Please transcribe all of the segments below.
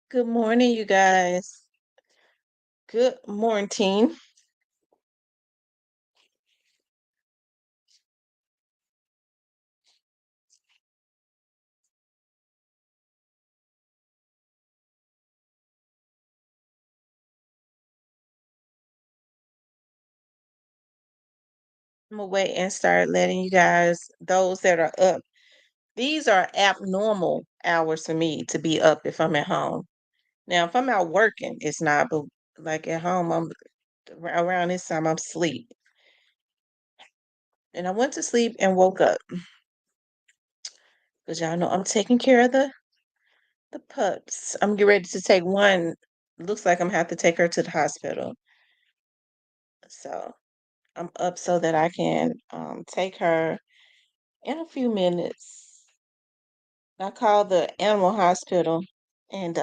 Good morning, you guys. Good morning. I'm gonna wait and start letting you guys, those that are up, these are abnormal hours for me to be up if I'm at home. Now, if I'm out working, it's not, but like at home, I'm around this time, I'm asleep. And I went to sleep and woke up because y'all know I'm taking care of the pups. I'm getting ready to take one. Looks like I'm gonna have to take her to the hospital. So I'm up so that I can take her in a few minutes. I called the animal hospital and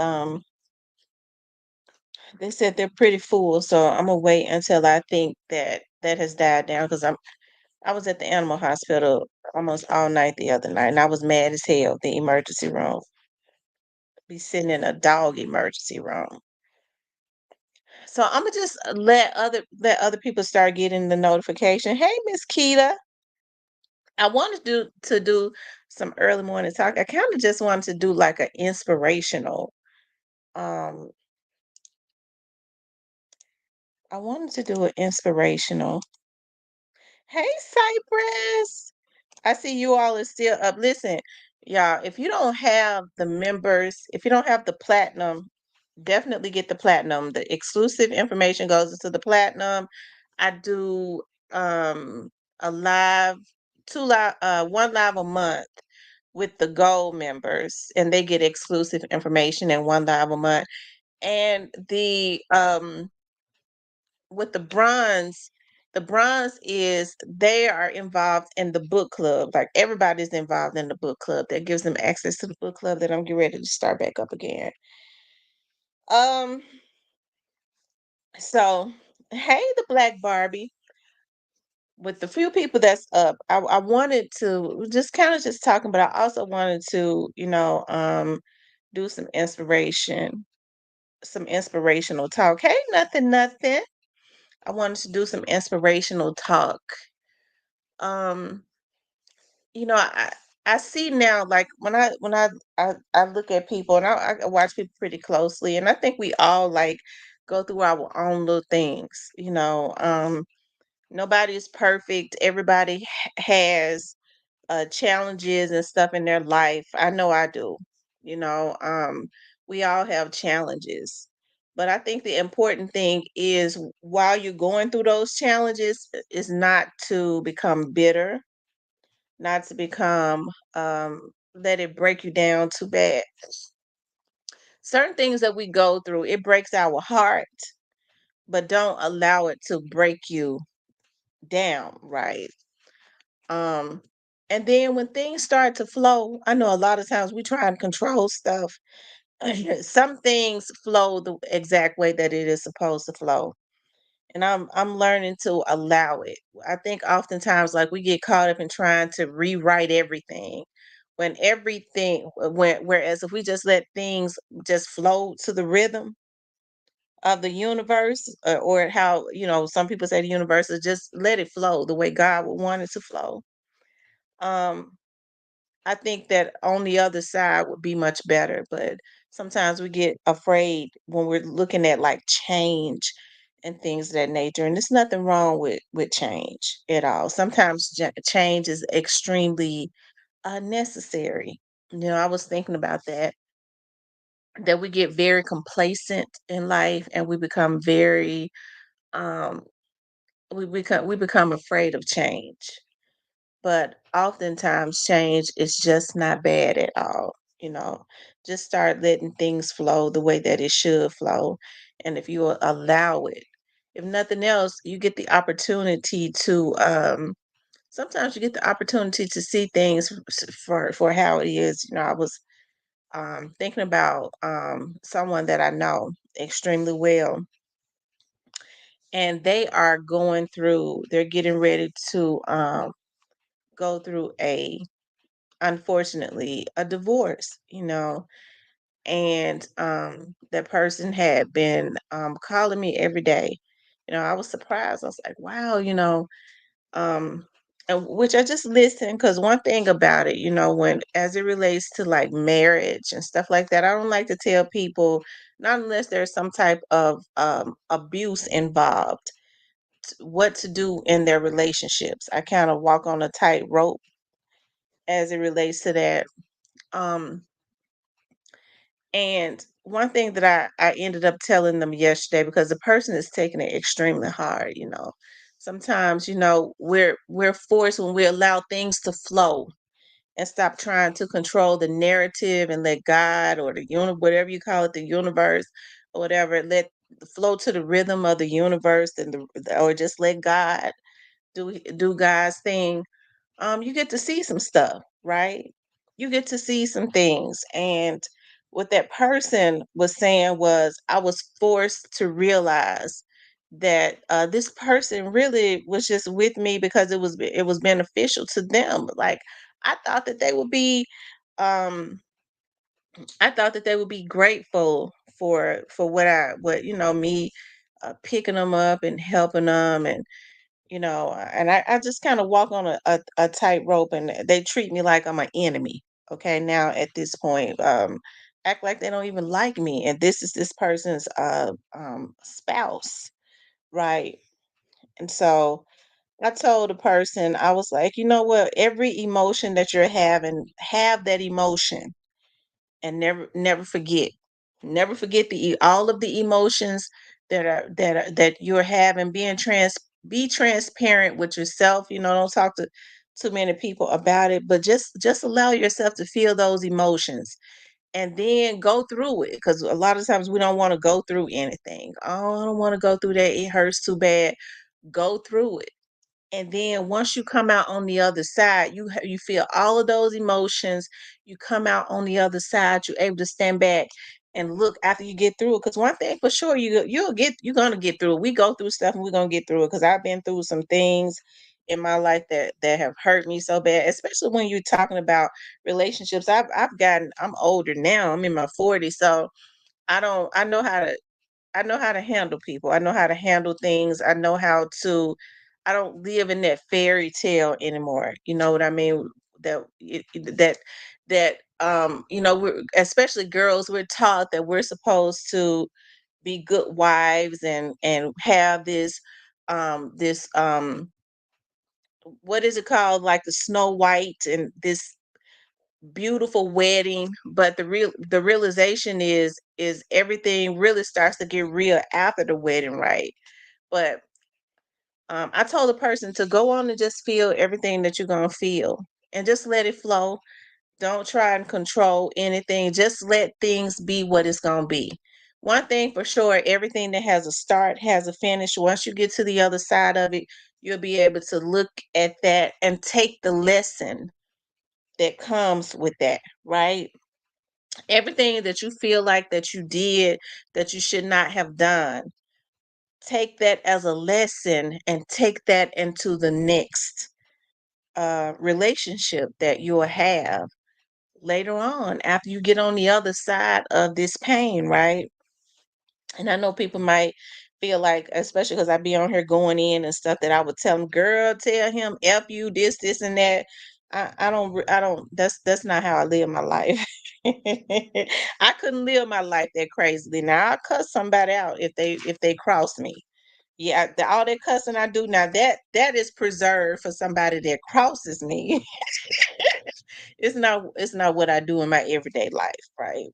they said they're pretty full, so I'm gonna wait until I think that that has died down because I was at the animal hospital almost all night the other night and I was mad as hell, the emergency room. Be sitting in a dog emergency room. So I'm gonna just let other people start getting the notification. Hey, Miss Keita, I wanted to do some early morning talk. I kind of just wanted to do like an inspirational. Um, I wanted to do an inspirational. Hey, Cypress. I see you all is still up. Listen, y'all, if you don't have the members, if you don't have the platinum, definitely get the platinum. The exclusive information goes into the platinum. I do um a live, one live a month with the gold members, and they get exclusive information and one live a month. And the with the bronze is they are involved in the book club. Like everybody's involved in the book club. That gives them access to the book club that I'm getting ready to start back up again. Um, so hey, the Black Barbie. With the few people that's up, I wanted to just kind of just talking, but I also wanted to, do some inspirational talk. Hey, nothing, nothing. I wanted to do some inspirational talk. Um, I see now, like when I look at people and I watch people pretty closely, and I think we all like go through our own little things. Nobody is perfect. Everybody has challenges and stuff in their life. I know I do. You know, um, we all have challenges. But I think the important thing is while you're going through those challenges is not to become bitter, not to become let it break you down too bad. Certain things that we go through, it breaks our heart, but don't allow it to break you down, right? Um, and then when things start to flow, I know a lot of times we try and control stuff. Some things flow the exact way that it is supposed to flow. And I'm learning to allow it. I think oftentimes like we get caught up in trying to rewrite everything when whereas if we just let things just flow to the rhythm of the universe, or how some people say the universe is just let it flow the way God would want it to flow. um I think that on the other side would be much better, but sometimes we get afraid when we're looking at like change and things of that nature. And there's nothing wrong with change at all. Sometimes change is extremely necessary. I was thinking about that we get very complacent in life and we become very um we become afraid of change, but oftentimes change is just not bad at all. you know just start letting things flow the way that it should flow, and if you will allow it, if nothing else, you get the opportunity to sometimes you get the opportunity to see things for how it is. I was thinking about someone that I know extremely well, and they're getting ready to go through, unfortunately, a divorce. and that person had been calling me every day. I was surprised. I was like, wow, um, and which I just listened, because one thing about it, when as it relates to like marriage and stuff like that, I don't like to tell people, not unless there's some type of abuse involved, what to do in their relationships. I kind of walk on a tightrope as it relates to that. Um, and one thing that I ended up telling them yesterday, because the person is taking it extremely hard. Sometimes, we're forced, when we allow things to flow and stop trying to control the narrative and let God, or the whatever you call it, the universe or whatever, let flow to the rhythm of the universe, or just let God do God's thing. You get to see some stuff, right? You get to see some things. And what that person was saying was, I was forced to realize that this person really was just with me because it was beneficial to them. Like, I thought that they would be um I thought that they would be grateful for me picking them up and helping them, and I just kind of walk on a tightrope, and they treat me like I'm an enemy. Okay, now at this point, act like they don't even like me, and this is this person's spouse, right? And so I told the person, I was like, you know what? Every emotion that you're having, have that emotion, and never forget. Never forget all of the emotions that you're having. Be transparent with yourself. Don't talk to too many people about it, but just allow yourself to feel those emotions, and then go through it, because a lot of times we don't want to go through anything. Oh, I don't want to go through that. It hurts too bad. Go through it, and then once you come out on the other side, you feel all of those emotions. You come out on the other side, you're able to stand back and look after you get through it. Because one thing for sure, you're gonna get through it. We go through stuff, and we're gonna get through it, because I've been through some things in my life that have hurt me so bad, especially when you're talking about relationships. I'm older now, I'm in my 40s, so I don't I know how to handle people. I know how to handle things. I don't live in that fairy tale anymore. You know what I mean? We're, especially girls, we're taught that we're supposed to be good wives, and have this what is it called, like the Snow White, and this beautiful wedding. But the realization is everything really starts to get real after the wedding, right? But I told the person to go on and just feel everything that you're gonna feel, and just let it flow. Don't try and control anything. Just let things be what it's gonna be. One thing for sure, everything that has a start has a finish. Once you get to the other side of it, you'll be able to look at that and take the lesson that comes with that, right? Everything that you feel like that you did that you should not have done, take that as a lesson, and take that into the next relationship that you'll have later on, after you get on the other side of this pain, right? And I know people might feel like, especially because I be on here going in and stuff, that I would tell them, girl, tell him F you, this, and that. I don't, that's not how I live my life. I couldn't live my life that crazily. Now I'll cuss somebody out if they cross me. Yeah, all that cussing I do now, that is preserved for somebody that crosses me. It's not what I do in my everyday life, right?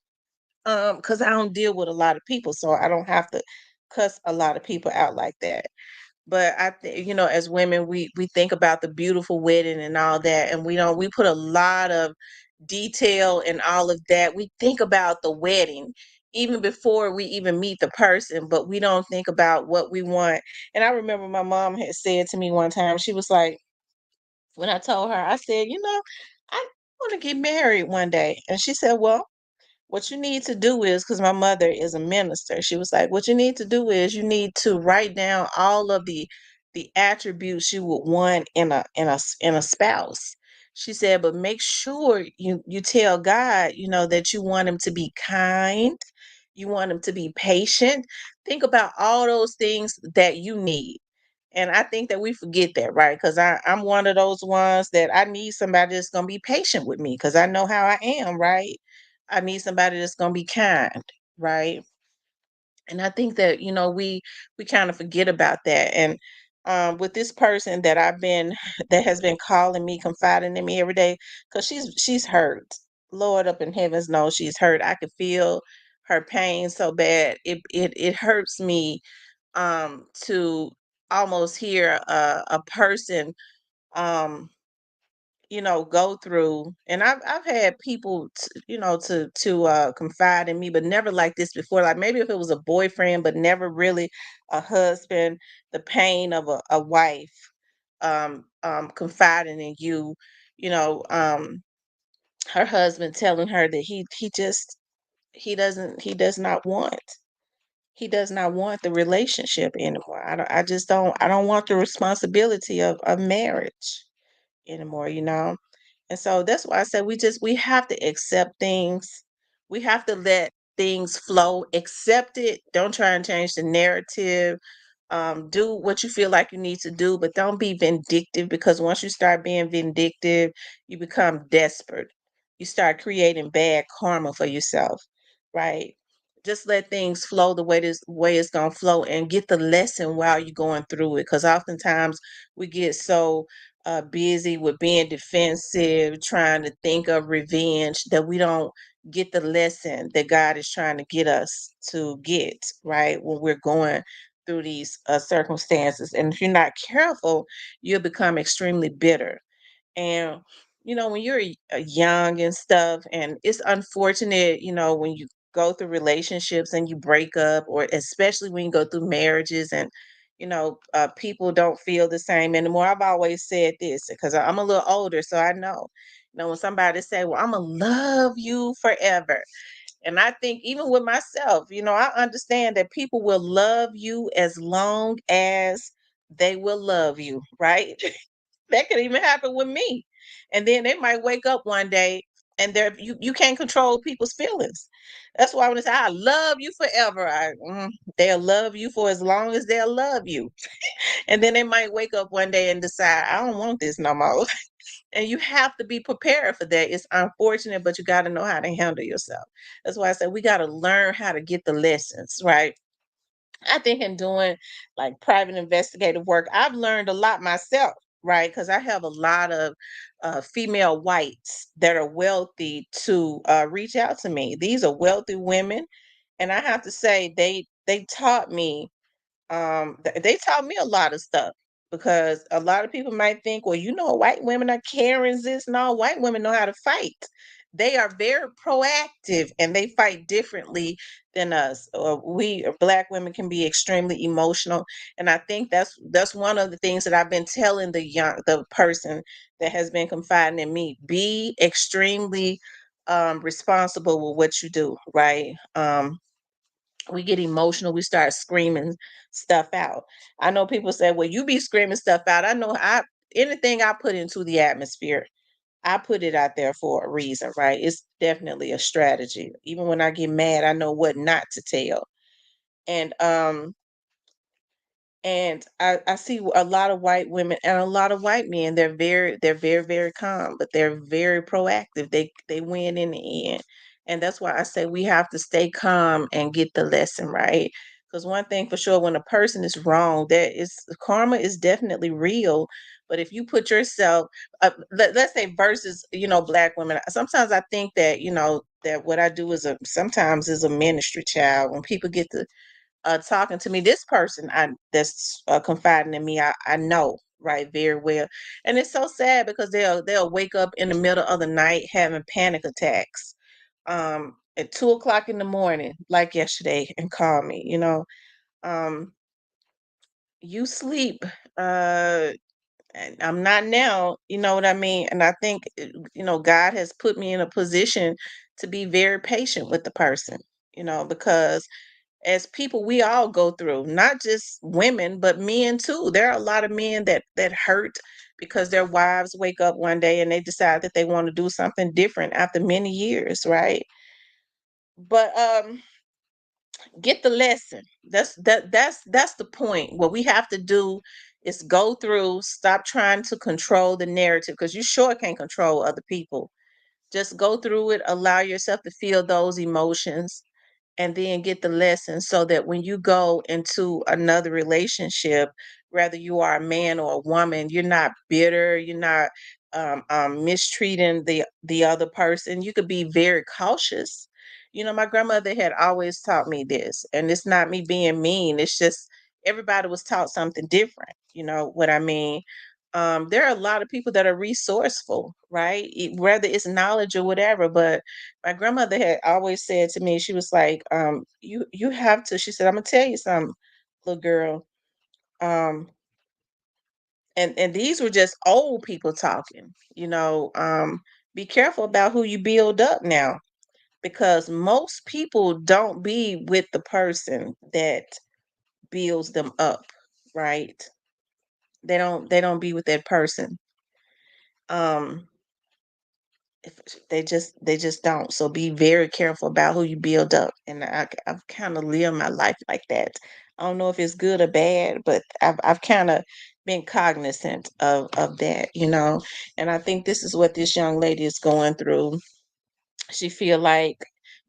Because I don't deal with a lot of people, so I don't have to cuss a lot of people out like that. But I think, as women, we think about the beautiful wedding and all that, and we put a lot of detail and all of that. We think about the wedding even before we even meet the person, but we don't think about what we want. And I remember my mom had said to me one time, she was like, when I told her, I said, I want to get married one day. And she said, well, what you need to do is, because my mother is a minister, she was like, what you need to do is you need to write down all of the attributes you would want in a spouse. She said, but make sure you tell God, that you want him to be kind, you want him to be patient. Think about all those things that you need. And I think that we forget that, right? Because I'm one of those ones that I need somebody that's gonna be patient with me because I know how I am, right? I need somebody that's gonna be kind, right? And I think that we kind of forget about that. And with this person that I've been that has been calling me, confiding in me every day, because she's hurt. Lord up in heavens knows she's hurt. I could feel her pain so bad. It hurts me to almost hear a person um go through. And I've had people to confide in me, but never like this before. Like maybe if it was a boyfriend, but never really a husband. The pain of a wife confiding in you, you know um her husband telling her that he does not want the relationship anymore. I don't want the responsibility of marriage anymore, And so that's why I said we have to accept things. We have to let things flow. Accept it. Don't try and change the narrative. Do what you feel like you need to do, but don't be vindictive, because once you start being vindictive, you become desperate. You start creating bad karma for yourself, right? Just let things flow the way it's gonna flow, and get the lesson while you're going through it. Because oftentimes we get so busy with being defensive, trying to think of revenge, that we don't get the lesson that God is trying to get us to get, right? When we're going through these circumstances. And if you're not careful, you'll become extremely bitter. And when you're young and stuff, and it's unfortunate, when you go through relationships and you break up, or especially when you go through marriages, and people don't feel the same anymore. I've always said this because I'm a little older, so I know. When somebody say, "Well, I'm gonna love you forever," and I think even with myself, I understand that people will love you as long as they will love you, right? That could even happen with me. And then they might wake up one day, and you can't control people's feelings. That's why when they say I love you forever, they'll love you for as long as they'll love you. And then they might wake up one day and decide, I don't want this no more. And you have to be prepared for that. It's unfortunate, but you got to know how to handle yourself. That's why I said we got to learn how to get the lessons, right? I think in doing like private investigative work, I've learned a lot myself, right? Because I have a lot of female whites that are wealthy to reach out to me. These are wealthy women, and I have to say they taught me they taught me a lot of stuff, because a lot of people might think, well, white women are Karens. This and all. White women know how to fight. They are very proactive, and they fight differently than us. We Black women can be extremely emotional, and I think that's one of the things that I've been telling the person that has been confiding in me: be extremely responsible with what you do, right? We get emotional, we start screaming stuff out. I know people say, well, you be screaming stuff out. I know I anything I put into the atmosphere, I put it out there for a reason, right? It's definitely a strategy. Even when I get mad, I know what not to tell. And I see a lot of white women and a lot of white men. They're very calm, but they're very proactive. They win in the end. And that's why I say we have to stay calm and get the lesson right. Because one thing for sure, when a person is wrong, there is karma is definitely real. But if you put yourself, let's say versus, Black women, sometimes I think that, that what I do is sometimes is a ministry child. When people get to talking to me, this person that's confiding in me, I know, right, very well. And it's so sad because they'll wake up in the middle of the night having panic attacks at 2 o'clock in the morning, like yesterday, and call me. Um you sleep, uh and I'm not now, you know what I mean? And I think God has put me in a position to be very patient with the person, because as people, we all go through, not just women but men too. There are a lot of men that hurt because their wives wake up one day and they decide that they want to do something different after many years, right? But get the lesson. That's the point. What we have to do is go through, stop trying to control the narrative, because you sure can't control other people. Just go through it, allow yourself to feel those emotions, and then get the lesson so that when you go into another relationship, whether you are a man or a woman, you're not bitter, you're not mistreating the other person. You could be very cautious. My grandmother had always taught me this, and it's not me being mean. It's just everybody was taught something different. You know what I mean? There are a lot of people that are resourceful, right? Whether it's knowledge or whatever. But my grandmother had always said to me, she was like, you have to, she said, I'm gonna tell you something, little girl. Um, and these were just old people talking, be careful about who you build up now, because most people don't be with the person that builds them up, right? They don't be with that person. Um, if they just don't. So be very careful about who you build up. And I've kind of lived my life like that. I don't know if it's good or bad, but I've kind of been cognizant of that. And I think this is what this young lady is going through. She feel like,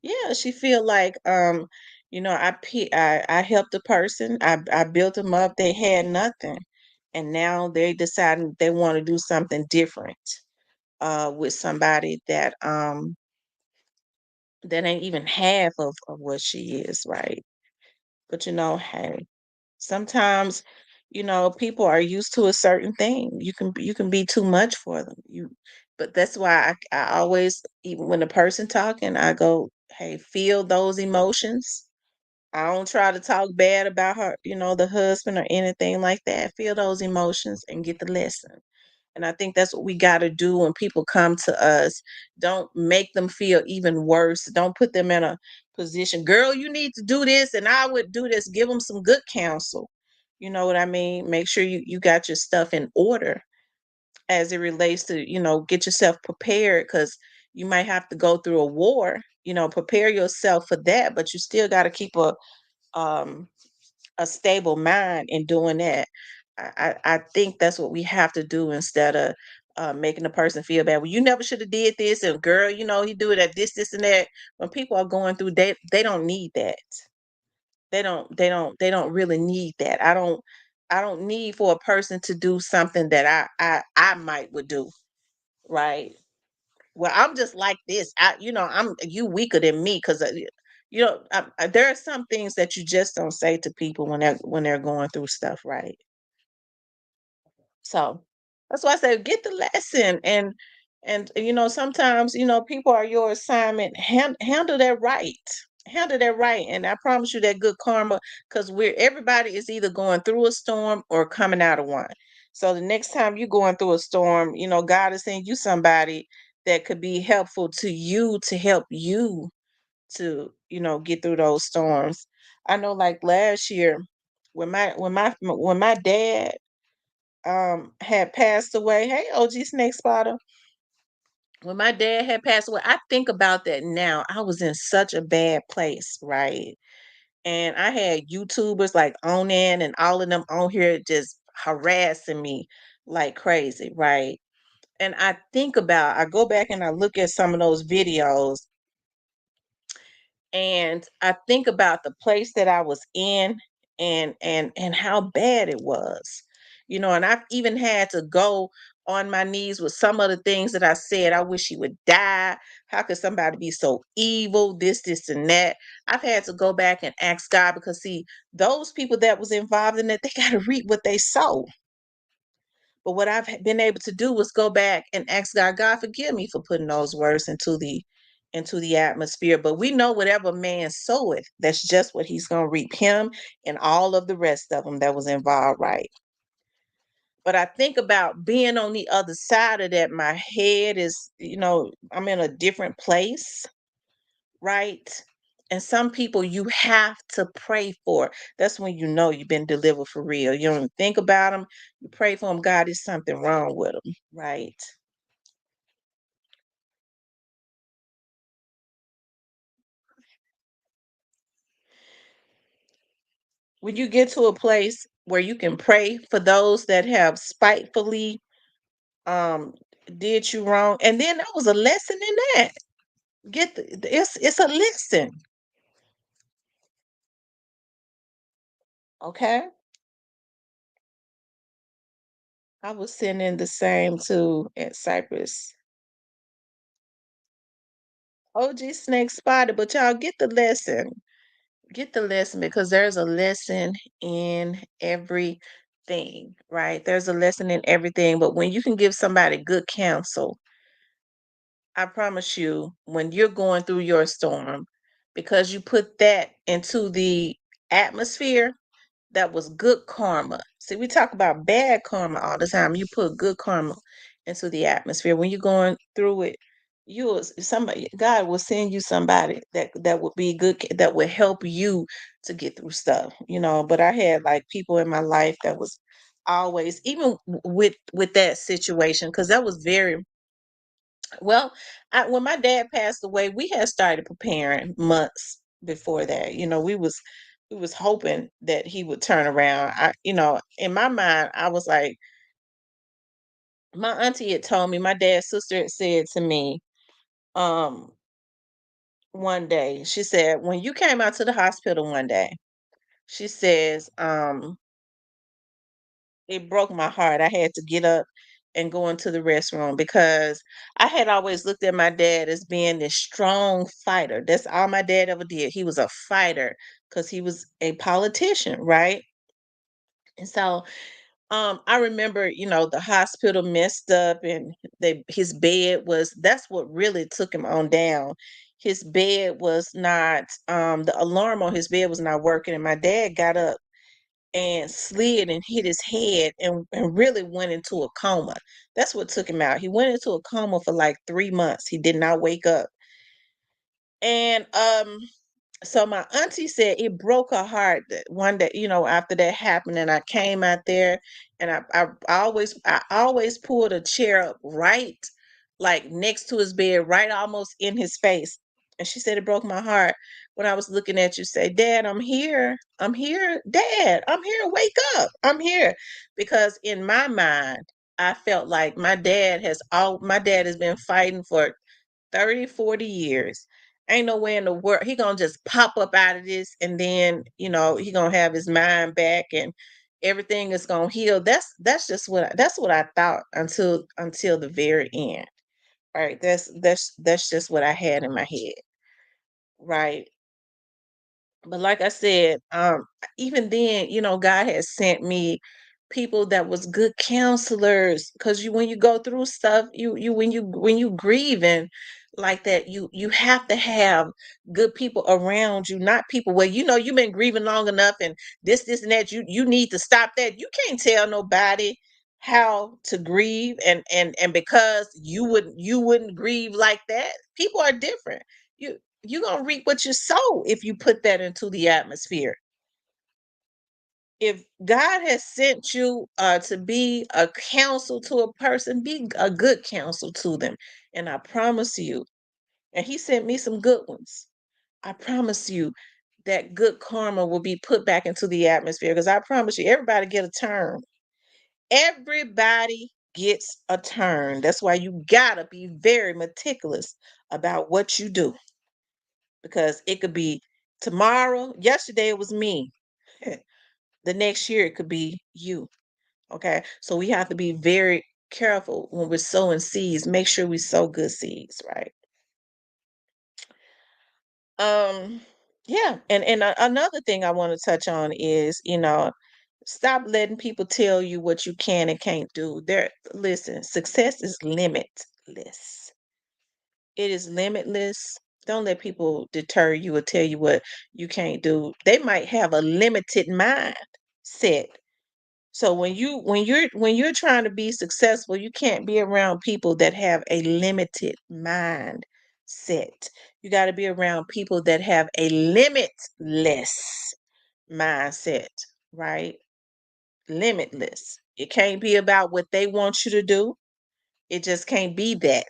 yeah, she feel like, I helped a person, I built them up, they had nothing, and now they deciding they want to do something different with somebody that ain't even half of what she is, right? But hey, sometimes, people are used to a certain thing. You can be too much for them. But that's why I always, even when a person talking, I go, hey, feel those emotions. I don't try to talk bad about her, the husband or anything like that. Feel those emotions and get the lesson. And I think that's what we got to do when people come to us. Don't make them feel even worse. Don't put them in a position, girl, you need to do this and I would do this. Give them some good counsel. You know what I mean? Make sure you got your stuff in order as it relates to, get yourself prepared, because you might have to go through a war. Prepare yourself for that, but you still got to keep um a stable mind in doing that. I think that's what we have to do, instead of making the person feel bad. Well, you never should have did this, and girl, he do it at this, and that. When people are going through, they don't need that. They don't really need that. I don't need for a person to do something that I might would do, right? Well, I'm just like this. I'm you weaker than me, because there are some things that you just don't say to people when they're going through stuff, right? So that's why I say get the lesson, and sometimes people are your assignment. Handle that right. Handle that right, and I promise you that good karma, because we're everybody is either going through a storm or coming out of one. So the next time you're going through a storm, God is sending you somebody that could be helpful to you, to help you to get through those storms. I know, like last year, when my dad had passed away. Hey, OG Snake Spotter. When my dad had passed away, I think about that now. I was in such a bad place, right? And I had YouTubers like Onan and all of them on here just harassing me like crazy, right? And I go back and I look at some of those videos, and I think about the place that I was in, and how bad it was. And I've even had to go on my knees with some of the things that I said. I wish he would die. How could somebody be so evil? This, and that. I've had to go back and ask God, because see, those people that was involved in it, they got to reap what they sow. But what I've been able to do was go back and ask God, God, forgive me for putting those words into the atmosphere. But we know whatever man soweth, that's just what he's gonna reap, him and all of the rest of them that was involved, right? But I think about being on the other side of that, my head is, I'm in a different place, right? And some people you have to pray for. That's when you know you've been delivered for real. You don't even think about them. You pray for them. God, is something wrong with them, right? When you get to a place where you can pray for those that have spitefully um did you wrong, and then there was a lesson in that. It's a lesson, okay? I was sending the same too at Cyprus. OG Snake spotted, but y'all get the lesson. Get the lesson because there's a lesson in everything, right? There's a lesson in everything. But when you can give somebody good counsel, I promise you, when you're going through your storm, because you put that into the atmosphere, that was good karma. See, we talk about bad karma all the time. You put good karma into the atmosphere. When you're going through it, somebody, God will send you somebody that would be good, that would help you to get through stuff, But I had like people in my life that was always, even with that situation, because that was very well. When my dad passed away, we had started preparing months before that. We was hoping that he would turn around. In my mind, I was like, my auntie had told me, my dad's sister had said to me, um, one day, she said, when you came out to the hospital one day, she says, it broke my heart. I had to get up and go into the restroom because I had always looked at my dad as being this strong fighter. That's all my dad ever did. He was a fighter because he was a politician, right? And so I remember, the hospital messed up and his bed was that's what really took him on down. His bed was not the alarm on his bed was not working, and my dad got up and slid and hit his head and really went into a coma. That's what took him out. He went into a coma for like 3 months. He did not wake up. And so my auntie said it broke her heart that one day, after that happened, and I came out there, and I always pulled a chair up right, like next to his bed, right almost in his face. And she said it broke my heart when I was looking at you. Say, Dad, I'm here, Dad, I'm here. Wake up, I'm here, because in my mind, I felt like my dad has been fighting for 30, 40 years. Ain't no way in the world he gonna just pop up out of this, and then he gonna have his mind back and everything is gonna heal. That's what I thought until the very end. Right. That's just what I had in my head. Right. But like I said, even then, God has sent me people that was good counselors. Because when you go through stuff, when you grieving like that, you have to have good people around you, not people where you've been grieving long enough and this and that. You need to stop that. You can't tell nobody how to grieve, and because you wouldn't grieve like that. People are different. You're gonna reap what you sow if you put that into the atmosphere. If God has sent you to be a counsel to a person, be a good counsel to them. And I promise you, and He sent me some good ones. I promise you that good karma will be put back into the atmosphere, because I promise you, everybody get a turn. Everybody gets a turn. That's why you gotta be very meticulous about what you do, because it could be tomorrow. Yesterday it was me. The next year it could be you. Okay. So we have to be very careful when we're sowing seeds. Make sure we sow good seeds, right? Um, yeah. And another thing I want to touch on is, stop letting people tell you what you can and can't do. Listen, success is limitless. It is limitless. Don't let people deter you or tell you what you can't do. They might have a limited mindset. So when you're trying to be successful, you can't be around people that have a limited mindset. mindset. You got to be around people that have a limitless mindset, right? Limitless. It can't be about what they want you to do. It just can't be that.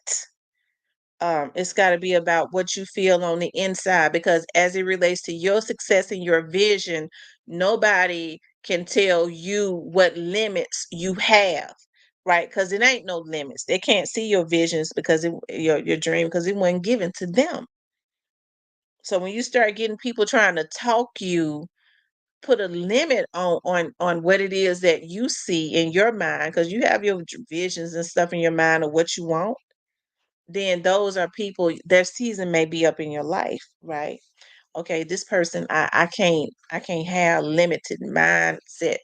It's got to be about what you feel on the inside, because as it relates to your success and your vision, nobody can tell you what limits you have, right? Because it ain't no limits. They can't see your visions because your dream, because it wasn't given to them. So when you start getting people trying to talk you, put a limit on what it is that you see in your mind, because you have your visions and stuff in your mind of what you want, then those are people, their season may be up in your life, right? Okay, this person, I can't have limited mindset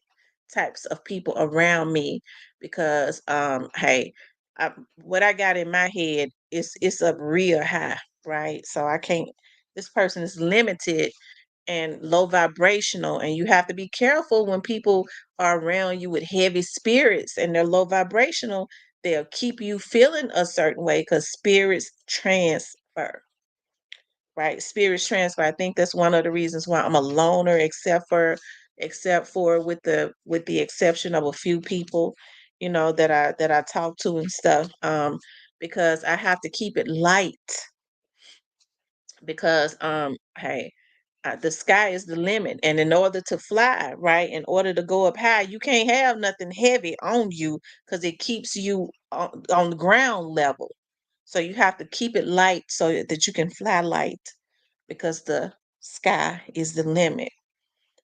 types of people around me, because hey, what I got in my head is it's up real high, right? So I can't, this person is limited and low vibrational, and you have to be careful when people are around you with heavy spirits and they're low vibrational. They'll keep you feeling a certain way because spirits transfer, right? Spirits transfer. I think that's one of the reasons why I'm a loner, except for with the exception of a few people, that I talk to and stuff, because I have to keep it light, because hey, the sky is the limit, and in order to fly, right, in order to go up high, you can't have nothing heavy on you, because it keeps you on the ground level. So you have to keep it light so that you can fly light, because the sky is the limit.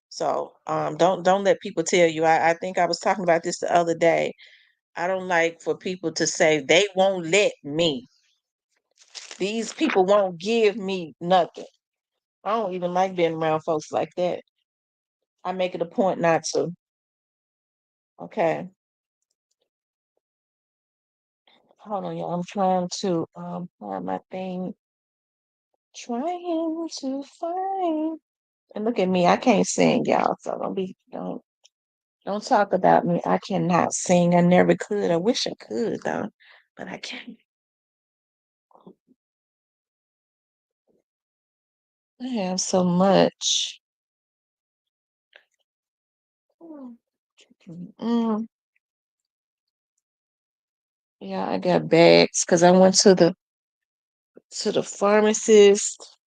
So don't let people tell you. I think I was talking about this the other day. I don't like for people to say they won't let me. These people won't give me nothing. I don't even like being around folks like that. I make it a point not to. Okay. Hold on, y'all. I'm trying to find my thing. Trying to find. And look at me. I can't sing, y'all. So don't talk about me. I cannot sing. I never could. I wish I could though, but I can't. I have so much. Mm, yeah, I got bags because I went to the pharmacist.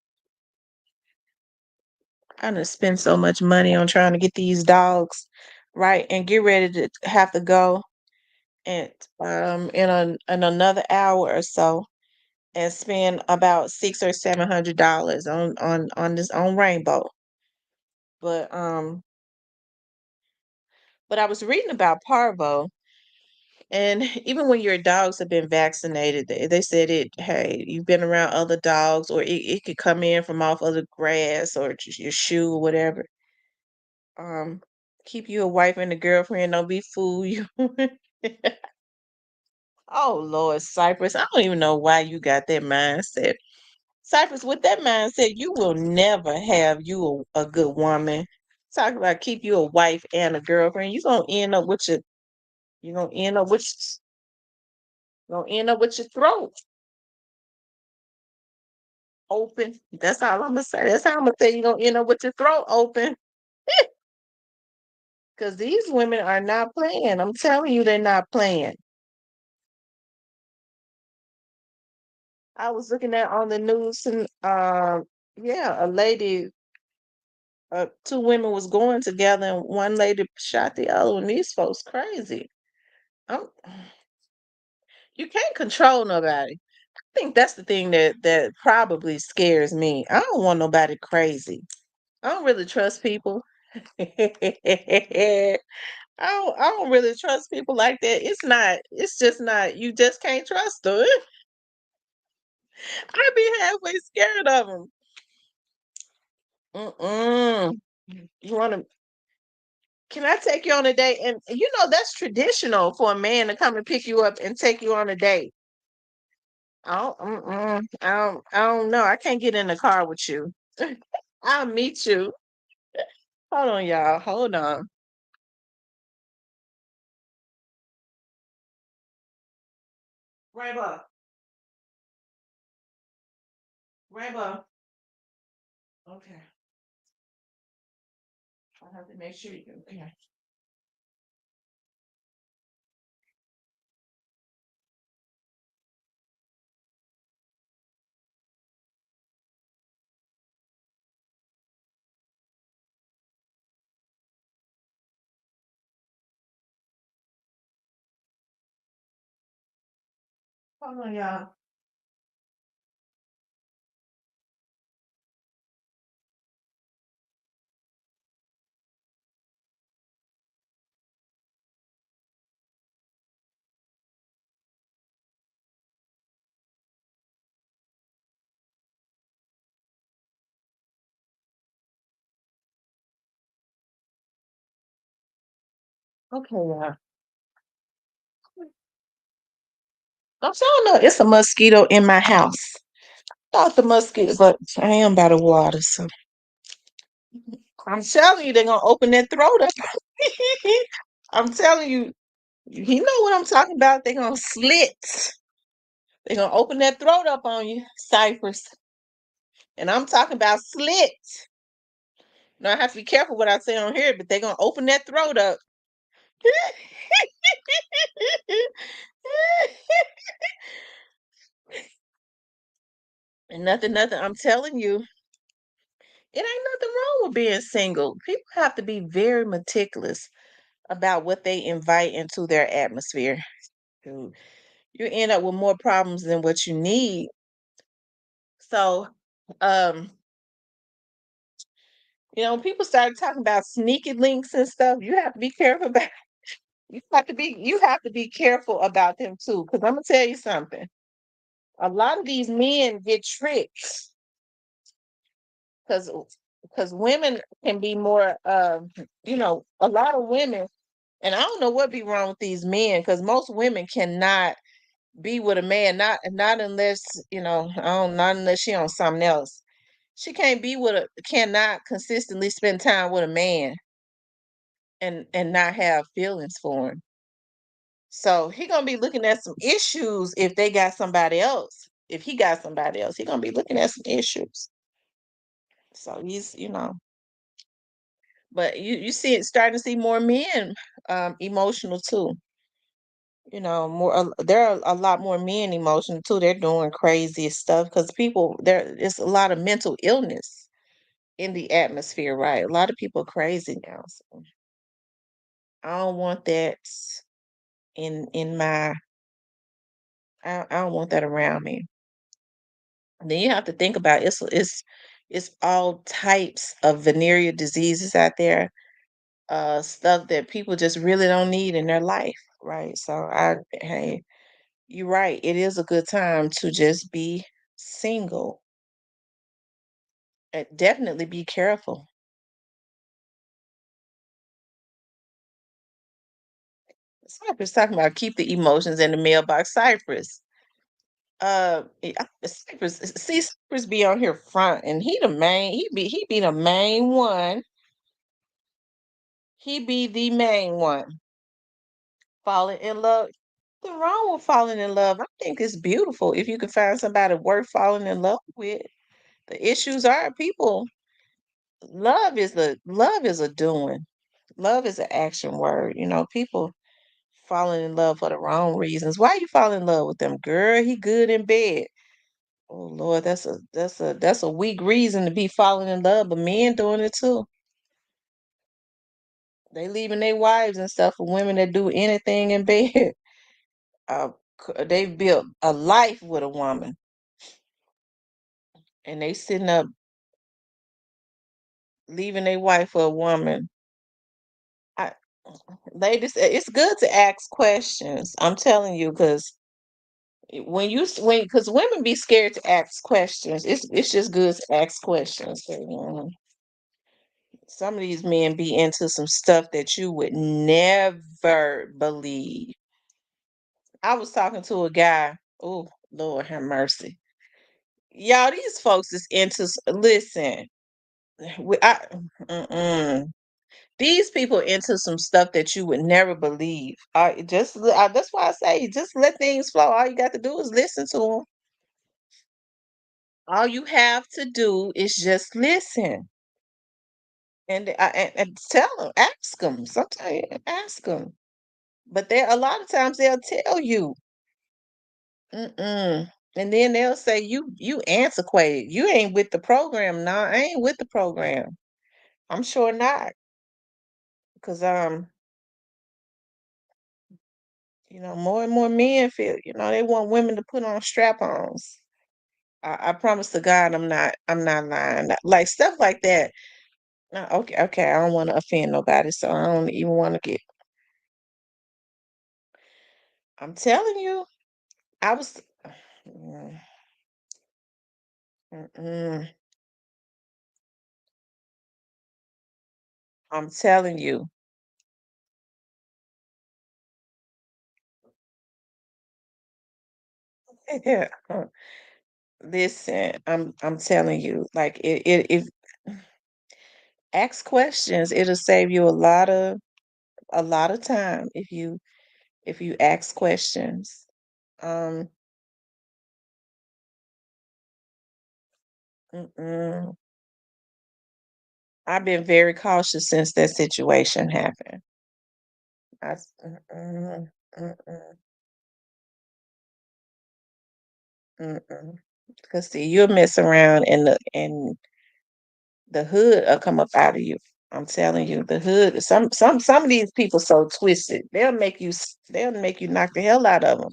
I done spent so much money on trying to get these dogs right and get ready to have to go and in another hour or so, and spend about $600 or $700 on this on Rainbow. But I was reading about parvo, and even when your dogs have been vaccinated, they said it. Hey, you've been around other dogs, or it could come in from off of the grass or your shoe or whatever. Um, keep you a wife and a girlfriend. Don't be fool you. Oh Lord, Cypress, I don't even know why you got that mindset. Cypress, with that mindset, you will never have you a good woman. Talk about keep you a wife and a girlfriend. You're gonna end up with your throat open. That's all I'm gonna say. That's how I'm gonna say you're gonna end up with your throat open. Because these women are not playing. I'm telling you, they're not playing. I was looking at on the news, and yeah, a lady, two women was going together, and one lady shot the other one. These folks crazy. I'm, you can't control nobody. I think that's the thing that probably scares me. I don't want nobody crazy. I don't really trust people. I don't really trust people like that. It's just not, you just can't trust them. I be halfway scared of them. Mm-mm. You want to, can I take you on a date? And that's traditional for a man to come and pick you up and take you on a date. I don't know. I can't get in the car with you. I'll meet you. Hold on, y'all. Hold on. Right up. Rainbow. Okay. I have to make sure you okay. Hold on, y'all. Okay, y'all. I'm telling you, it's a mosquito in my house. Thought the mosquito, but I am by the water, so I'm telling you, they're gonna open their throat up. I'm telling you, you know what I'm talking about. They're gonna slit. They're gonna open their throat up on you, Cypress. And I'm talking about slit. Now I have to be careful what I say on here, but they're gonna open their throat up. And nothing. I'm telling you, it ain't nothing wrong with being single. People have to be very meticulous about what they invite into their atmosphere. You you end up with more problems than what you need. So, um, when people started talking about sneaky links and stuff, you have to be careful about. You have to be careful about them too. Because I'm gonna tell you something. A lot of these men get tricked because women can be more. A lot of women, and I don't know what be wrong with these men because most women cannot be with a man, not unless not unless she on something else. She can't be with a cannot consistently spend time with a man and not have feelings for him. So he gonna be looking at some issues if they got somebody else. If he got somebody else, he gonna be looking at some issues. So but you see it starting to see more men emotional too. More there are a lot more men emotional too. They're doing crazy stuff because people there is a lot of mental illness in the atmosphere, right? A lot of people are crazy now. So I don't want that in my I don't want that around me. Then you have to think about it's all types of venereal diseases out there, stuff that people just really don't need in their life, right? So hey, you're right. It is a good time to just be single. Definitely be careful. Cypress talking about keep the emotions in the mailbox. Cypress. Cypress, see, Cypress be on here front, and he be the main one. He be the main one. Falling in love. Nothing wrong with falling in love. I think it's beautiful if you can find somebody worth falling in love with. The issues are people. Love is a doing. Love is an action word. People falling in love for the wrong reasons. Why you fall in love with them, girl? He good in bed. Oh Lord, that's a weak reason to be falling in love, but men doing it too. They leaving their wives and stuff for women that do anything in bed. Uh, they've built a life with a woman, and they sitting up leaving their wife for a woman. I, ladies, it's good to ask questions. I'm telling you, because because women be scared to ask questions. It's just good to ask questions. Some of these men be into some stuff that you would never believe. I was talking to a guy. Oh, Lord have mercy. Y'all, these folks is listen. we- I, mm-mm. These people into some stuff that you would never believe. That's why I say just let things flow. All you got to do is listen to them. All you have to do is just listen and tell them, ask them. Sometimes ask them, but there a lot of times they'll tell you. Mm-mm. And then they'll say you antiquated. You ain't with the program. No, I ain't with the program. I'm sure not. Cause more and more men feel, they want women to put on strap-ons. I promise to God I'm not lying. Like stuff like that. No, okay, okay. I don't want to offend nobody, so I don't even want to get. I'm telling you, I was. Mm, mm-mm. I'm telling you. Listen, I'm telling you, like if ask questions, it'll save you a lot of time if you ask questions. Um, mm-mm. I've been very cautious since that situation happened. Mm-mm, mm-mm, mm-mm. Cause see, you'll mess around and the hood will come up out of you. I'm telling you, the hood. Some of these people so twisted. They'll make you knock the hell out of them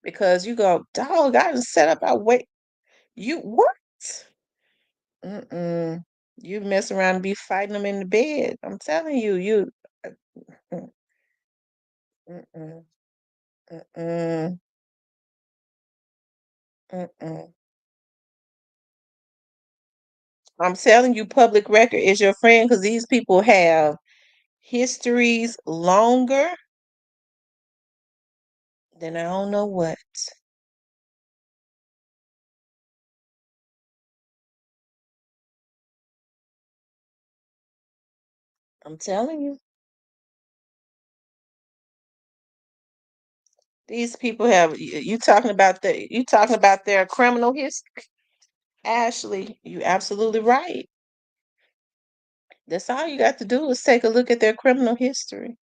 because you go, dog. I done set up. I wait. You what? Mm-mm. You mess around and be fighting them in the bed. I'm telling you, mm, mm-mm, mm-mm, mm-mm. I'm telling you, public record is your friend because these people have histories longer than I don't know what. I'm telling you, these people have you talking about their criminal history. Ashley, you absolutely right. That's all you got to do is take a look at their criminal history.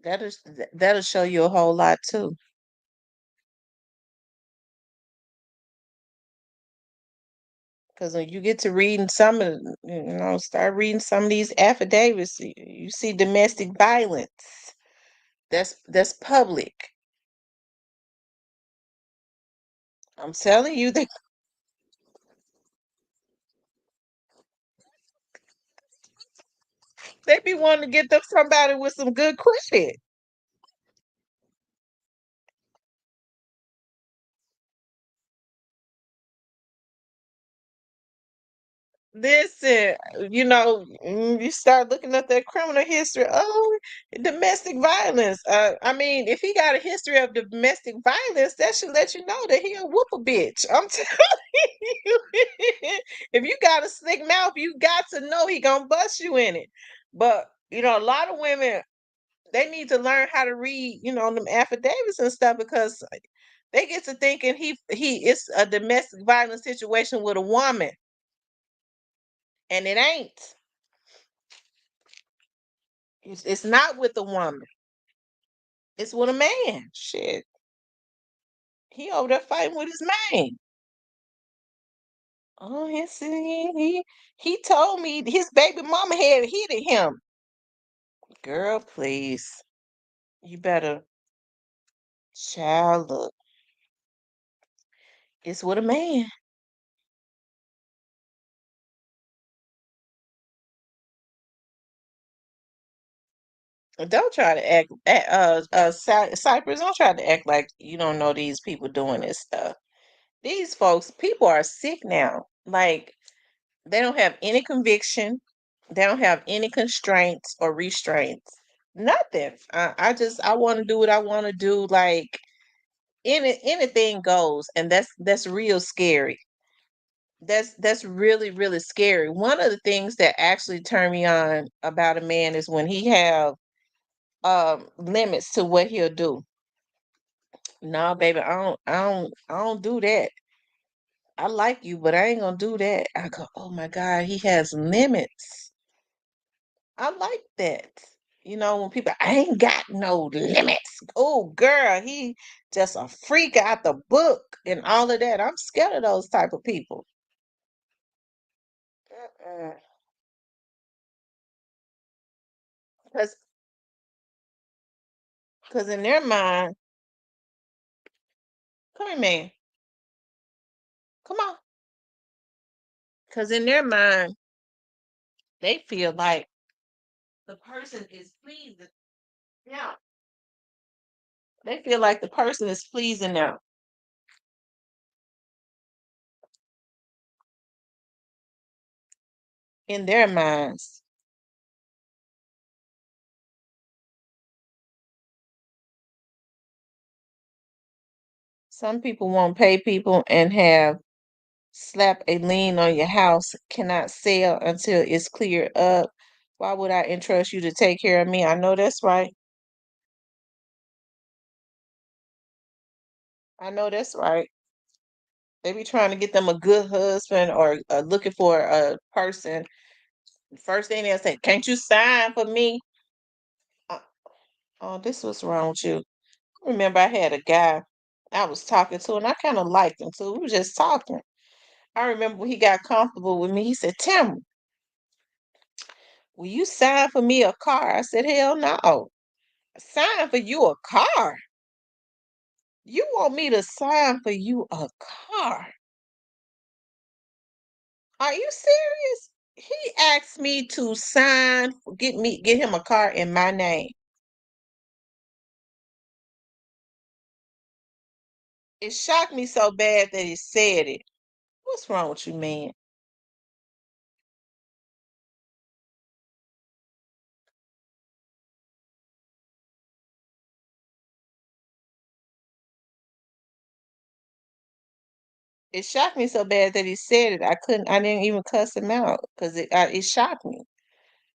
That'll show you a whole lot too. Because when you get to reading start reading some of these affidavits, you see domestic violence. That's public. I'm telling you, they be wanting to get them somebody with some good credit. Listen, you start looking at their criminal history. Oh, domestic violence. I mean, if he got a history of domestic violence, that should let you know that he'll whoop a bitch. I'm telling you, if you got a slick mouth, you got to know he gonna bust you in it. But a lot of women they need to learn how to read, them affidavits and stuff because they get to thinking he it's a domestic violence situation with a woman, and it ain't. It's not with a woman. It's with a man. Shit. He over there fighting with his man. Oh, he told me his baby mama had hit him. Girl, please. You better child look. It's with a man. Don't try to Cypress, don't try to act like you don't know these people doing this stuff. These people are sick now. Like they don't have any conviction. They don't have any constraints or restraints. Nothing. I want to do what I want to do. Like anything goes, and that's real scary. That's really, really scary. One of the things that actually turn me on about a man is when he have limits to what he'll do. No, baby, I don't do that. I like you, but I ain't gonna do that. I go, oh my God, he has limits. I like that. When people, I ain't got no limits. Oh, girl, he just a freak out the book and all of that. I'm scared of those type of people. Because in their mind, come here, man, come on. Because in their mind, they feel like the person is pleasing. Yeah, they feel like the person is pleasing them in their minds. Some people won't pay people and have slap a lien on your house, cannot sell until it's cleared up. Why would I entrust you to take care of me? I know that's right. I know that's right. They be trying to get them a good husband or looking for a person. First thing they'll say, "Can't you sign for me?" Uh, oh, this was wrong with you. Remember, I had a guy I was talking to, and I kind of liked him too. We were just talking. I remember when he got comfortable with me. He said, "Tim, will you sign for me a car?" I said, "Hell no. Sign for you a car? You want me to sign for you a car? Are you serious?" He asked me to sign, get him a car in my name. It shocked me so bad that he said it. What's wrong with you, man? It shocked me so bad that he said it. I didn't even cuss him out because it shocked me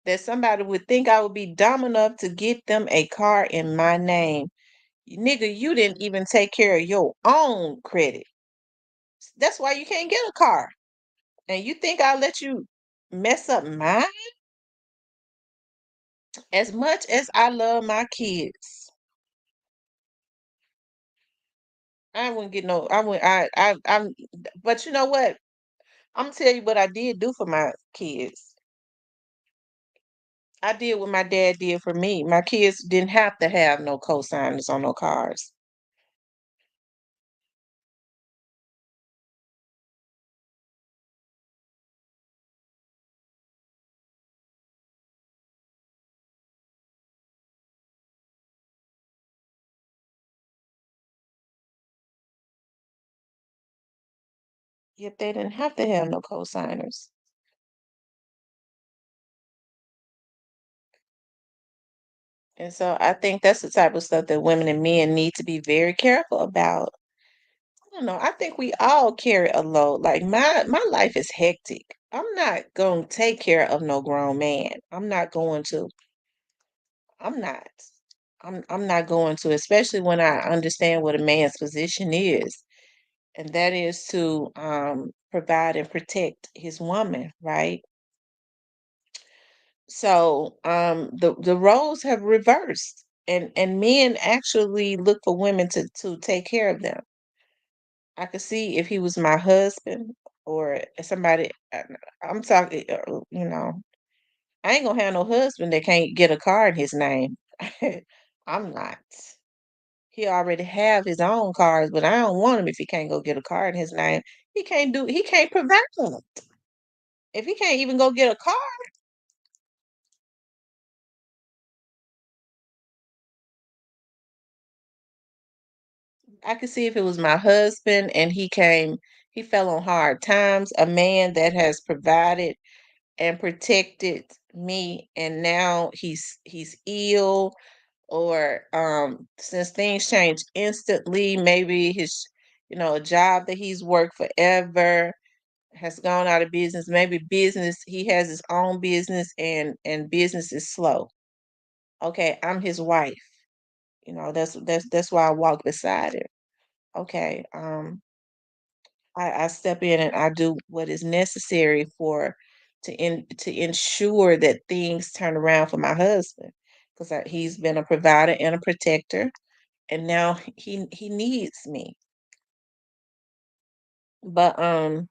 that somebody would think I would be dumb enough to get them a car in my name. Nigga, you didn't even take care of your own credit. That's why you can't get a car. And you think I'll let you mess up mine? As much as I love my kids, I wouldn't get no. I would. I'm. But you know what? I'm gonna tell you what I did do for my kids. I did what my dad did for me. My kids didn't have to have no cosigners on no cars. Yet they didn't have to have no cosigners. And so I think that's the type of stuff that women and men need to be very careful about. I don't know. I think we all carry a load. Like my life is hectic. I'm not gonna take care of no grown man. I'm not going to. I'm not. I'm not going to, especially when I understand what a man's position is, and that is to provide and protect his woman, right? So the roles have reversed, and men actually look for women to take care of them. I could see if he was my husband or somebody. I'm talking, I ain't gonna have no husband that can't get a car in his name. I'm not. He already have his own cars, but I don't want him if he can't go get a car in his name. He can't provide. If he can't even go get a car, I could see if it was my husband and he fell on hard times, a man that has provided and protected me, and now he's ill, or since things change instantly, maybe his a job that he's worked forever, has gone out of business. Maybe business, he has his own business and business is slow. Okay, I'm his wife. That's why I walk beside him. Okay. I step in and I do what is necessary to ensure that things turn around for my husband because he's been a provider and a protector, and now he needs me. But I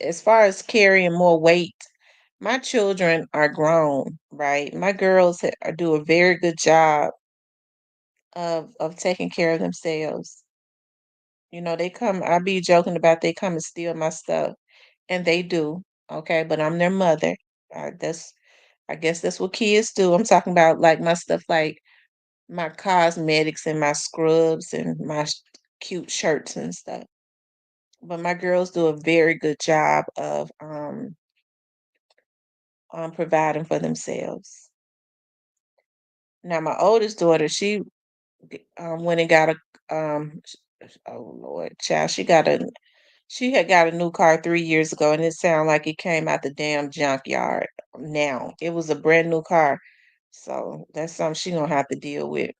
as far as carrying more weight, my children are grown, right? My girls do a very good job of taking care of themselves. They come. I be joking about they come and steal my stuff, and they do. Okay, but I'm their mother. I guess that's what kids do. I'm talking about like my stuff, like my cosmetics and my scrubs and my cute shirts and stuff. But my girls do a very good job of providing for themselves. Now, my oldest daughter, she went and got oh Lord, child, she had got a new car 3 years ago, and it sounded like it came out the damn junkyard. Now it was a brand new car, so that's something she gonna have to deal with.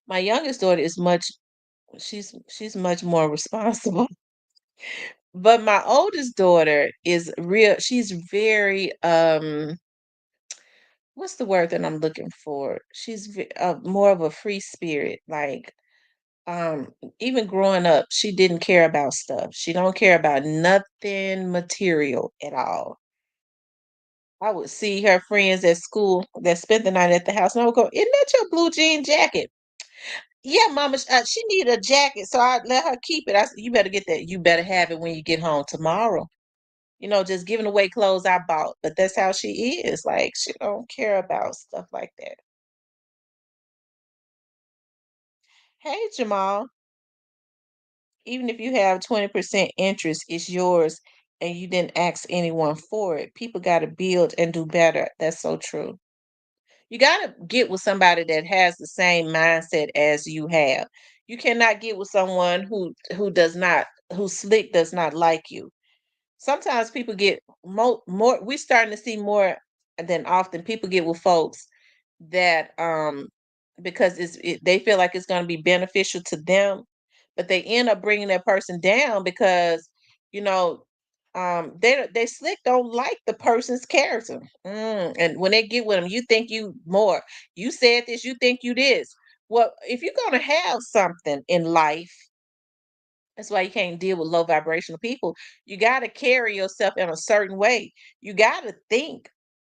My youngest daughter is she's much more responsible. But my oldest daughter is real. She's very what's the word that I'm looking for? She's more of a free spirit. Like even growing up, she didn't care about stuff. She don't care about nothing material at all. I would see her friends at school that spent the night at the house, and I would go, "Isn't that your blue jean jacket?" Yeah, Mama, she need a jacket, so I let her keep it. I said, "You better get that. You better have it when you get home tomorrow." Just giving away clothes I bought. But that's how she is. Like she don't care about stuff like that. Hey, Jamal, even if you have 20% interest, it's yours, and you didn't ask anyone for it. People got to build and do better. That's so true. You got to get with somebody that has the same mindset as you have. You cannot get with someone who does not, who slick does not like you. Sometimes people get more, we're starting to see more than often people get with folks that because they feel like it's going to be beneficial to them, but they end up bringing that person down because you know they slick don't like the person's character. And when they get with them, you think you more, you said this, you think you this. Well, if you're going to have something in life, that's why you can't deal with low vibrational people. You got to carry yourself in a certain way. You got to think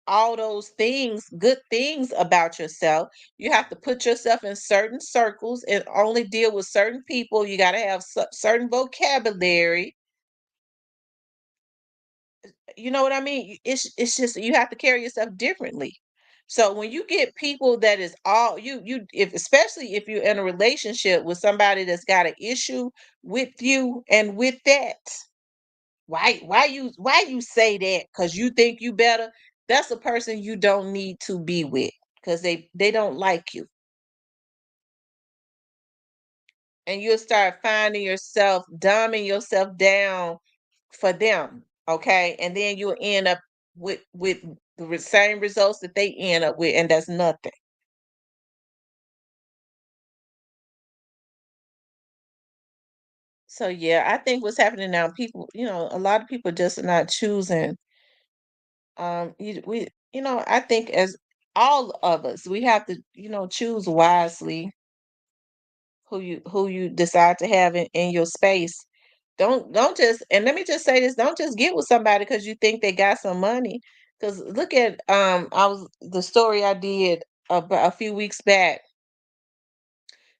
all those things, good things about yourself. You have to put yourself in certain circles and only deal with certain people. You got to have certain vocabulary. You know what I mean? It's just you have to carry yourself differently. So when you get people that is all you if especially if you're in a relationship with somebody that's got an issue with you and with that, why you say that? Because you think you better. That's a person you don't need to be with because they don't like you, and you'll start finding yourself dumbing yourself down for them. Okay, and then you'll end up with the same results that they end up with, and that's nothing. So yeah, I think what's happening now, people, a lot of people just are not choosing. I think as all of us, we have to, choose wisely who you decide to have in your space. Don't just, and let me just say this, don't just get with somebody because you think they got some money. Because look at I was the story I did about a few weeks back.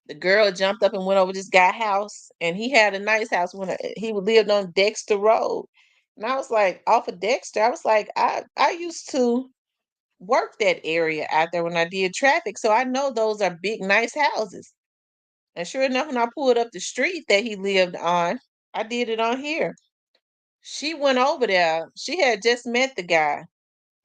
The girl jumped up and went over this guy's house, and he had a nice house when he lived on Dexter Road. And I was like, off of Dexter, I was like, I used to work that area out there when I did traffic, so I know those are big, nice houses. And sure enough, when I pulled up the street that he lived on, I did it on here. She went over there. She had just met the guy.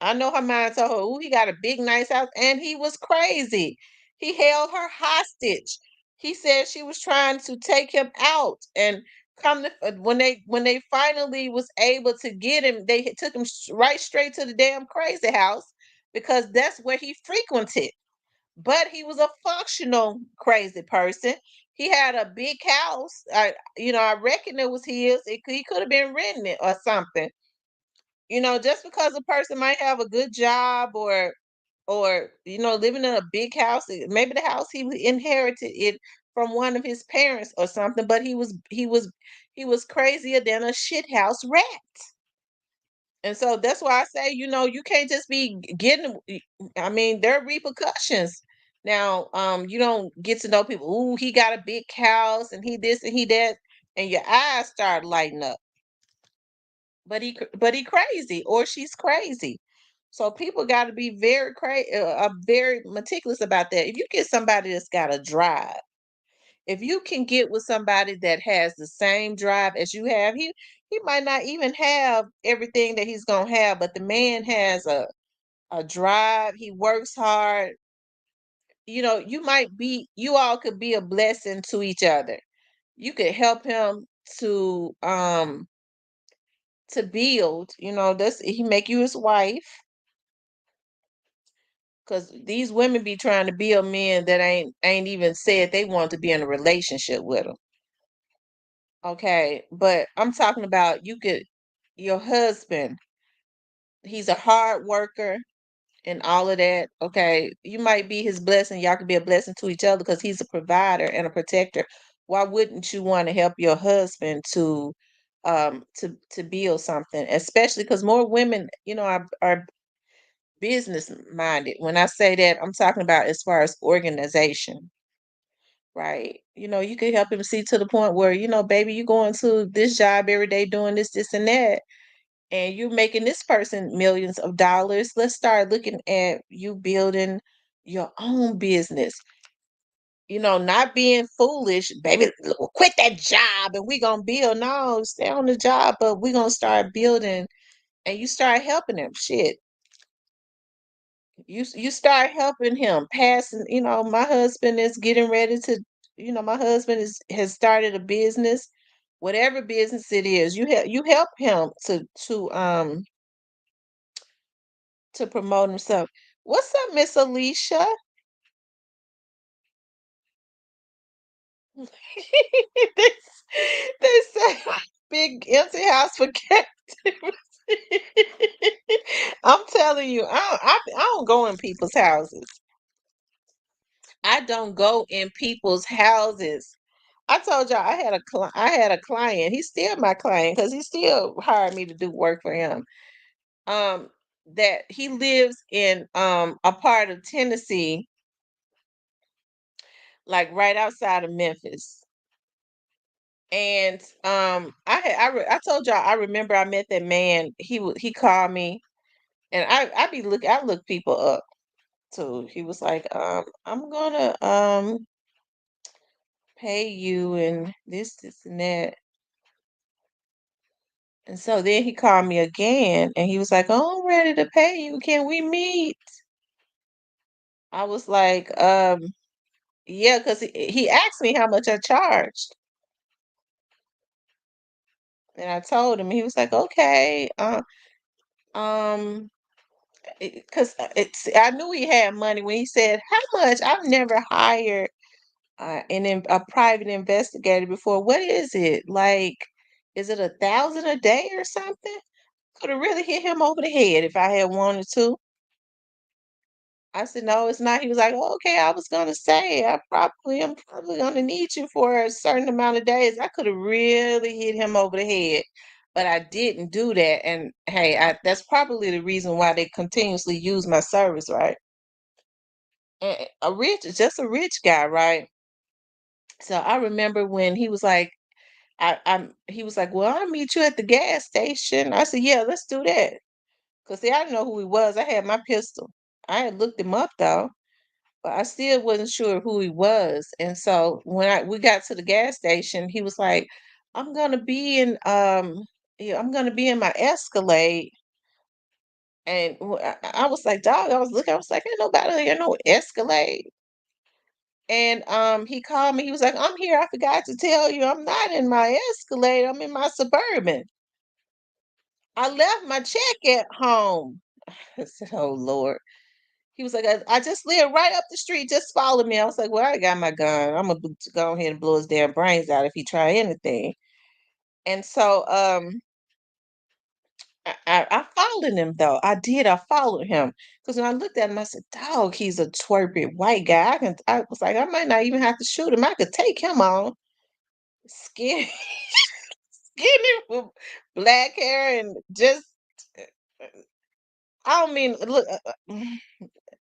I know her mind told her, "Oh, he got a big, nice house," and he was crazy. He held her hostage. He said she was trying to take him out, and When they finally was able to get him, they took him right straight to the damn crazy house because that's where he frequented. But he was a functional crazy person. He had a big house. I reckon it was his. He could have been renting it or something. Just because a person might have a good job or living in a big house, maybe the house inherited it from one of his parents or something, but he was crazier than a shit house rat. And so that's why I say, you can't just be getting. I mean, there are repercussions. Now, you don't get to know people. Ooh, he got a big house and he this and he that, and your eyes start lighting up. But he crazy or she's crazy. So people got to be very meticulous about that. If you get somebody that's got a drive, if you can get with somebody that has the same drive as you have, he might not even have everything that he's gonna have, but the man has a drive. He works hard. You all could be a blessing to each other. You could help him to build. That's he make you his wife. Cause these women be trying to build men that ain't even said they want to be in a relationship with them. Okay, but I'm talking about your husband. He's a hard worker and all of that. Okay, you might be his blessing. Y'all could be a blessing to each other because he's a provider and a protector. Why wouldn't you want to help your husband to build something? Especially because more women, are business minded. When I say that, I'm talking about as far as organization, right? You could help him see to the point where, baby, you going to this job every day doing this, and that, and you're making this person millions of dollars. Let's start looking at you building your own business. Not being foolish, baby. Quit that job and we gonna build. No, stay on the job, but we gonna start building, and you start helping him. Shit, you start helping him passing. My husband is getting ready to. My husband has started a business, whatever business it is. You help him to promote himself. What's up, Miss Alicia? they, they say big empty house for captivity. I'm telling you, I don't go in people's houses. I don't go in people's houses. I told y'all I had a client. He's still my client because he still hired me to do work for him. Um, that he lives in a part of Tennessee, like right outside of Memphis. And I told y'all I remember I met that man. He called me, and I look people up too. He was like, I'm gonna pay you and this and that. And so then he called me again and he was like, "Oh, I'm ready to pay you. Can we meet?" I was like, yeah, because he asked me how much I charged. And I told him, he was like, "Okay." Um, because I knew he had money when he said, "How much?" I've never hired a private investigator before. What is it? Like, is it 1,000 a day or something? Could have really hit him over the head if I had wanted to. I said, "No, it's not." He was like, "Oh, okay, I was gonna say I'm probably gonna need you for a certain amount of days." I could have really hit him over the head, but I didn't do that. And hey, that's probably the reason why they continuously use my service, right? Just a rich guy, right? So I remember when he was like, he was like, "Well, I'll meet you at the gas station." I said, "Yeah, let's do that." Cause see, I didn't know who he was. I had my pistol. I had looked him up though, but I still wasn't sure who he was. And so when we got to the gas station, he was like, "I'm gonna be in yeah, I'm gonna be in my Escalade." And I was like, "Dog," I was looking, I was like, "Ain't nobody here, no Escalade." And he called me. He was like, "I'm here. I forgot to tell you, I'm not in my Escalade. I'm in my Suburban. I left my check at home." I said, "Oh Lord." He was like, I just live right up the street. Just follow me." I was like, "Well, I got my gun. I'm gonna go ahead and blow his damn brains out if he try anything." And so I followed him though. I did. I followed him because when I looked at him, I said, "Dog, he's a twerpy white guy." I was like, I might not even have to shoot him. I could take him on. Skinny, skinny with black hair and just. uh, I don't mean look.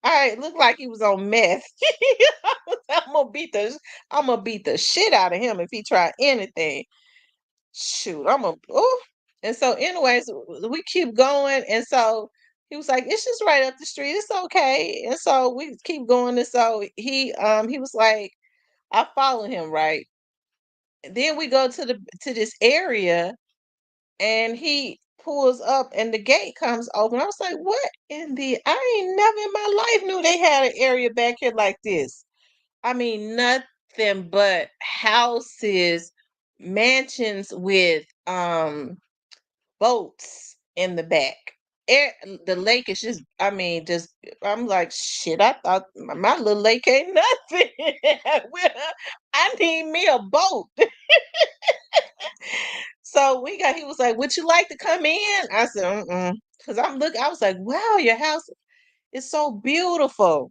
I looked like he was on meth. I'm gonna beat the I'm gonna beat the shit out of him if he try anything. Shoot, I'm a oh. And so, anyways, we keep going, and so he was like, "It's just right up the street. It's okay." And so we keep going, and so he was like, I follow him right. And then we go to this area, and he pulls up, and the gate comes open. I was like, "What in the? I ain't never in my life knew they had an area back here like this." I mean, nothing but houses, mansions with boats in the back. The lake is just, I mean, just, I'm like, shit, I thought my little lake ain't nothing. I need me a boat. So he was like, "Would you like to come in?" I said, "Mm-mm." Because I was like, "Wow, your house is so beautiful."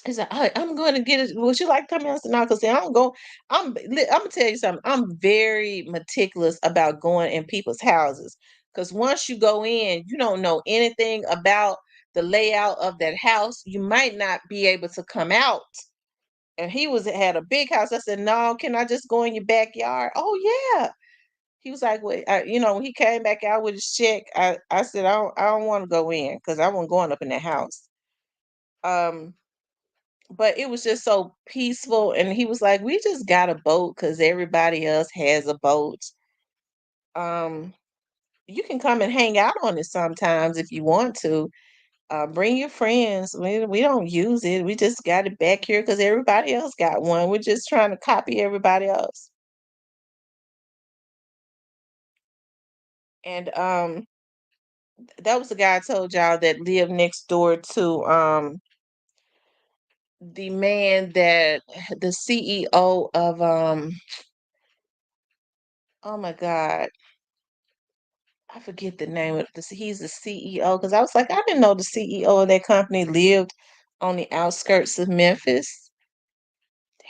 He said, I'm going to get it. Would you like to come in?" I said, "No, because I'm going, I'm gonna tell you something. I'm very meticulous about going in people's houses. Because once you go in, you don't know anything about the layout of that house. You might not be able to come out. And he had a big house. I said, "No, can I just go in your backyard?" "Oh yeah." He was like, "Well, when he came back out with his check, I said, I don't want to go in because I wasn't going up in that house." Um, but it was just so peaceful. And he was like, "We just got a boat because everybody else has a boat. Um, you can come and hang out on it sometimes if you want to. Bring your friends. We don't use it. We just got it back here because everybody else got one. We're just trying to copy everybody else." And that was the guy I told y'all that lived next door to the man that the CEO of oh my God, I forget the name of this. He's the CEO because I was like, I didn't know the CEO of that company lived on the outskirts of Memphis.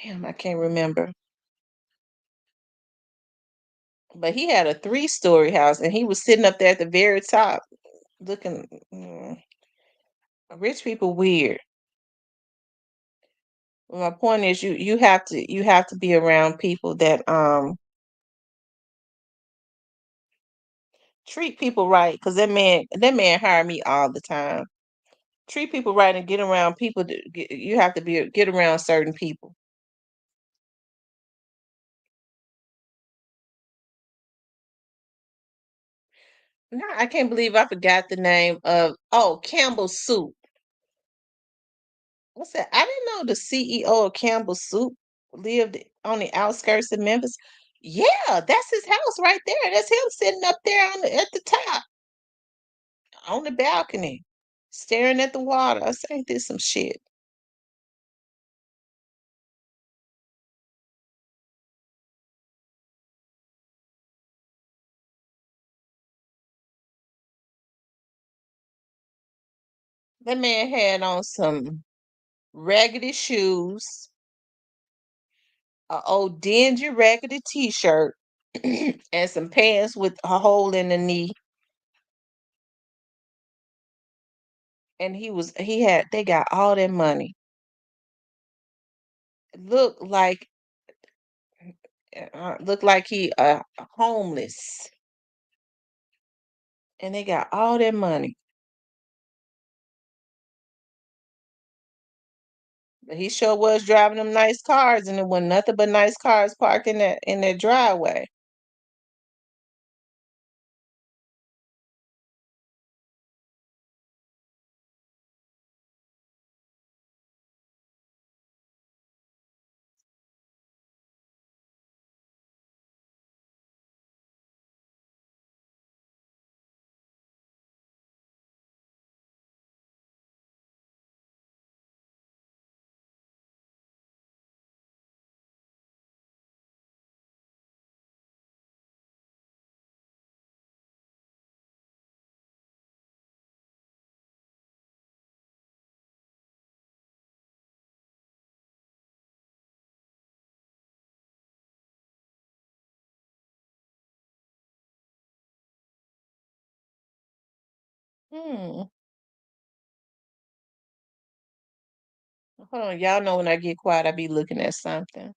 Damn, I can't remember. But he had a three-story house, and he was sitting up there at the very top, looking. Rich people weird. My point is, you have to be around people that treat people right. Because that man hired me all the time. Treat people right and get around people. You have to get around certain people. Now I can't believe I forgot the name of Campbell's Soup. What's that? I didn't know the CEO of Campbell's Soup lived on the outskirts of Memphis. Yeah, that's his house right there. That's him sitting up there at the top on the balcony, staring at the water. I say, "Ain't this some shit?" That man had on some raggedy shoes, a old dingy raggedy t-shirt, and some pants with a hole in the knee. And they got all that money. Look like look like he homeless, and they got all that money. But he sure was driving them nice cars, and there wasn't nothing but nice cars parked in that driveway. Hmm. Hold on, y'all know when I get quiet, I be looking at something.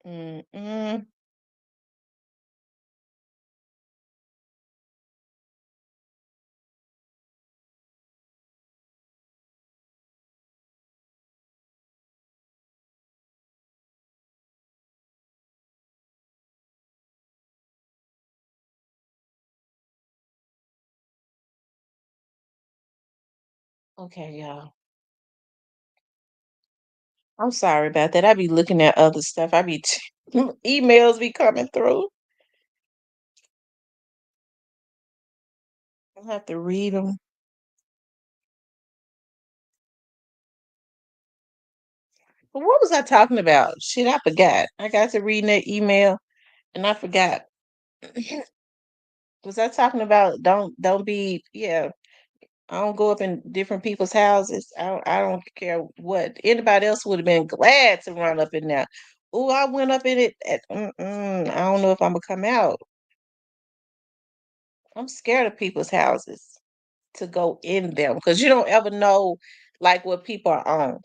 Mm-mm. Okay, y'all. I'm sorry about that. I be looking at other stuff. Emails be coming through. I have to read them. But what was I talking about? Shit, I forgot. I got to reading that email and I forgot. Was I talking about don't be, yeah, I don't go up in different people's houses. I don't care what. Anybody else would have been glad to run up in there. Oh, I went up in it. I don't know if I'm gonna come out. I'm scared of people's houses to go in them because you don't ever know like what people are on.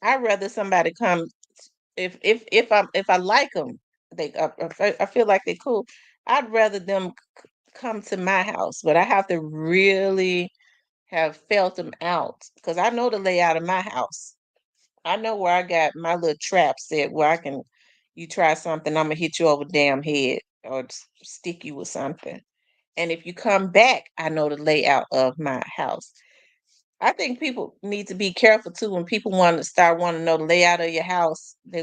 I'd rather somebody come if I like them. I feel like they're cool. I'd rather them come to my house, but I have to really have felt them out because I know the layout of my house. I know where I got my little trap set where I can, you try something, I'm gonna hit you over the damn head or stick you with something. And if you come back, I know the layout of my house. I think people need to be careful too when people want to start wanting to know the layout of your house. They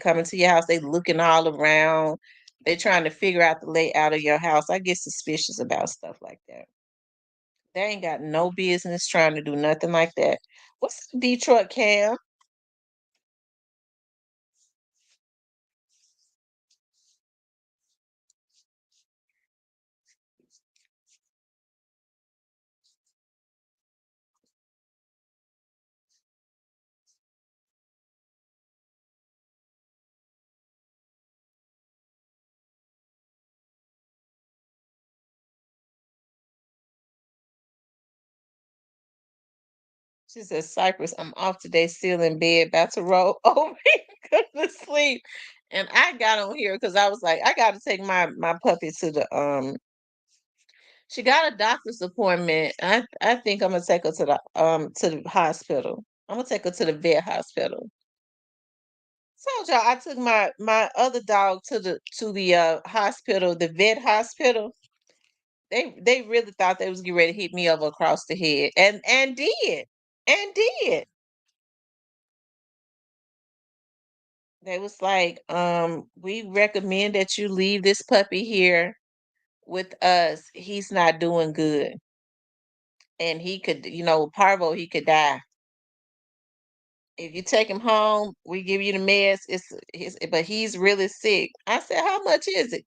come into your house, they looking all around, they trying to figure out the layout of your house. I get suspicious about stuff like that. They ain't got no business trying to do nothing like that. What's up, Detroit Cam? She said, Cypress, I'm off today, still in bed, about to roll over and go to sleep. And I got on here because I was like, I got to take my puppy to the she got a doctor's appointment. I think I'm gonna take her to the hospital. I'm gonna take her to the vet hospital. Told y'all I took my other dog to the hospital, the vet hospital. They really thought they was getting ready to hit me over across the head, and did. They was like, we recommend that you leave this puppy here with us. He's not doing good, and he could, parvo, he could die. If you take him home, we give you the meds. But he's really sick. I said, how much is it?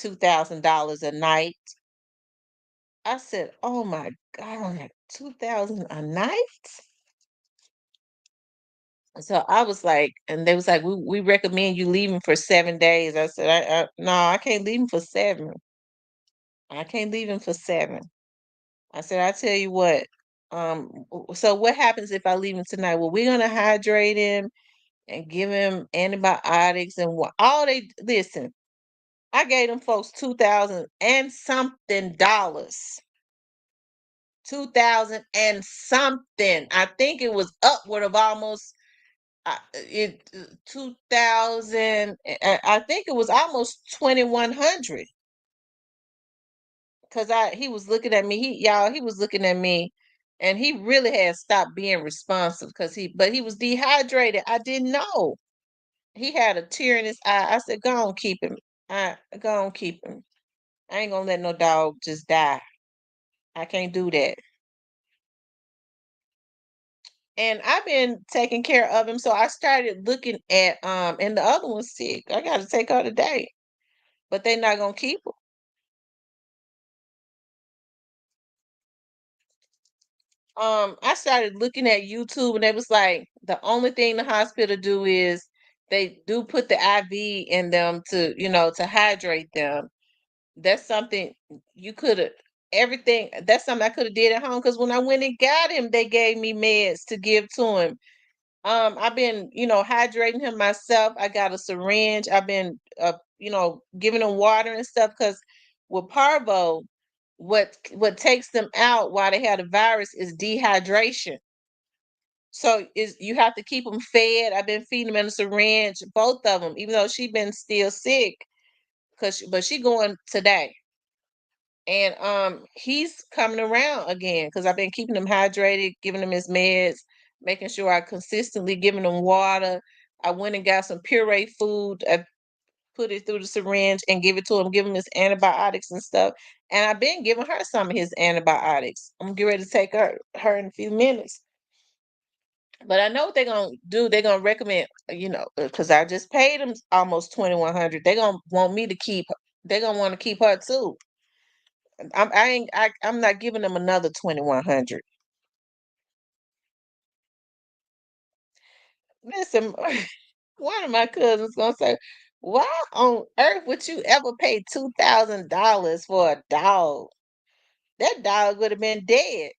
$2,000 a night. I said, oh my God, 2,000 a night? So I was like, and they was like, we recommend you leaving for 7 days. I said, no, I can't leave him for 7. I can't leave him for 7. I said, I tell you what. So what happens if I leave him tonight? Well, we're gonna hydrate him and give him antibiotics and what all they listen. I gave them folks 2,000 and something dollars. 2,000 and something. I think it was upward of almost 2,000. I think it was almost 2,100 because I he was looking at me. He was looking at me, and he really had stopped being responsive because he was dehydrated. I didn't know. He had a tear in his eye. I said, "Go on, keep him. Go on, keep him. I ain't gonna let no dog just die. I can't do that." And I've been taking care of him, so I started looking at and the other one's sick. I got to take her today, but they're not gonna keep her. I started looking at YouTube and it was like the only thing the hospital do is they do put the IV in them to, to hydrate them. That's something you could have everything that's something I could have did at home because when I went and got him, they gave me meds to give to him. I've been, hydrating him myself. I got a syringe. I've been, giving him water and stuff because with parvo, what takes them out while they have the virus is dehydration. So is you have to keep them fed. I've been feeding them in a syringe, both of them, even though she been still sick, but she going today. And he's coming around again because I've been keeping him hydrated, giving him his meds, making sure I consistently giving him water. I went and got some puree food. I put it through the syringe and give it to him, give him his antibiotics and stuff. And I've been giving her some of his antibiotics. I'm getting ready to take her in a few minutes. But I know what they're gonna do. They're gonna recommend, because I just paid them almost 2,100. They're gonna want me to keep. They're gonna want to keep her too. I'm not giving them another 2,100. Listen, one of my cousins gonna say, "Why on earth would you ever pay $2,000 for a dog? That dog would have been dead."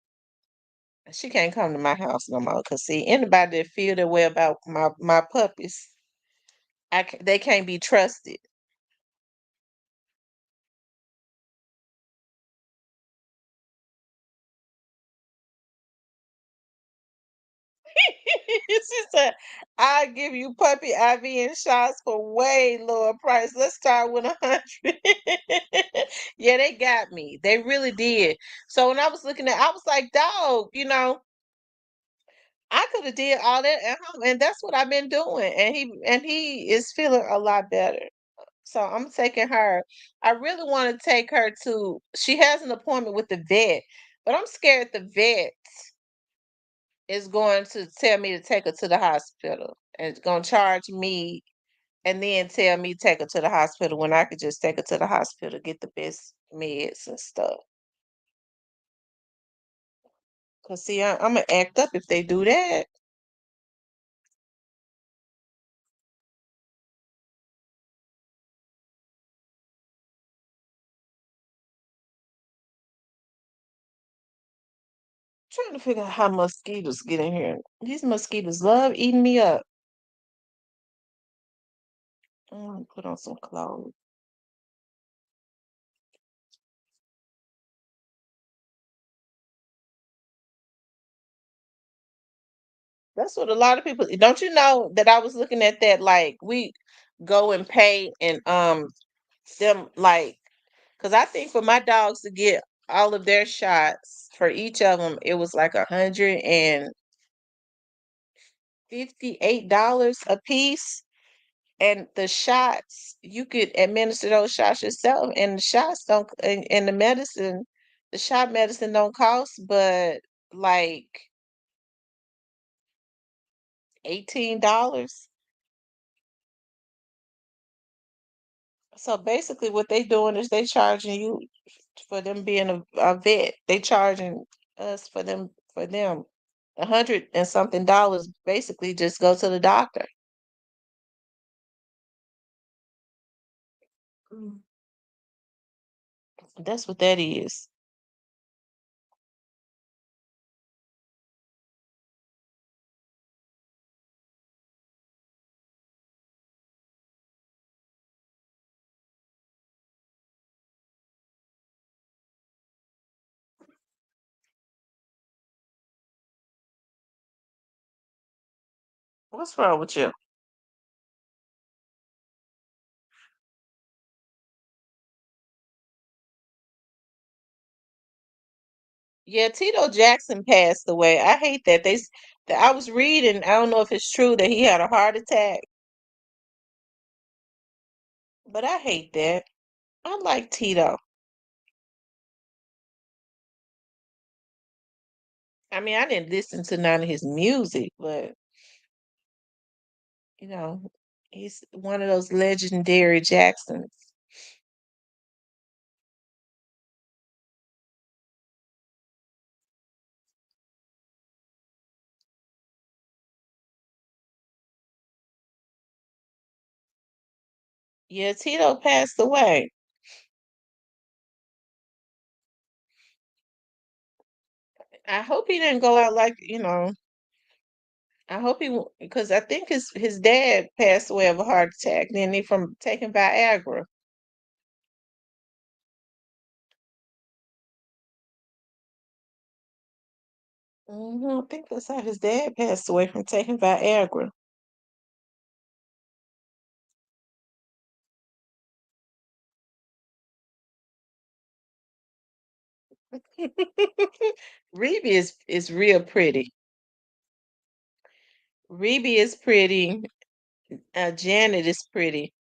She can't come to my house no more. Cause see, anybody that feel that way about my puppies, they can't be trusted. She said, "I'll give you puppy IV and shots for way lower price. Let's start with 100." Yeah, they got me. They really did. So when I was looking I was like, dog, I could have did all that at home, and that's what I've been doing. And he is feeling a lot better. So I'm taking her. I really want to take her to. She has an appointment with the vet, but I'm scared the vet is going to tell me to take her to the hospital and it's going to charge me and then tell me take her to the hospital when I could just take her to the hospital, get the best meds and stuff. Cause see, I'm gonna act up if they do that. Trying to figure out how mosquitoes get in here. These mosquitoes love eating me up. I'm gonna put on some clothes. That's what a lot of people don't you know that I was looking at that like we go and pay and them like because I think for my dogs to get all of their shots for each of them, it was like $158 a piece. And the shots, you could administer those shots yourself, and the shots don't, and the medicine, the shot medicine don't cost but like $18. So basically, what they doing is they charging you for them being a vet. They charging us for them 100 and something dollars. Basically, just go to the doctor. Mm. That's what that is. What's wrong with you? Yeah, Tito Jackson passed away. I hate that that I was reading. I don't know if it's true that he had a heart attack, but I hate that. I like Tito. I mean, I didn't listen to none of his music, but you know, he's one of those legendary Jacksons. Yeah, Tito passed away. I hope he didn't go out like, I hope because I think his dad passed away of a heart attack, didn't he, from taking Viagra. I think that's how his dad passed away, from taking Viagra. Reby is real pretty. Reby is pretty. Janet is pretty.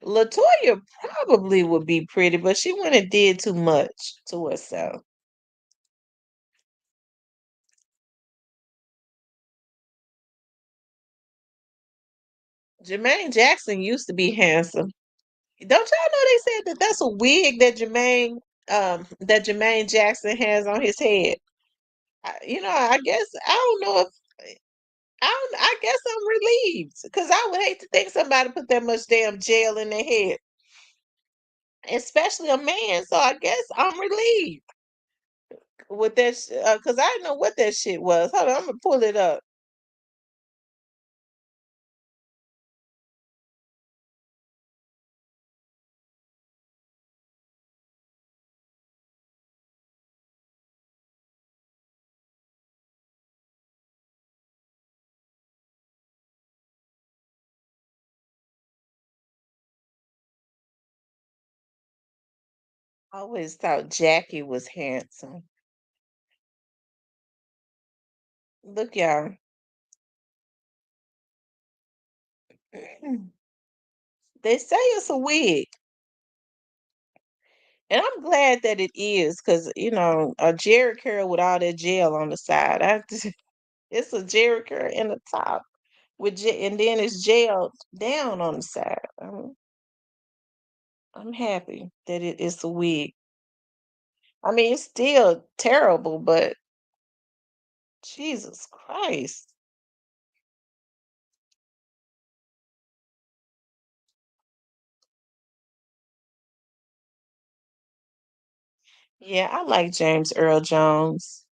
Latoya probably would be pretty, but she wouldn't have did too much to herself. Jermaine Jackson used to be handsome. Don't y'all know they said that that's a wig that Jermaine Jackson has on his head? I guess I don't know if I guess I'm relieved because I would hate to think somebody put that much damn gel in their head, especially a man. So I guess I'm relieved with that because I didn't know what that shit was. Hold on, I'm gonna pull it up. I always thought Jackie was handsome. Look, y'all. They say it's a wig, and I'm glad that it is because a Jerry curl with all that gel on the side. It's a Jerry curl in the top and then it's gelled down on the side. I'm happy that it is a wig. I mean, it's still terrible, but Jesus Christ. Yeah, I like James Earl Jones.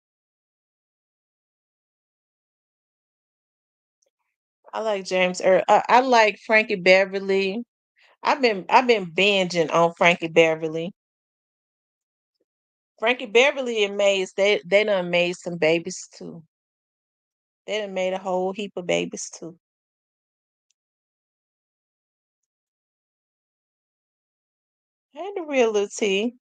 I like James Earl. I like Frankie Beverly. I've been binging on Frankie Beverly. Frankie Beverly and Maze, they done made some babies too. They done made a whole heap of babies too. And the real little T.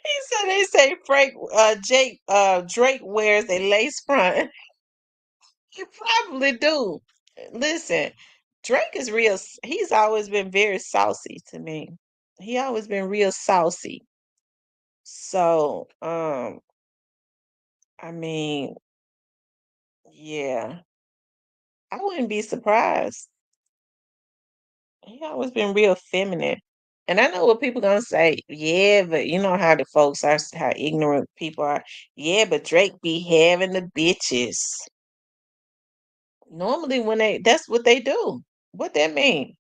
He said they say Drake wears a lace front. You probably do. Listen, Drake is real. He's always been very saucy to me. He always been real saucy. So, I mean, yeah, I wouldn't be surprised. He always been real feminine. And I know what people gonna say. Yeah, but you know how the folks are, how ignorant people are. Yeah, but Drake be having the bitches. Normally, that's what they do. What that mean?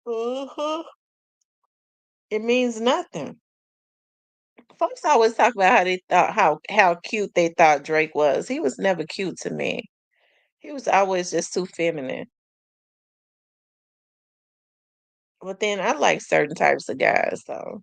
Uh-huh. It means nothing. Folks always talk about how they thought how cute they thought Drake was. He was never cute to me. He was always just too feminine. But then I like certain types of guys, so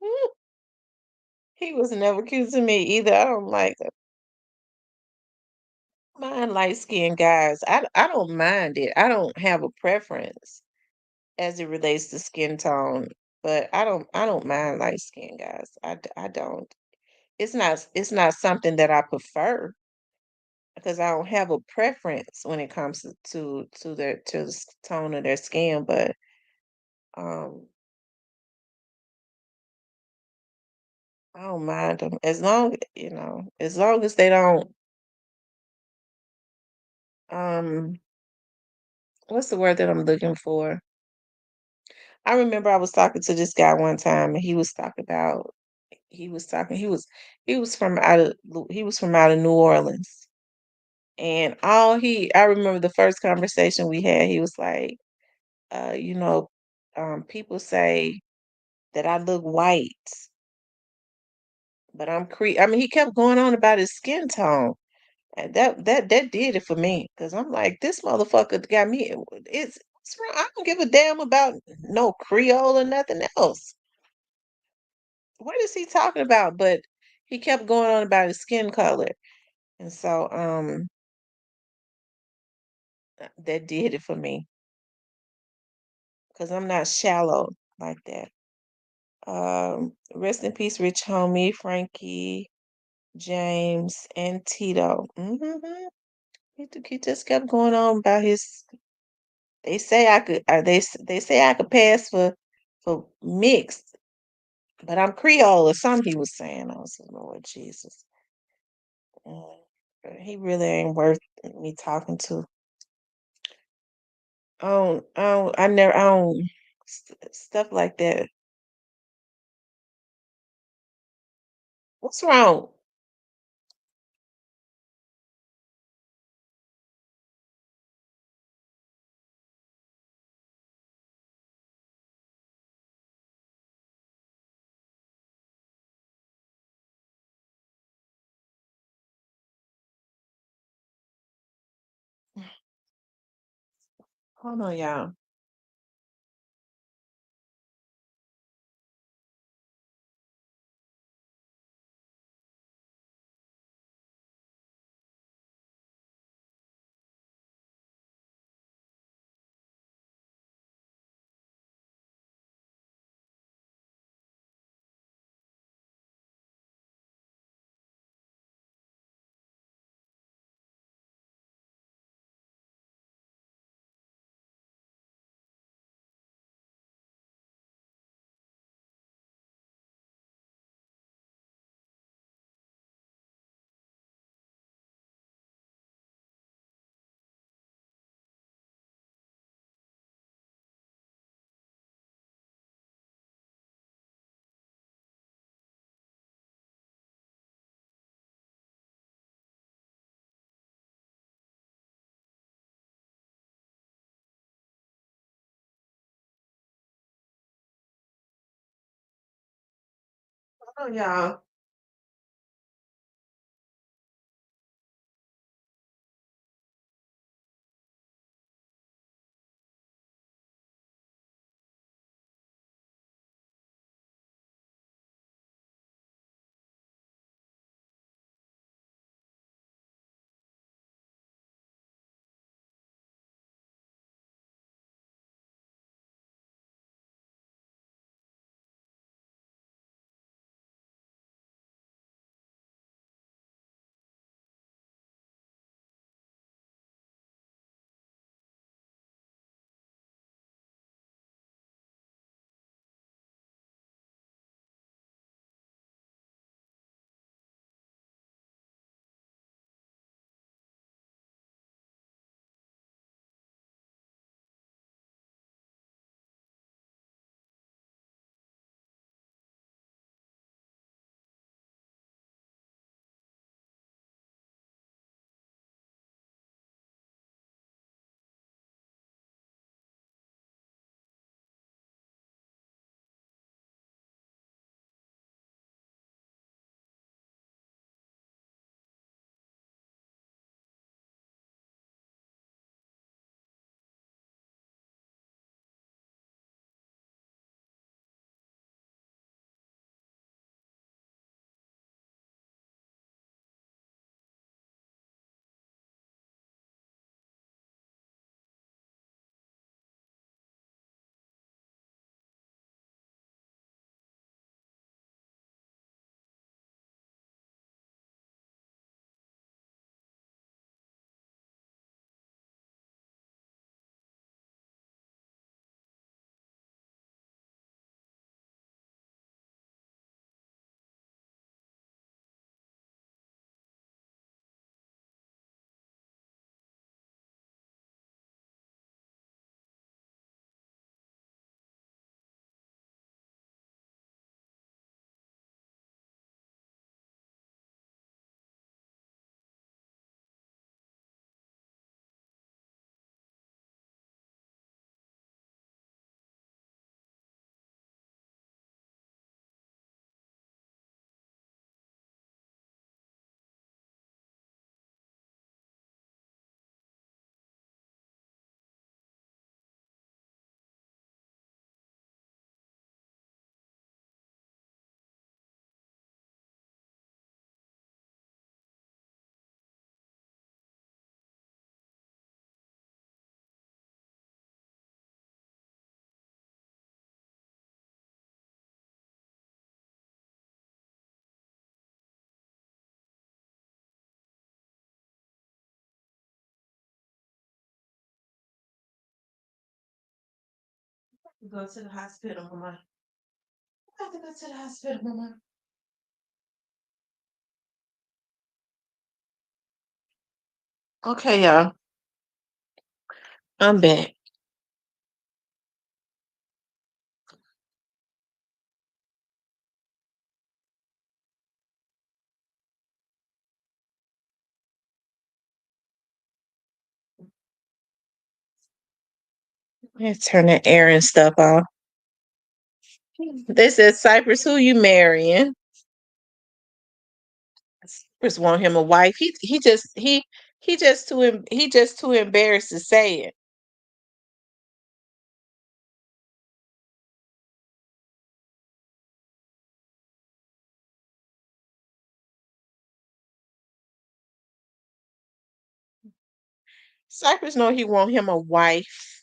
mm, he was never cute to me either. I don't like mind light skinned guys. I don't mind it. I don't have a preference as it relates to skin tone, but I don't mind light skinned guys. I don't. It's not something that I prefer because I don't have a preference when it comes to the tone of their skin, but um I don't mind them as long as they don't um what's the word that I'm looking for? I remember I was talking to this guy one time and he was from out of New Orleans. And I remember the first conversation we had, he was like, uh, you know, people say that I look white, but I mean, he kept going on about his skin tone. And that did it for me because I'm like, this motherfucker got me. What's wrong? I don't give a damn about no Creole or nothing else. What is he talking about? But he kept going on about his skin color, and so that did it for me because I'm not shallow like that. Rest in peace, Rich Homie, Frankie, James, and Tito. He just kept going on about his. They say I could. They say I could pass for mixed, but I'm Creole or something. He was saying. I was like, Lord Jesus, mm, he really ain't worth me talking to. I don't stuff like that. What's wrong? Hold on, y'all. Hold on, y'all. Go to the hospital, Mama. I have to go to the hospital, Mama. Okay, y'all. I'm back. Let's turn the air and stuff off. This is Cypress. Who you marrying? Cypress want him a wife. He just too embarrassed to say it. Cypress know he want him a wife.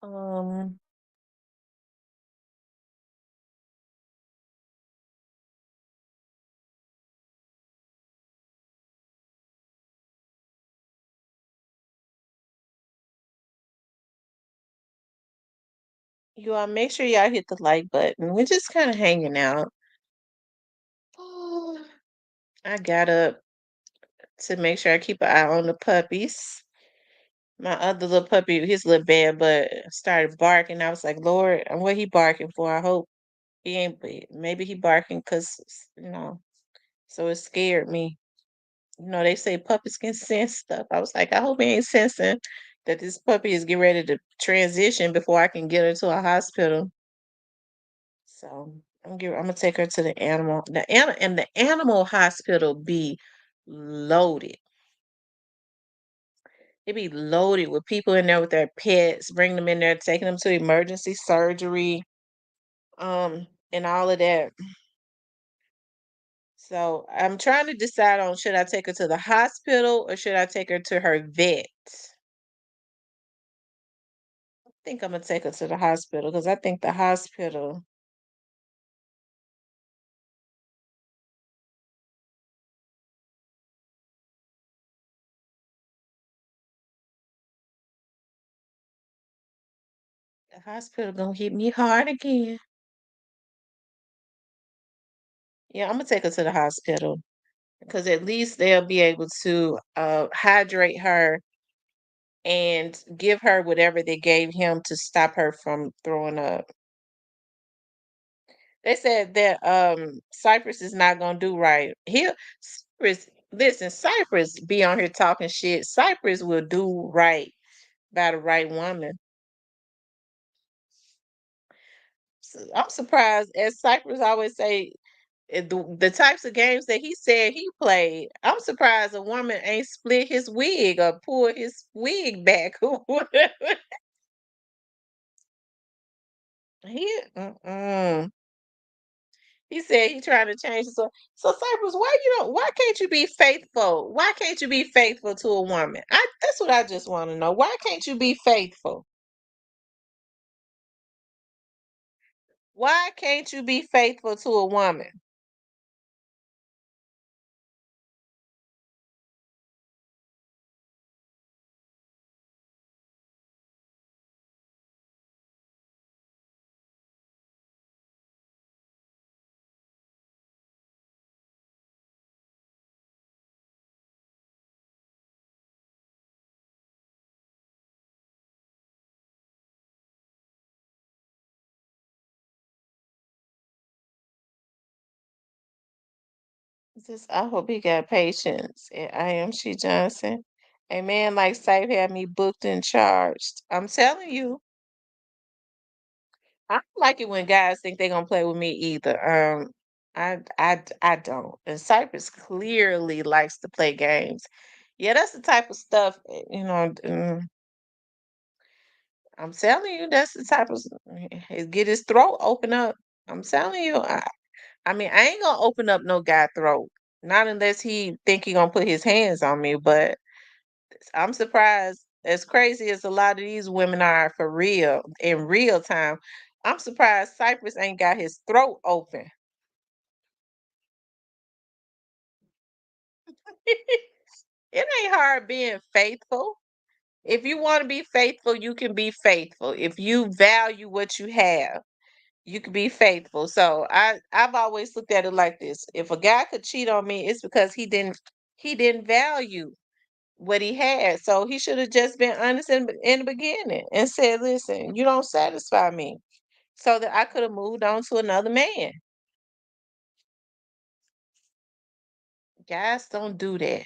Um, you all make sure y'all hit the like button. We're just kind of hanging out. I got up to make sure I keep an eye on the puppies. My other little puppy, his little bad butt started barking. I was like, Lord, what he barking for? I hope he ain't. Maybe he barking because So it scared me. They say puppies can sense stuff. I was like, I hope he ain't sensing that this puppy is getting ready to transition before I can get her to a hospital. So I'm gonna take her to the animal. The animal hospital be loaded. It be loaded with people in there with their pets, bring them in there, taking them to emergency surgery, and all of that. So I'm trying to decide on should I take her to the hospital or should I take her to her vet? I think I'm gonna take her to the hospital because I think the hospital gonna hit me hard again. Yeah, I'm gonna take her to the hospital because at least they'll be able to hydrate her and give her whatever they gave him to stop her from throwing up. They said that Cypress is not gonna do right. Cypress, listen, Cypress be on here talking shit. Cypress will do right by the right woman. I'm surprised, as Cypress always say, the types of games that he said he played. I'm surprised a woman ain't split his wig or pulled his wig back or whatever. Mm-mm. He said he trying to change it. So Cypress, why can't you be faithful? Why can't you be faithful to a woman? That's what I just want to know. Why can't you be faithful? Why can't you be faithful to a woman? Just I hope he got patience. I am she Johnson. A man like Sipe had me booked and charged. I'm telling you, I don't like it when guys think they're gonna play with me either. I don't. And Cypress clearly likes to play games. Yeah, that's the type of stuff, I'm telling you, that's the type of get his throat open up. I'm telling you, I mean, I ain't gonna open up no guy throat. Not unless he think he gonna put his hands on me, but I'm surprised, as crazy as a lot of these women are for real, in real time, I'm surprised Cypress ain't got his throat open. It ain't hard being faithful. If you want to be faithful, you can be faithful. If you value what you have, you can be faithful. So I've always looked at it like this. If a guy could cheat on me, it's because he didn't value what he had. So he should have just been honest in the beginning and said, "Listen, you don't satisfy me," so that I could have moved on to another man. Guys don't do that.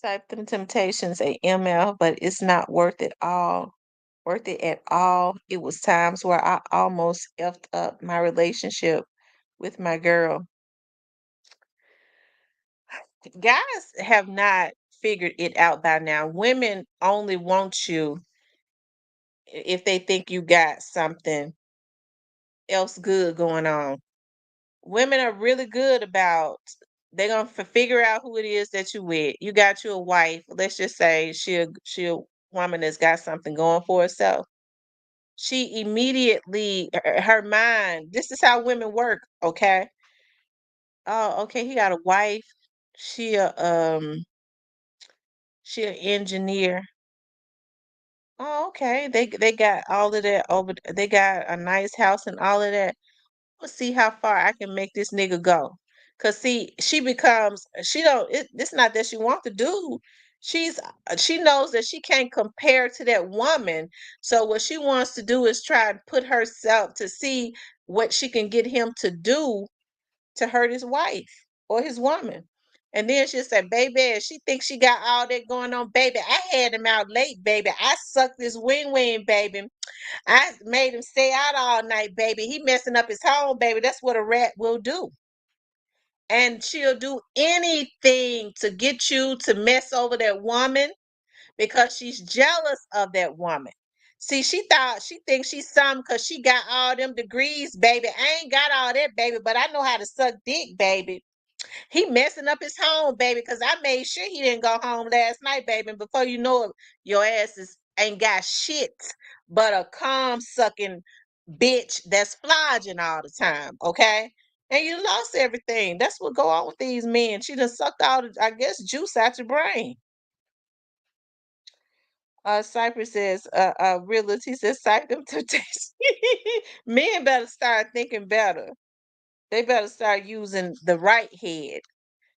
Type them temptations a ML, but it's not worth it all. Worth it at all. It was times where I almost effed up my relationship with my girl. Guys have not figured it out by now. Women only want you if they think you got something else good going on. Women are really good about they're gonna figure out who it is that you with. You got you a wife. Let's just say she a woman that's got something going for herself. She immediately her mind. This is how women work. Okay. Oh, okay. He got a wife. She a she an engineer. Oh, okay. They got all of that over. They got a nice house and all of that. Let's see how far I can make this nigga go. Cause see, she becomes she don't. It's not that she wants to do. She knows that she can't compare to that woman. So what she wants to do is try and put herself to see what she can get him to do to hurt his wife or his woman. And then she'll say, baby, she thinks she got all that going on. Baby, I had him out late, baby. I sucked this wing wing, baby. I made him stay out all night, baby. He messing up his home, baby. That's what a rat will do. And she'll do anything to get you to mess over that woman because she's jealous of that woman. See, she thinks she's something because she got all them degrees, baby. I ain't got all that, baby, but I know how to suck dick, baby. He messing up his home, baby, because I made sure he didn't go home last night, baby. And before you know it, your ass ain't got shit but a calm sucking bitch that's flogging all the time, okay? And you lost everything. That's what go on with these men. She done sucked all the, I guess, juice out your brain. Cypress says, realty says, cite them to taste. Men better start thinking better. They better start using the right head.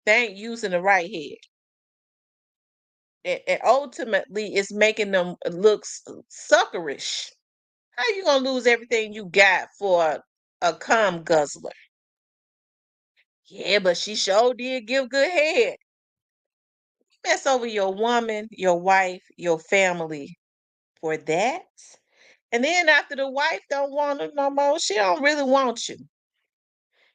They ain't using the right head. It ultimately is making them look suckerish. How you gonna lose everything you got for a cum guzzler? Yeah, but she sure did give good head. Mess over your woman, your wife, your family for that. And then after the wife don't want it no more, she don't really want you.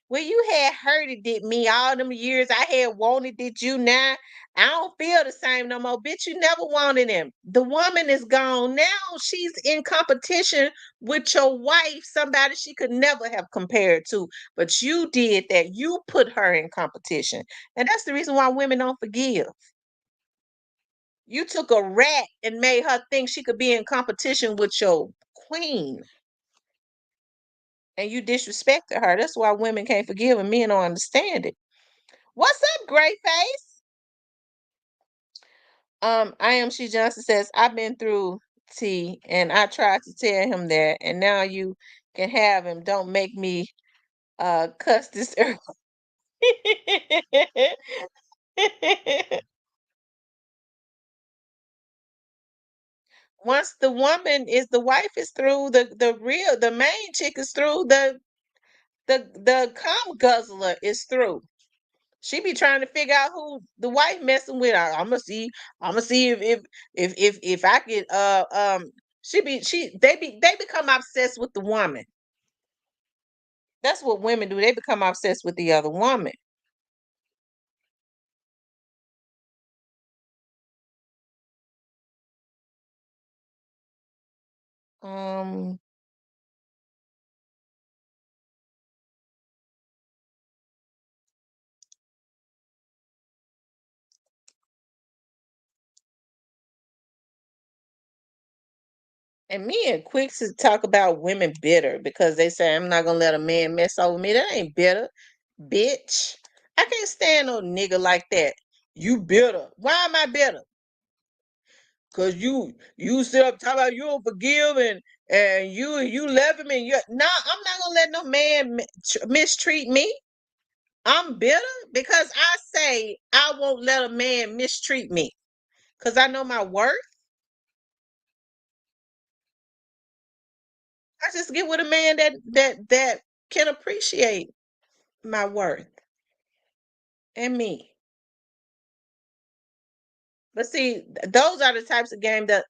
Well, you had hurted it me all them years. I had wanted it you now. I don't feel the same no more. Bitch, you never wanted him. The woman is gone. Now she's in competition with your wife, somebody she could never have compared to. But you did that. You put her in competition. And that's the reason why women don't forgive. You took a rat and made her think she could be in competition with your queen. And you disrespected her. That's why women can't forgive and men don't understand it. What's up, Gray Face? I am She Johnson says, I've been through T and I tried to tell him that, and now you can have him. Don't make me cuss this early. Once the wife is through, the main chick is through, the cum guzzler is through. She be trying to figure out who the wife messing with. I'm gonna see if I could they become obsessed with the woman. That's what women do. They become obsessed with the other woman. Um and men quick to talk about women bitter because they say I'm not gonna let a man mess over me. That ain't bitter, bitch. I can't stand no nigga like that. You bitter. Why am I bitter? Cause you sit up talking about you don't forgive and you love him and you no, I'm not gonna let no man mistreat me. I'm bitter because I say I won't let a man mistreat me because I know my worth. I just get with a man that can appreciate my worth and me. But see, those are the types of games that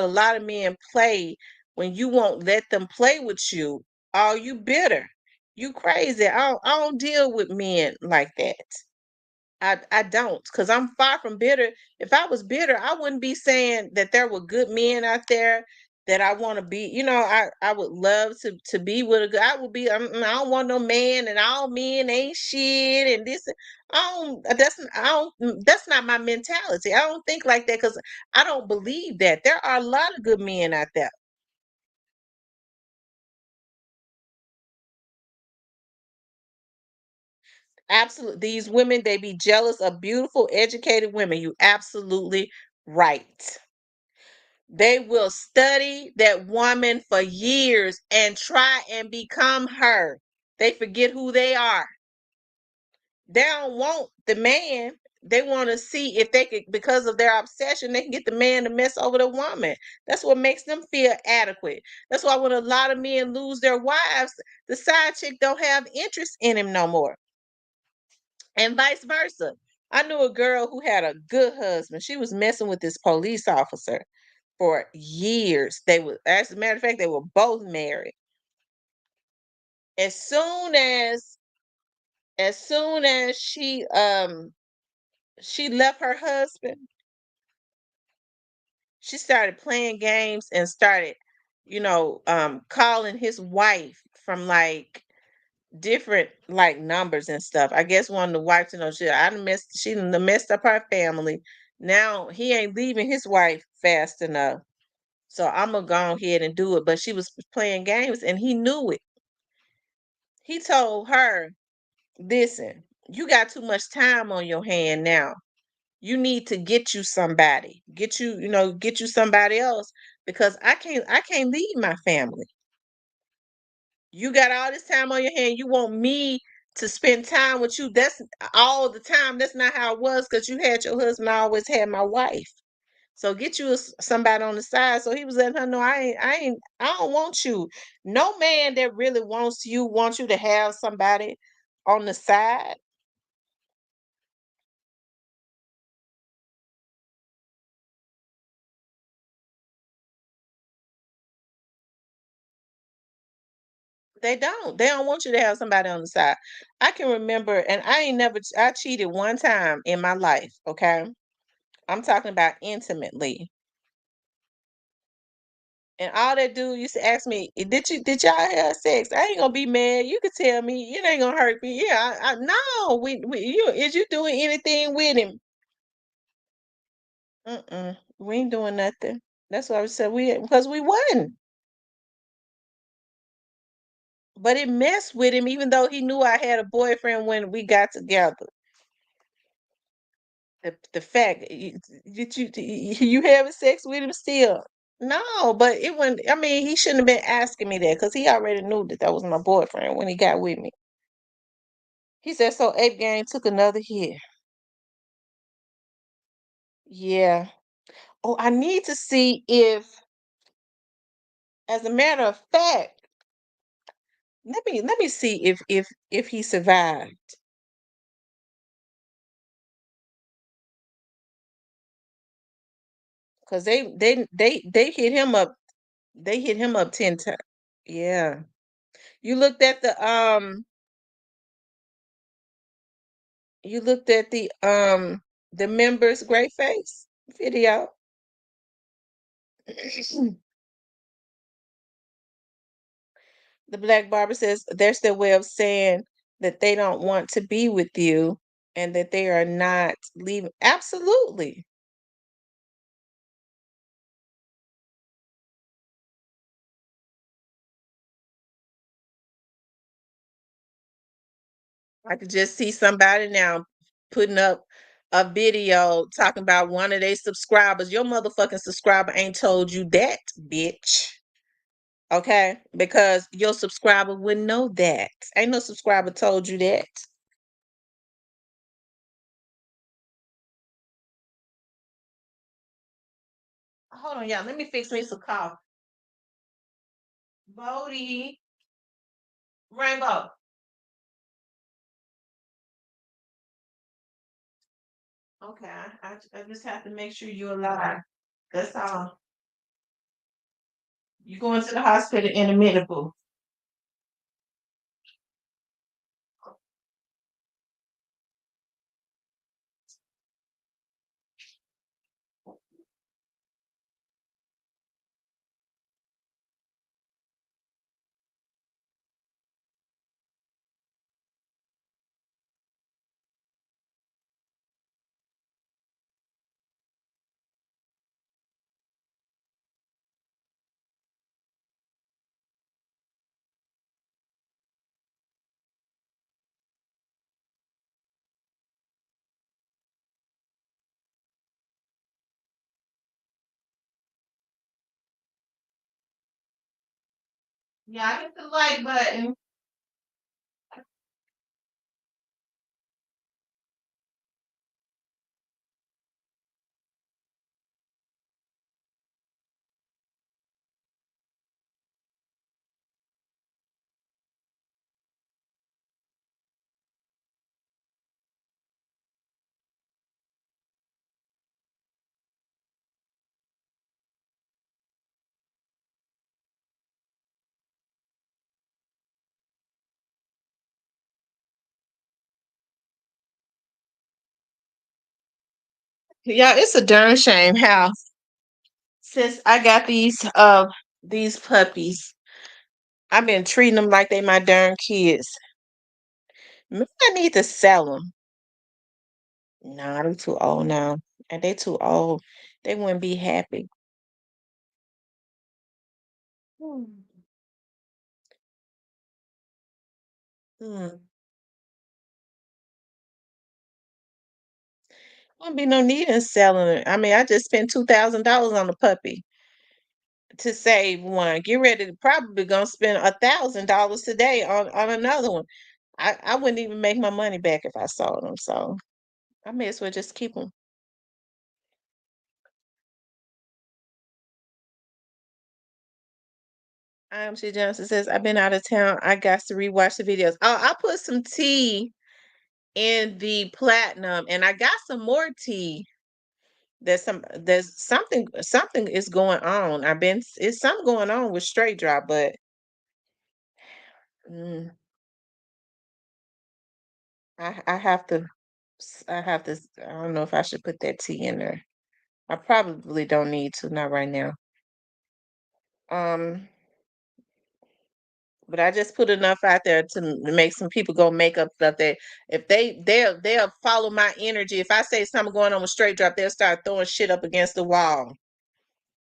a lot of men play when you won't let them play with you. Oh, you bitter. You crazy. I don't deal with men like that. I don't, because I'm far from bitter. If I was bitter, I wouldn't be saying that there were good men out there that I want to be. I would love to be with a good. I would be. I don't want no man, and all men ain't shit, and this. I don't. I don't. That's not my mentality. I don't think like that because I don't believe that there are a lot of good men out there. Absolutely, these women they be jealous of beautiful, educated women. You absolutely right. They will study that woman for years and try and become her. They forget who they are. They don't want the man. They want to see if they could, because of their obsession, they can get the man to mess over the woman. That's what makes them feel adequate. That's why when a lot of men lose their wives, the side chick don't have interest in him no more, and vice versa. I knew a girl who had a good husband. She was messing with this police officer for years. As a matter of fact, they were both married. As soon as she left her husband, she started playing games and started, calling his wife from like different like numbers and stuff. I guess one of the wives, she done messed up her family. Now he ain't leaving his wife fast enough. So I'm gonna go ahead and do it. But she was playing games and he knew it. He told her, listen, you got too much time on your hand now. You need to get you somebody. Get you somebody else because I can't leave my family. You got all this time on your hand. You want me to spend time with you. That's all the time. That's not how it was because you had your husband. I always had my wife. So get you somebody on the side. So he was letting her know I don't want you. No man that really wants you to have somebody on the side. They don't. They don't want you to have somebody on the side. I can remember, and I cheated one time in my life, okay? I'm talking about intimately. And all that dude used to ask me, did y'all have sex? I ain't gonna be mad. You could tell me it ain't gonna hurt me. Yeah, no, is you doing anything with him? Mm-mm. We ain't doing nothing. That's why I said because we wasn't. But it messed with him, even though he knew I had a boyfriend when we got together. The fact you having sex with him still. No, but it wouldn't. I mean, he shouldn't have been asking me that because he already knew that that was my boyfriend when he got with me. He said, so Ape Gang took another hit. Yeah. Oh, I need to see if, as a matter of fact, let me see if he survived. Cause they hit him up. They hit him up 10 times. Yeah. You looked at the members' great face video. The black barber says there's their way of saying that they don't want to be with you and that they are not leaving. Absolutely. I could just see somebody now putting up a video talking about one of their subscribers. Your motherfucking subscriber ain't told you that, bitch. Okay? Because your subscriber wouldn't know that. Ain't no subscriber told you that. Hold on, y'all. Let me fix me some coffee. Bodie, Rainbow. Okay, I just have to make sure you're alive. That's all. You going to the hospital in a minute, boo. Yeah, I hit the like button. Yeah, it's a darn shame how since I got these puppies, I've been treating them like they my darn kids. Maybe I need to sell them. Nah, they too old now, and they too old. They wouldn't be happy. Hmm. Hmm. Wouldn't be no need in selling it. I mean, I just spent $2,000 on the puppy to save one. Get ready to probably gonna spend $1,000 today on another one. I wouldn't even make my money back if I sold them. So I may as well just keep them. IMC Johnson says, I've been out of town. I got to rewatch the videos. Oh, I put some tea in the platinum and I got some more tea. There's something is going on. It's something going on with straight drop, but mm, I have to I don't know if I should put that tea in there. I probably don't need to, not right now. Um, but I just put enough out there to make some people go make up stuff that if they'll follow my energy. If I say something going on with straight drop, they'll start throwing shit up against the wall.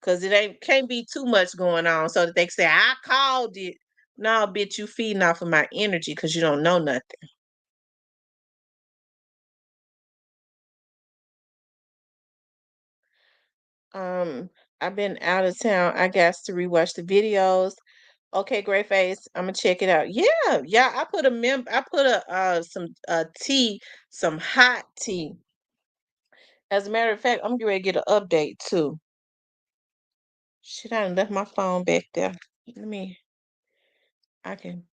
Cause it ain't can't be too much going on so that they can say, I called it. No, bitch, you feeding off of my energy because you don't know nothing. Um, I've been out of town. I got to rewatch the videos. Okay, great face. I'm gonna check it out. Yeah, yeah. I put a some tea, some hot tea. As a matter of fact, I'm getting ready to get an update too. Shit, I done left my phone back there. Let me. I can.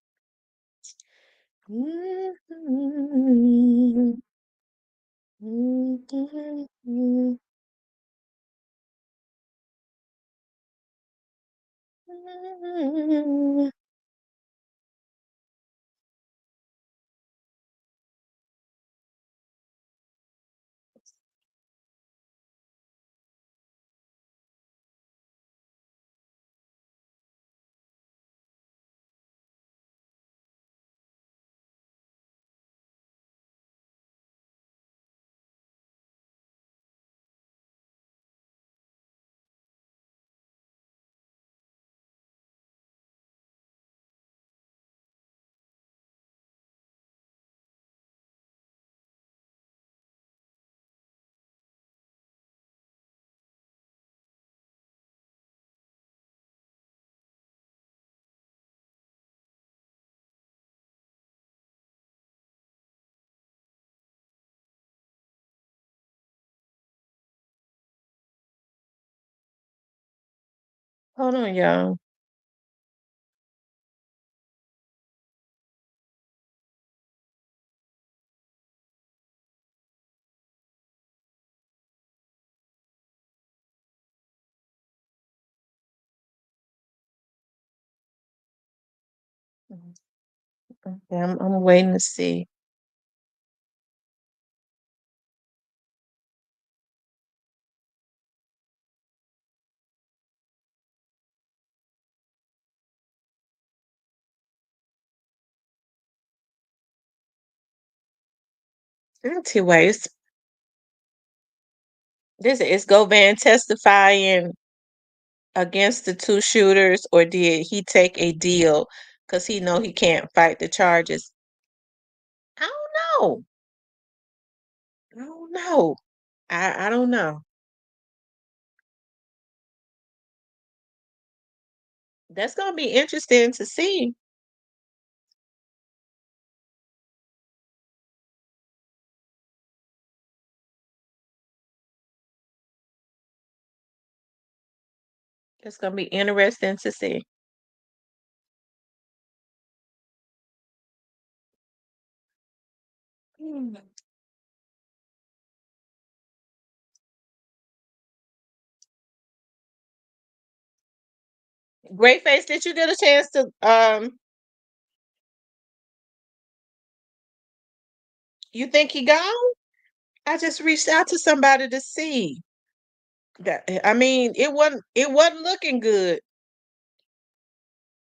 Hold on, y'all. Okay, I'm waiting to see. I'll tell you what, this is Govan testifying against the two shooters, or did he take a deal because he know he can't fight the charges? I don't know. I don't know. I don't know. That's gonna be interesting to see. It's gonna be interesting to see. Hmm. Great face, did you get a chance to you think he gone? I just reached out to somebody to see. That I mean, it wasn't looking good.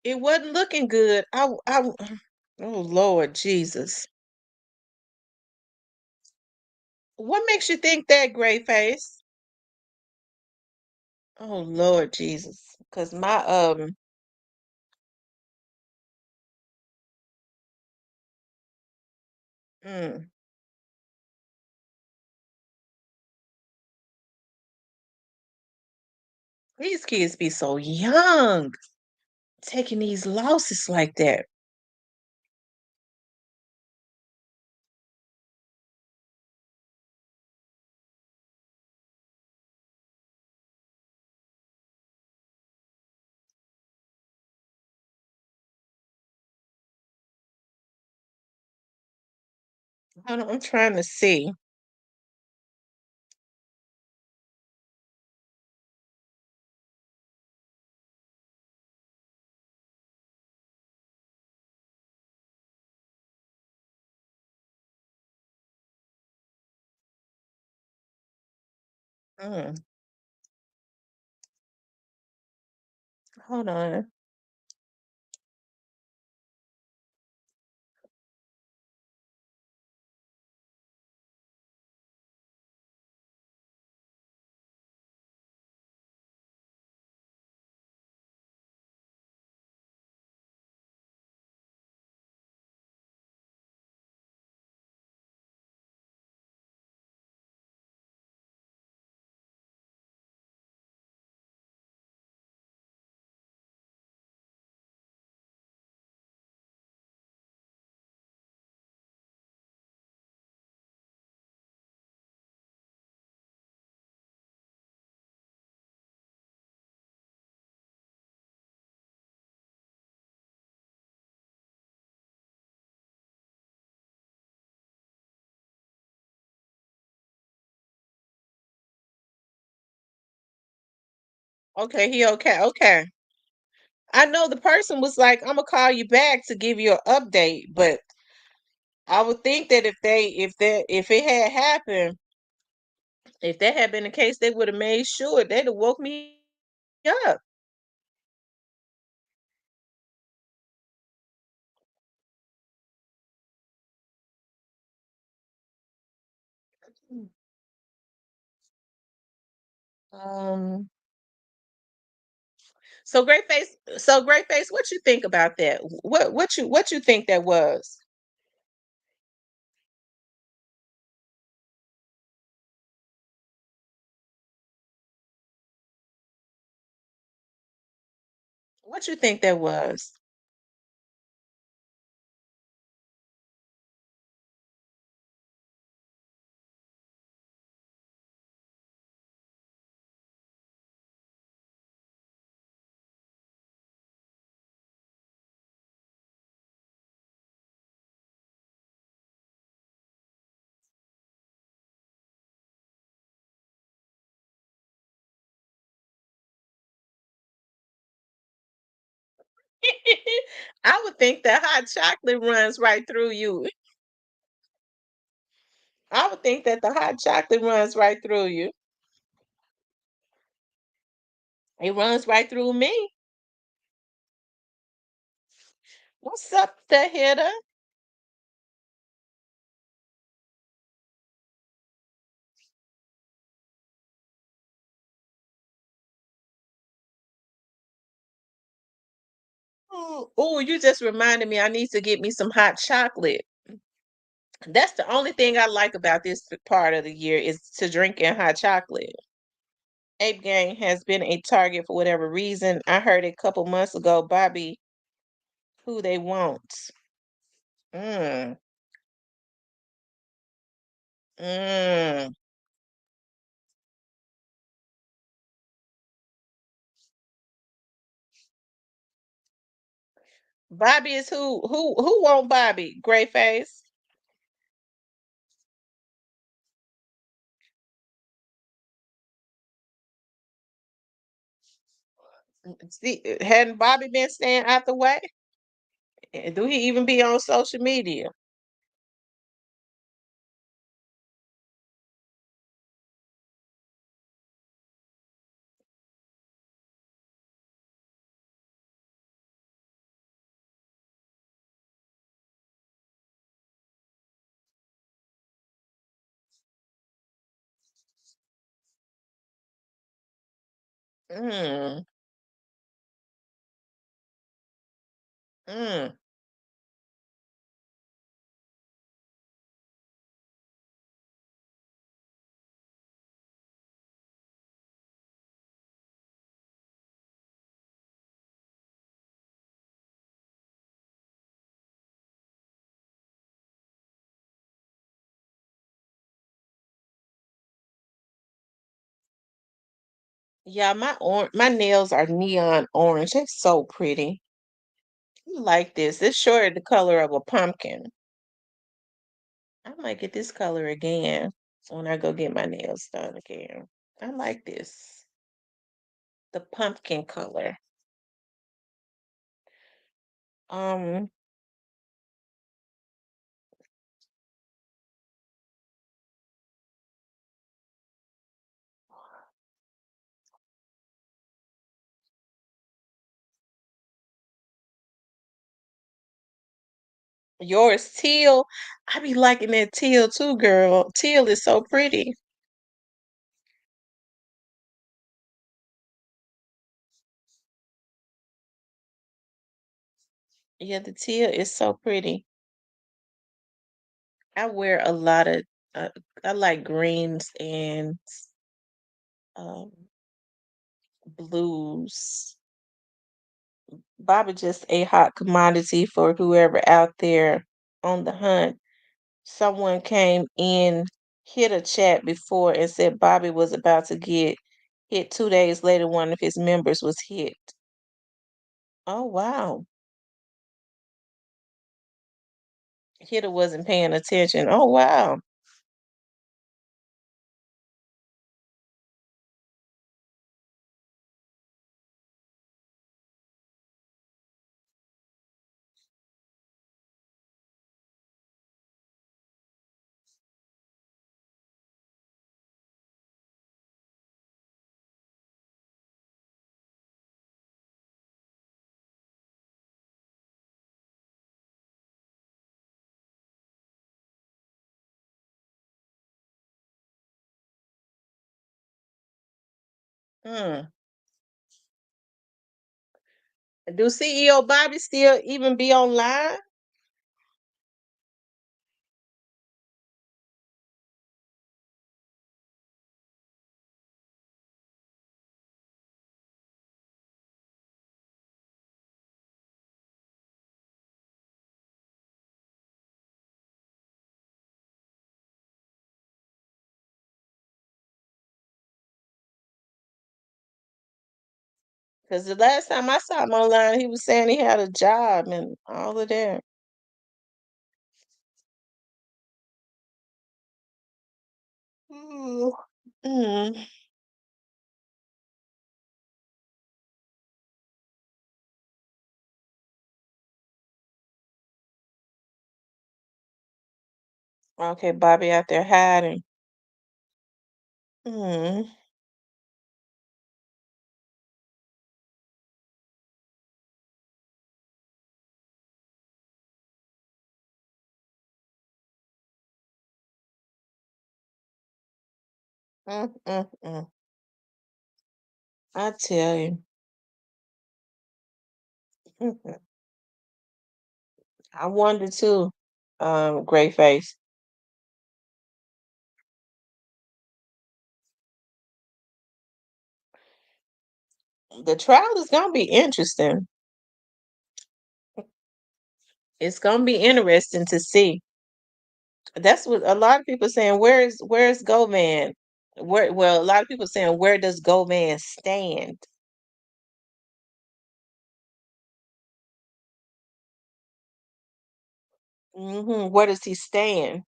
It wasn't looking good. Oh Lord Jesus. What makes you think that, Gray face? Oh Lord Jesus. Cause my mm, these kids be so young, taking these losses like that. Hold on, I'm trying to see. Mm, hold on. Okay, he okay. Okay. I know the person was like, "I'm gonna call you back to give you an update," but I would think that if it had happened, if that had been the case, they would have made sure they'd have woke me up. Um, so great face, what you think about that? What you think that was? What you think that was? I would think that hot chocolate runs right through you. I would think that the hot chocolate runs right through you. It runs right through me. What's up, the hitter? Oh, you just reminded me I need to get me some hot chocolate. That's the only thing I like about this part of the year is to drinking hot chocolate. Ape Gang has been a target for whatever reason. I heard a couple months ago, Bobby, who they want. Mm, mm. Bobby is who? Who want Bobby? Gray face. See, hadn't Bobby been staying out the way? Do he even be on social media? Mm, mm. Yeah, my nails are neon orange. They're so pretty. I like this. It's sure the color of a pumpkin. I might get this color again when I go get my nails done again. I like this. The pumpkin color. Um, yours teal. I be liking that teal too, girl. Teal is so pretty. Yeah, the teal is so pretty. I wear a lot of uh, I like greens and um blues. Bobby just a hot commodity for whoever out there on the hunt. Someone came in, hit a chat before and said Bobby was about to get hit 2 days later. One of his members was hit. Oh wow. Hitter wasn't paying attention. Oh wow. Mm. Do CEO Bobby still even be online? Because the last time I saw him online, he was saying he had a job and all of that. Ooh. Mm. Okay, Bobby out there hiding. Mm. Mm, mm, mm. I tell you. Mhm. I wonder too, Gray Face. The trial is gonna be interesting. It's gonna be interesting to see. That's what a lot of people saying. Where's Govan? A lot of people saying where does Govan stand? Where does he stand?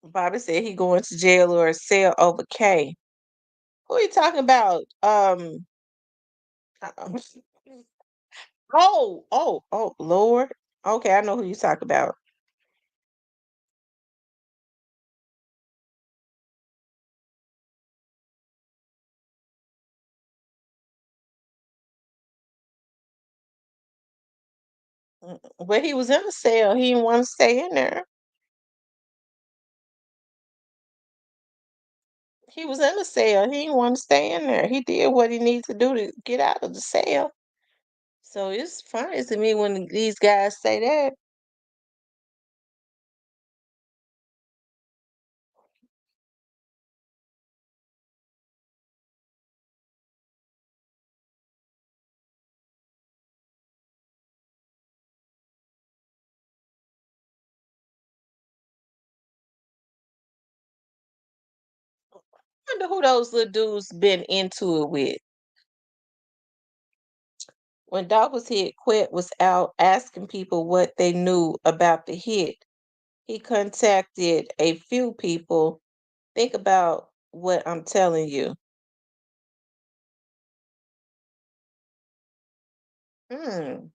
Bobby said he going to jail or a cell over K. Who are you talking about? uh, oh, Lord. Okay, I know who you talk about. But he was in a cell. He didn't want to stay in there. He was in a cell. He didn't want to stay in there. He did what he needed to do to get out of the cell. So it's funny to me when these guys say that. I wonder who those little dudes been into it with. When Dog was hit, Quet was out asking people what they knew about the hit. He contacted a few people. Think about what I'm telling you. Hmm.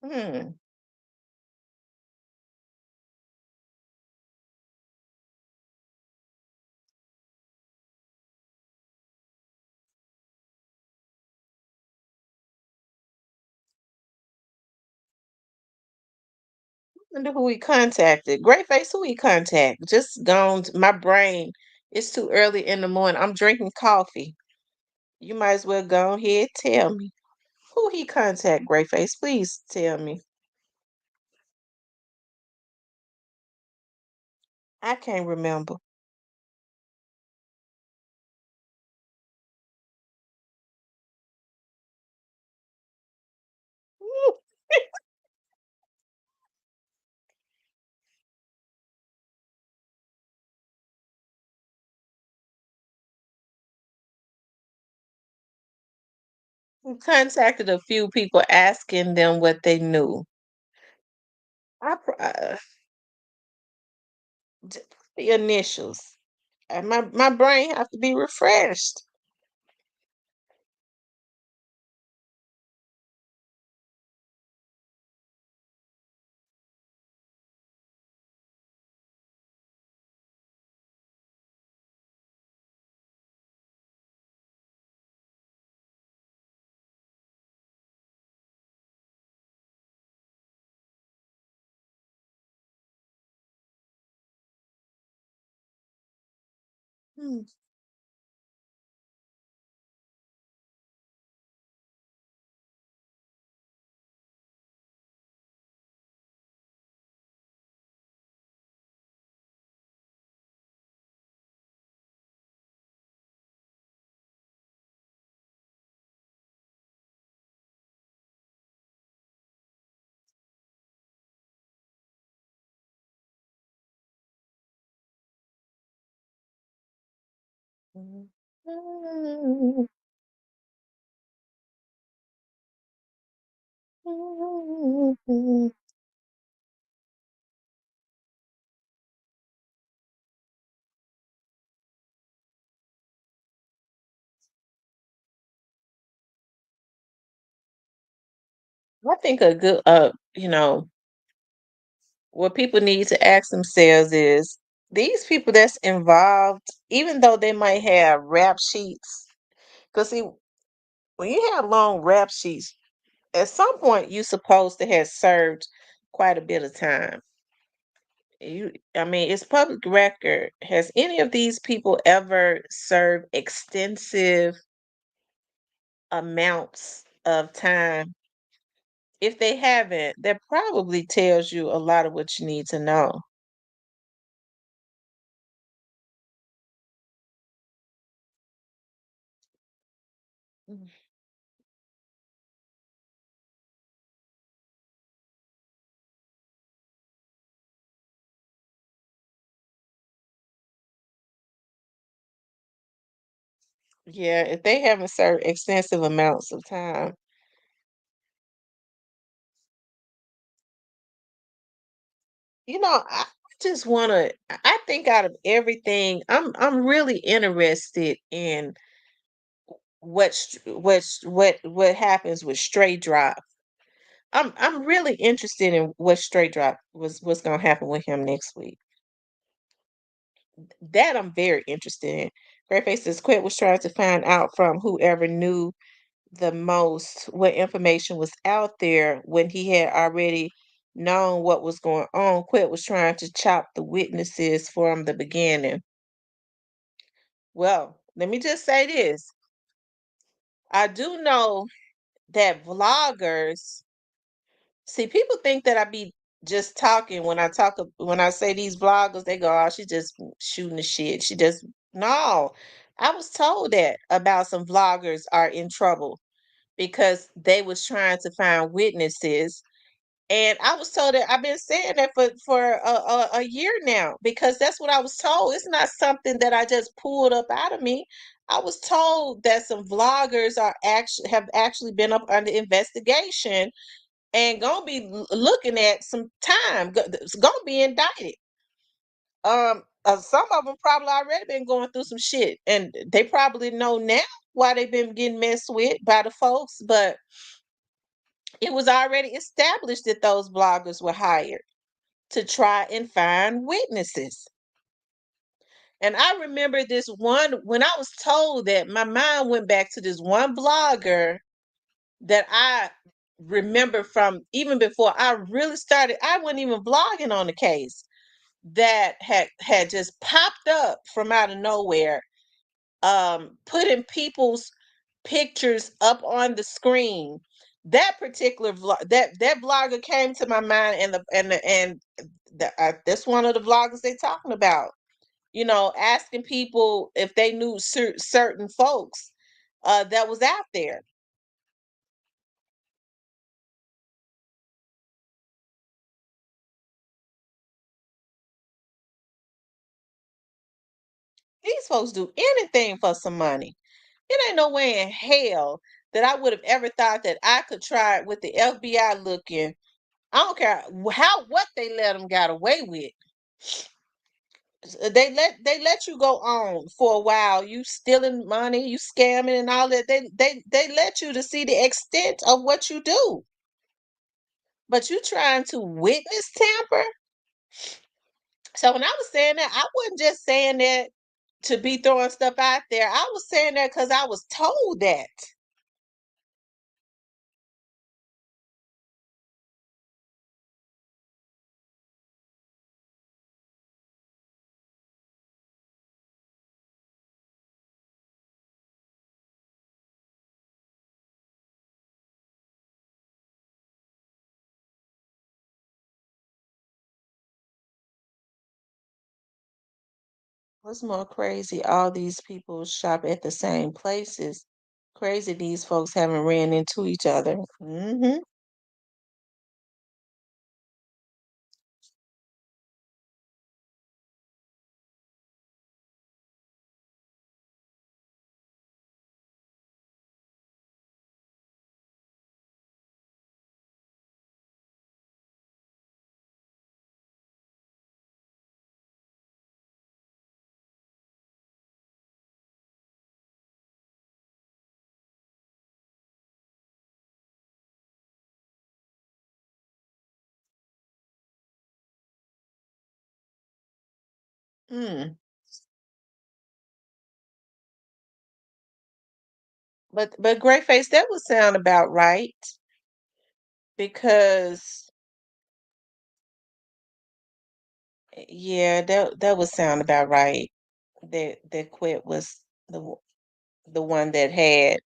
Hmm. Wonder who he contacted. Great face, who he contact? Just gone. My brain. It's too early in the morning. I'm drinking coffee. You might as well go ahead. Tell me who he contact. Great face, please tell me. I can't remember. He contacted a few people asking them what they knew. J- the initials. And my brain have to be refreshed. Mm. Mhm. I think a good, what people need to ask themselves is these people that's involved, even though they might have rap sheets, because see, when you have long rap sheets, at some point you're supposed to have served quite a bit of time. I mean, it's public record. Has any of these people ever served extensive amounts of time? If they haven't, that probably tells you a lot of what you need to know. Mm. Yeah, if they haven't served extensive amounts of time, I just want to. I think out of everything, I'm really interested in what happens with stray drop. I'm really interested in what stray drop what's gonna happen with him next week. That I'm very interested in. Greyface says Quit was trying to find out from whoever knew the most what information was out there when he had already known what was going on. Quit was trying to chop the witnesses from the beginning. Well, let me just say this. I do know that vloggers, see, people think that I be just talking when when I say these vloggers, they go, "Oh, she just shooting the shit." She just no. I was told that about some vloggers are in trouble because they was trying to find witnesses. And I was told that I've been saying that for a year now because that's what I was told. It's not something that I just pulled up out of me. I was told that some vloggers are actually have actually been up under investigation and gonna be looking at some time. It's gonna be indicted. Some of them probably already been going through some shit, and they probably know now why they've been getting messed with by the folks. But it was already established that those bloggers were hired to try and find witnesses. And I remember this one when I was told that my mind went back to this one blogger that I remember from even before I really started. I wasn't even blogging on the case that had just popped up from out of nowhere, putting people's pictures up on the screen. That particular that blogger came to my mind, and that's one of the vloggers they talking about. Asking people if they knew certain folks that was out there. These folks do anything for some money. It ain't no way in hell that I would have ever thought that I could try it with the FBI looking. I don't care how what they let them got away with. They let you go on for a while. You stealing money, you scamming and all that. They let you to see the extent of what you do. But you trying to witness tamper. So when I was saying that, I wasn't just saying that to be throwing stuff out there. I was saying that because I was told that. What's more crazy? All these people shop at the same places. Crazy these folks haven't ran into each other. Mm. But Gray Face, that would sound about right because yeah, that would sound about right. That Quit was the one that had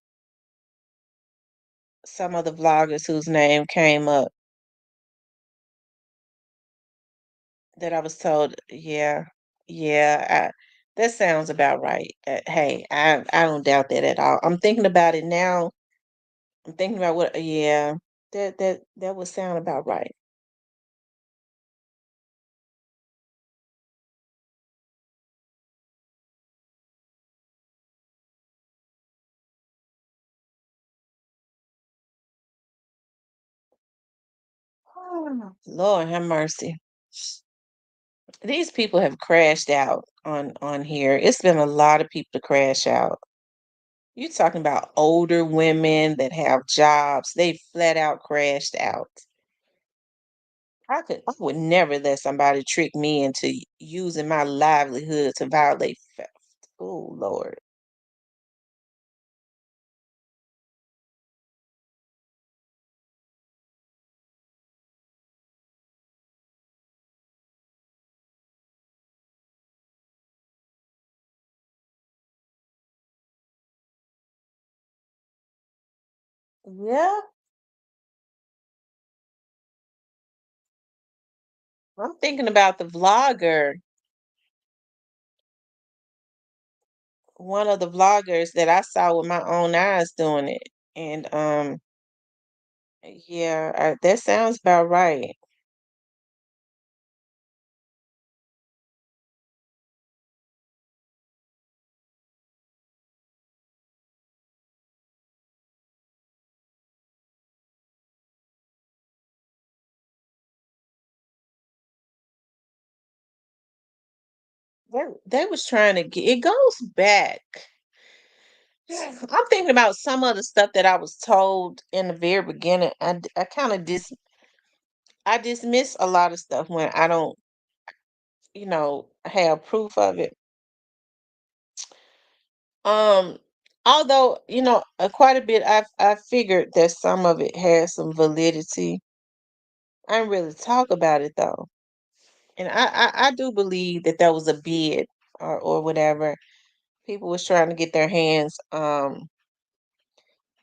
some of the vloggers whose name came up that I was told. Yeah, yeah, that sounds about right. Hey, I don't doubt that at all. I'm thinking about it now. I'm thinking about what. Yeah, that would sound about right. Oh, Lord have mercy. These people have crashed out on here. It's been a lot of people to crash out. You're talking about older women that have jobs. They flat out crashed out. I would never let somebody trick me into using my livelihood to violate theft. Oh Lord. Yeah, I'm thinking about the vlogger, one of the vloggers that I saw with my own eyes doing it. And yeah, that sounds about right. They was trying to get it goes back. I'm thinking about some of the stuff that I was told in the very beginning. I kind of I dismiss a lot of stuff when I don't, have proof of it. Um, Although, quite a bit, I figured that some of it has some validity. I didn't really talk about it though, and I do believe that that was a bid or whatever. People was trying to get their hands.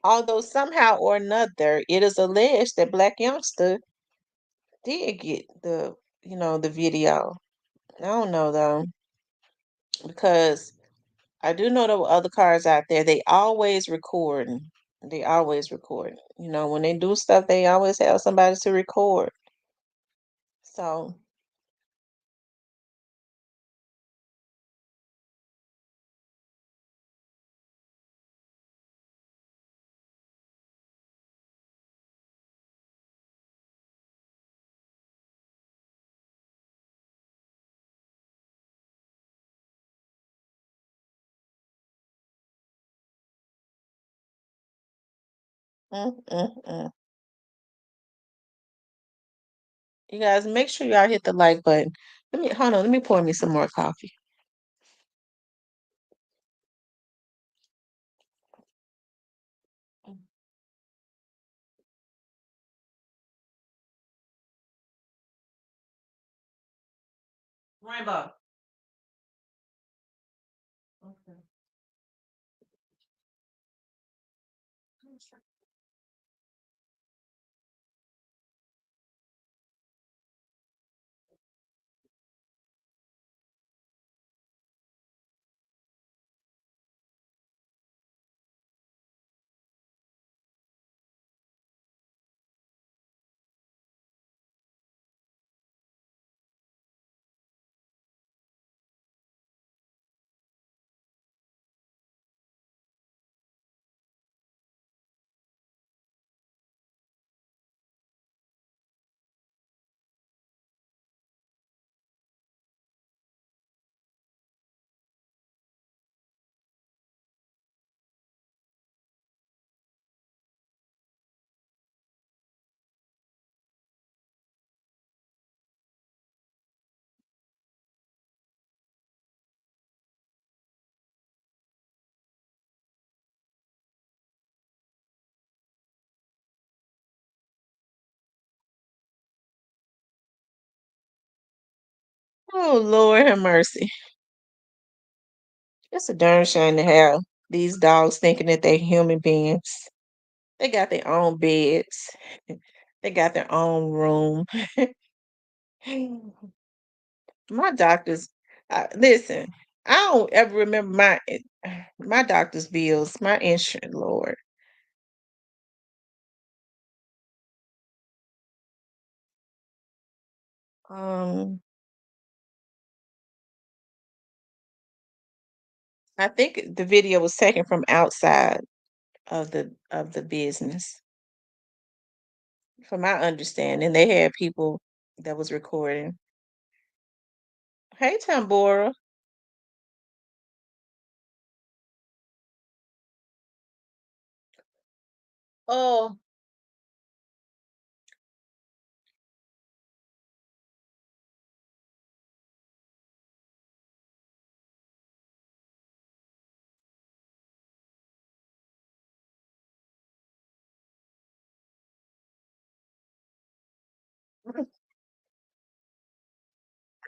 Although somehow or another, it is alleged that Black Youngster did get the video. I don't know though, because I do know there were other cars out there. They always recording. They always record. When they do stuff, they always have somebody to record. So, mm, mm, mm. You guys make sure y'all hit the like button. Let me hold on. Let me pour me some more coffee. Rainbow. Okay. Oh, Lord have mercy. It's a darn shame to have these dogs thinking that they're human beings. They got their own beds. They got their own room. My doctors, listen, I don't ever remember my doctor's bills, my insurance, Lord. Um, I think the video was taken from outside of the business. From my understanding, they had people that was recording. Hey, Tambora. Oh,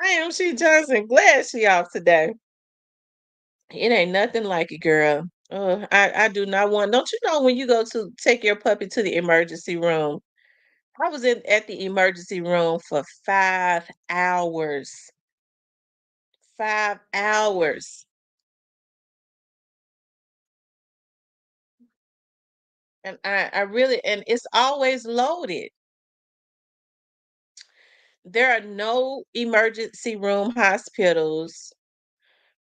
I am she Johnson. Glad she off today. It ain't nothing like it, girl. I do not want. Don't you know when you go to take your puppy to the emergency room? I was in at the emergency room for 5 hours. 5 hours, and I really and it's always loaded. There are no emergency room hospitals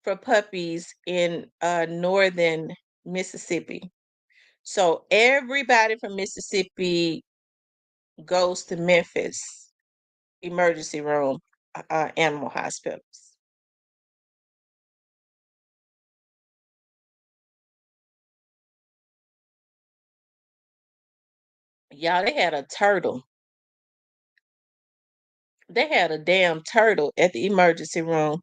for puppies in northern Mississippi. So everybody from Mississippi goes to Memphis emergency room animal hospitals. Y'all, they had a turtle. They had a damn turtle at the emergency room.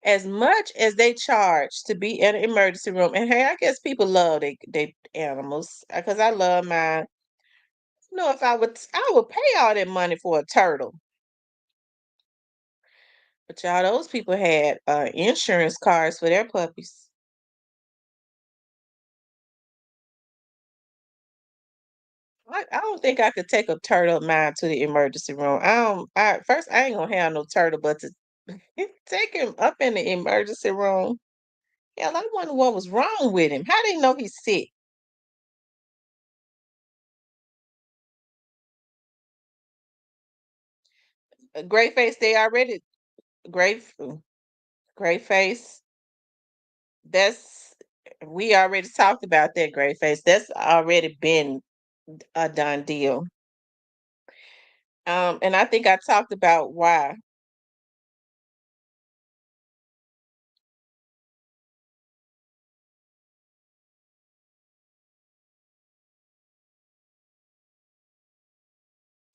As much as they charge to be in an emergency room, and hey, I guess people love they animals because I love mine. You know, if I would pay all that money for a turtle. But y'all, those people had insurance cards for their puppies. I don't think I could take a turtle of mine to the emergency room. I don't. First, I ain't gonna have no turtle, but to take him up in the emergency room. Hell, I wonder what was wrong with him. How they know he's sick? Gray face, they already gray gray face. That's we already talked about that gray face. That's already been a done deal. And I think I talked about why.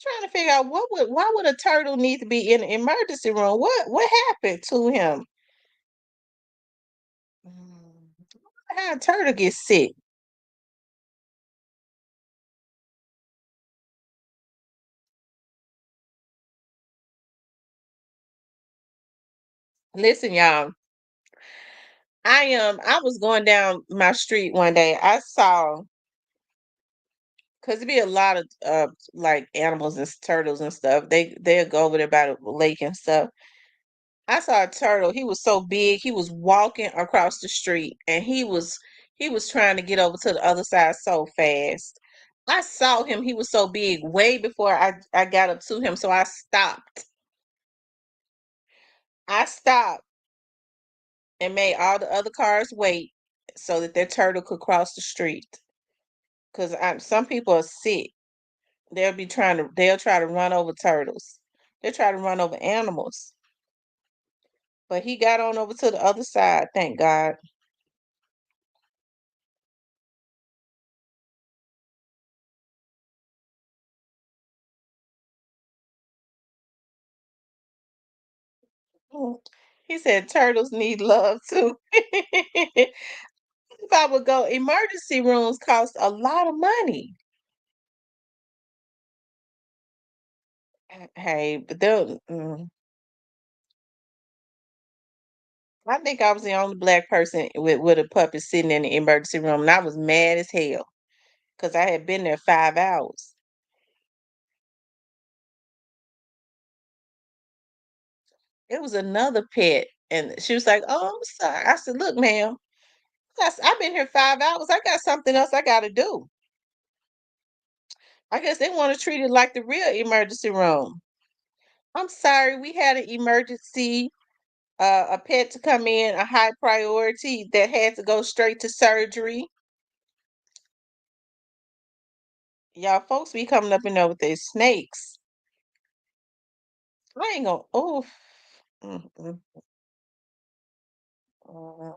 Trying to figure out why would a turtle need to be in the emergency room? What happened to him? How a turtle gets sick? Listen, y'all. I was going down my street one day. I saw because there be a lot of like animals and turtles and stuff. They'll go over there by the lake and stuff. I saw a turtle. He was so big. He was walking across the street, and he was trying to get over to the other side so fast. I saw him. He was so big way before I got up to him. So I stopped. I stopped and made all the other cars wait so that their turtle could cross the street. Because some people are sick. They'll try to run over turtles. They'll try to run over animals. But he got on over to the other side, thank God. Mm. He said turtles need love too. If I would go, emergency rooms cost a lot of money. Hey, but they'll I think I was the only black person with a puppy sitting in the emergency room, and I was mad as hell because I had been there 5 hours. It was another pet, and she was like, "Oh, I'm sorry." I said, "Look, ma'am, I've been here 5 hours. I got something else I got to do." I guess they want to treat it like the real emergency room. I'm sorry, we had an emergency, a pet to come in, a high priority that had to go straight to surgery. Y'all folks be coming up in there with their snakes. I ain't gonna. Oh, uh,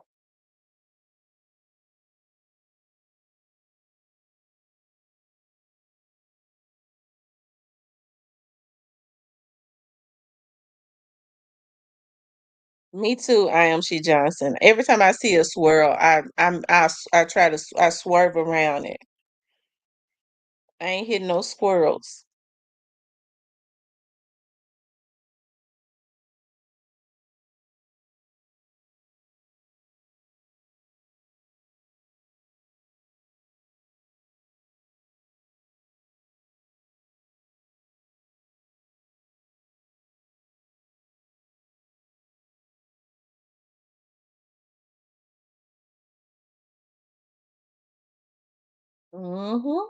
me too. I am she Johnson. Every time I see a swirl, I try to I swerve around it. I ain't hitting no squirrels. Mm-hmm.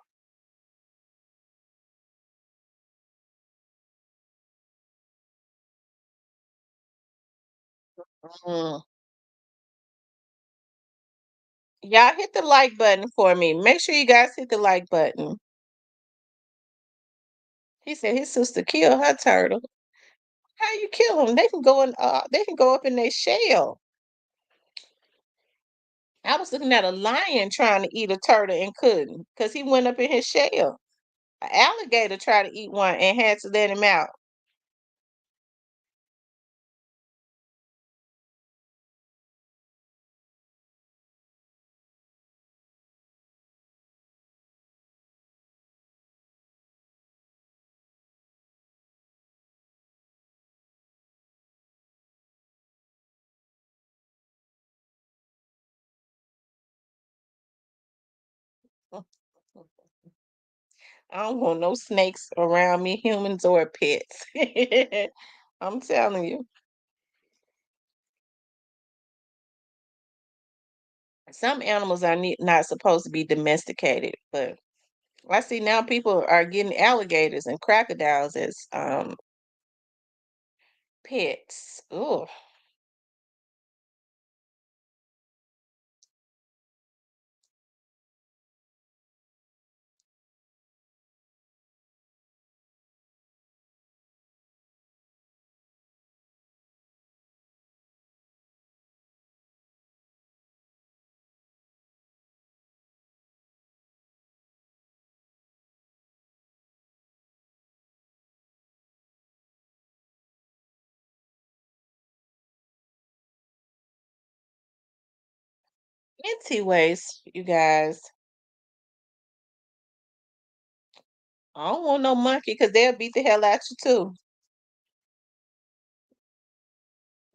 Mm. Y'all hit the like button for me. Make sure you guys hit the like button. He said his sister killed her turtle. How you kill them? They can go in. They can go up in their shell. I was looking at a lion trying to eat a turtle and couldn't because he went up in his shell. An alligator tried to eat one and had to let him out. I don't want no snakes around me, humans or pets. I'm telling you. Some animals are not supposed to be domesticated, but I see now people are getting alligators and crocodiles as pets. Oh, anyways, you guys, I don't want no monkey because they'll beat the hell out you too.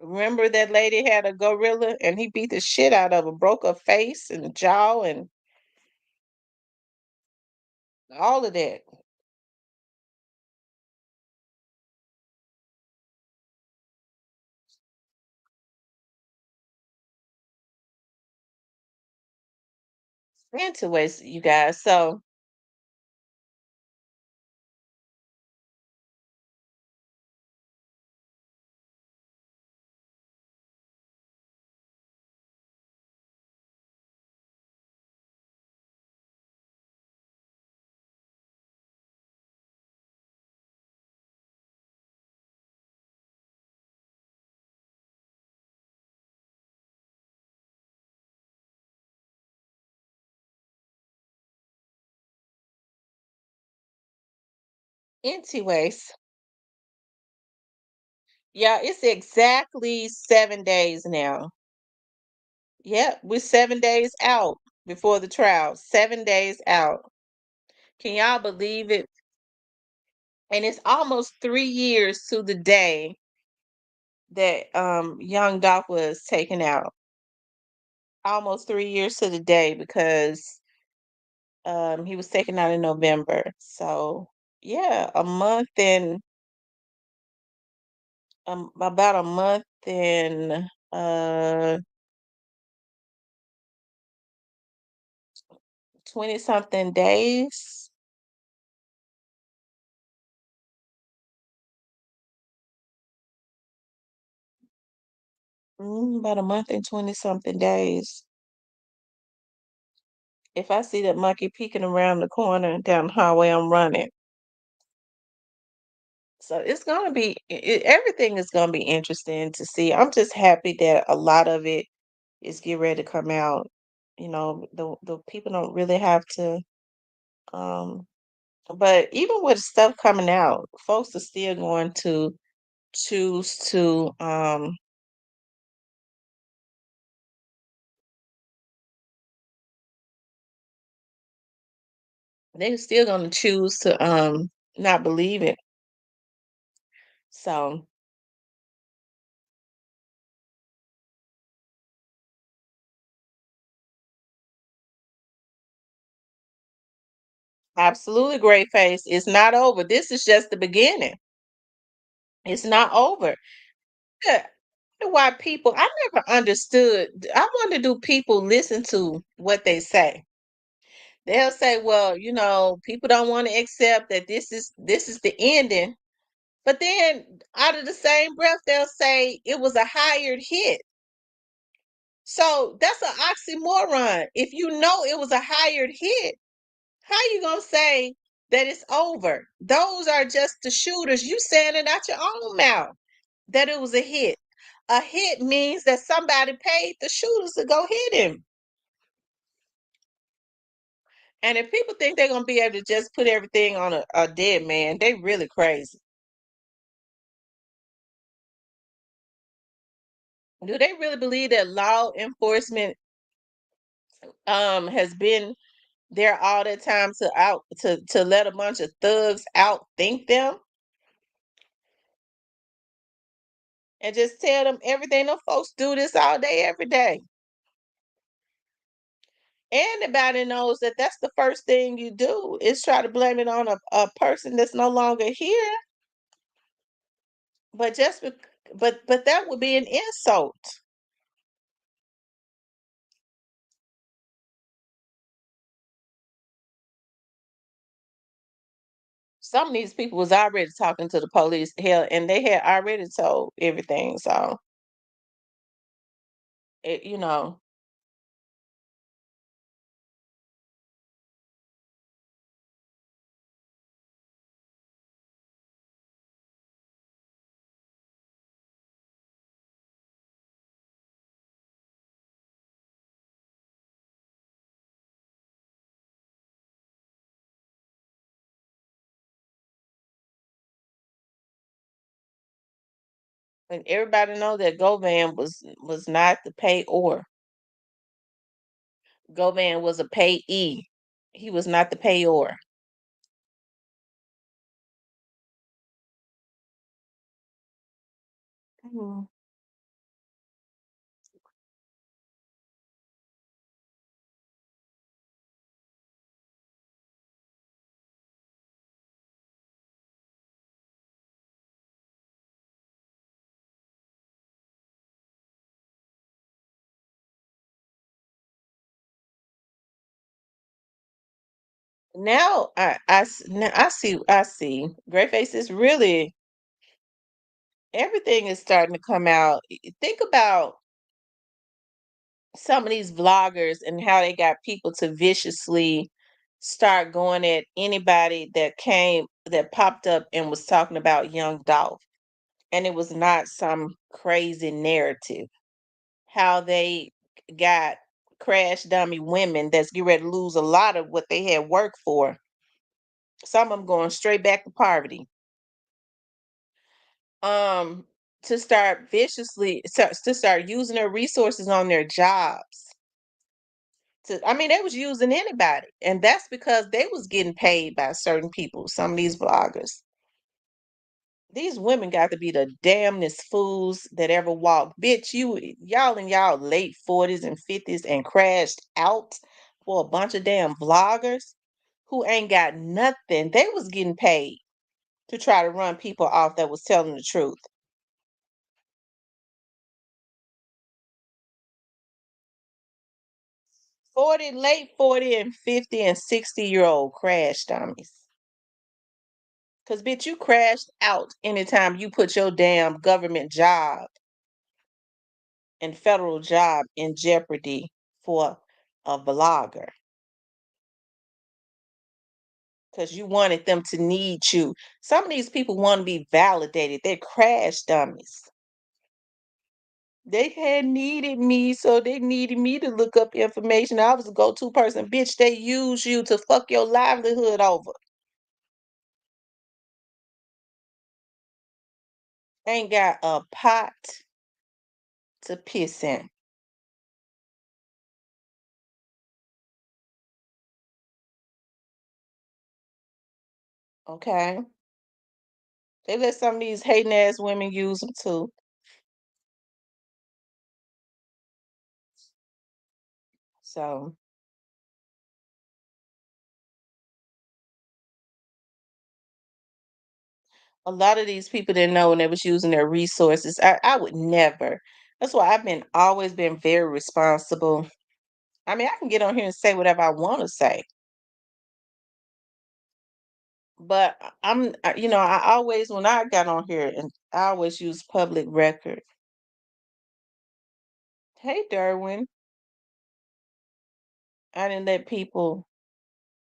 Remember that lady had a gorilla and he beat the shit out of her, broke her face and jaw and all of that. Anyways, you guys, so anyways, yeah, it's exactly 7 days now. Yep, we're 7 days out before the trial. 7 days out. Can y'all believe it? And it's almost 3 years to the day that young Doc was taken out. Almost 3 years to the day because he was taken out in November. So yeah, about a month and 20 something days. About a month and 20 something days. If I see that monkey peeking around the corner down the hallway, I'm running. So it's gonna be everything is gonna be interesting to see. I'm just happy that a lot of it is get ready to come out. The people don't really have to. Um, but even with stuff coming out, folks are still going to choose to. They're still going to choose to not believe it. So absolutely, great face. It's not over. This is just the beginning. It's not over. Yeah, why people I never understood. I wonder, do people listen to what they say? They'll say, well, people don't want to accept that this is the ending. But then out of the same breath, they'll say it was a hired hit. So that's an oxymoron. If you know it was a hired hit, how you gonna say that it's over? Those are just the shooters. You saying it out your own mouth that it was a hit. A hit means that somebody paid the shooters to go hit him. And if people think they're gonna be able to just put everything on a dead man, they really crazy. Do they really believe that law enforcement has been there all the time to let a bunch of thugs outthink them and just tell them everything? Them folks do this all day, every day. Anybody knows that that's the first thing you do is try to blame it on a person that's no longer here. But but that would be an insult. Some of these people was already talking to the police, hell, and they had already told everything. So it, and everybody know that Govan was not the payor. Govan was a payee. He was not the payor. Mhm. Now I see. Grayface is really everything is starting to come out. Think about some of these vloggers and how they got people to viciously start going at anybody that popped up and was talking about young Dolph. And it was not some crazy narrative. How they got crash dummy women that's getting ready to lose a lot of what they had worked for. Some of them going straight back to poverty. Um, to start to start using their resources on their jobs. I mean, they was using anybody, and that's because they was getting paid by certain people. Some of these bloggers, These women got to be the damnedest fools that ever walked. Bitch, y'all in y'all late 40s and 50s and crashed out for a bunch of damn vloggers who ain't got nothing. They was getting paid to try to run people off that was telling the truth. 40, late 40 and 50 and 60-year-old crash dummies. Cause bitch, you crashed out anytime you put your damn government job and federal job in jeopardy for a vlogger. Because you wanted them to need you. Some of these people want to be validated. They're crash dummies. They had needed me, so they needed me to look up information. I was a go-to person. Bitch, they use you to fuck your livelihood over. Ain't got a pot to piss in. Okay? They let some of these hating ass women use them too. So a lot of these people didn't know when they was using their resources. I would never. That's why I've been always been very responsible. I mean, I can get on here and say whatever I want to say, but I always, when I got on here, and I always use public record. Hey, Derwin, I didn't let people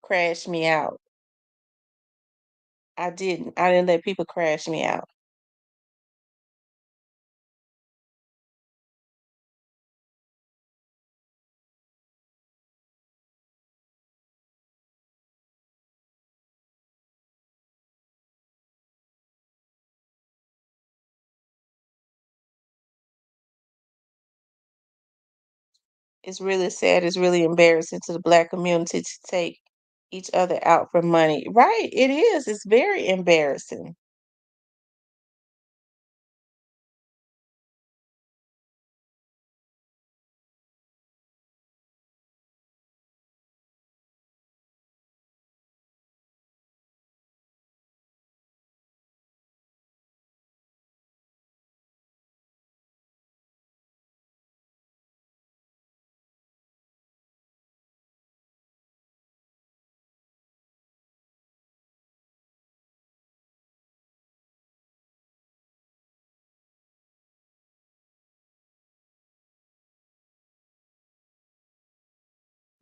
crash me out. I didn't. I didn't let people crash me out. It's really sad. It's really embarrassing to the black community to take each other out for money. Right? It is. It's very embarrassing.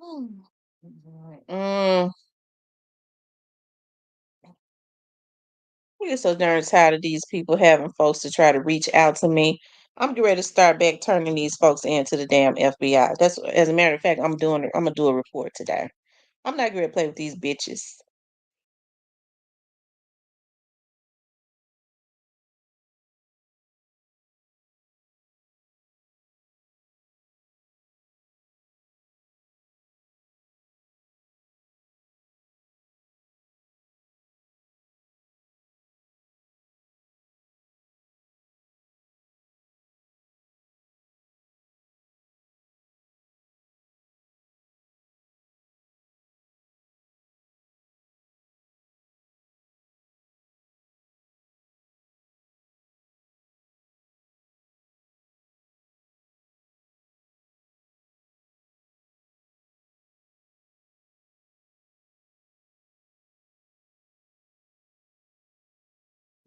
Mm. Mm, I get so darn tired of these people having folks to try to reach out to me. I'm getting ready to start back turning these folks into the damn FBI. That's, as a matter of fact, I'm doing it. I'm gonna do a report today. I'm not gonna play with these bitches.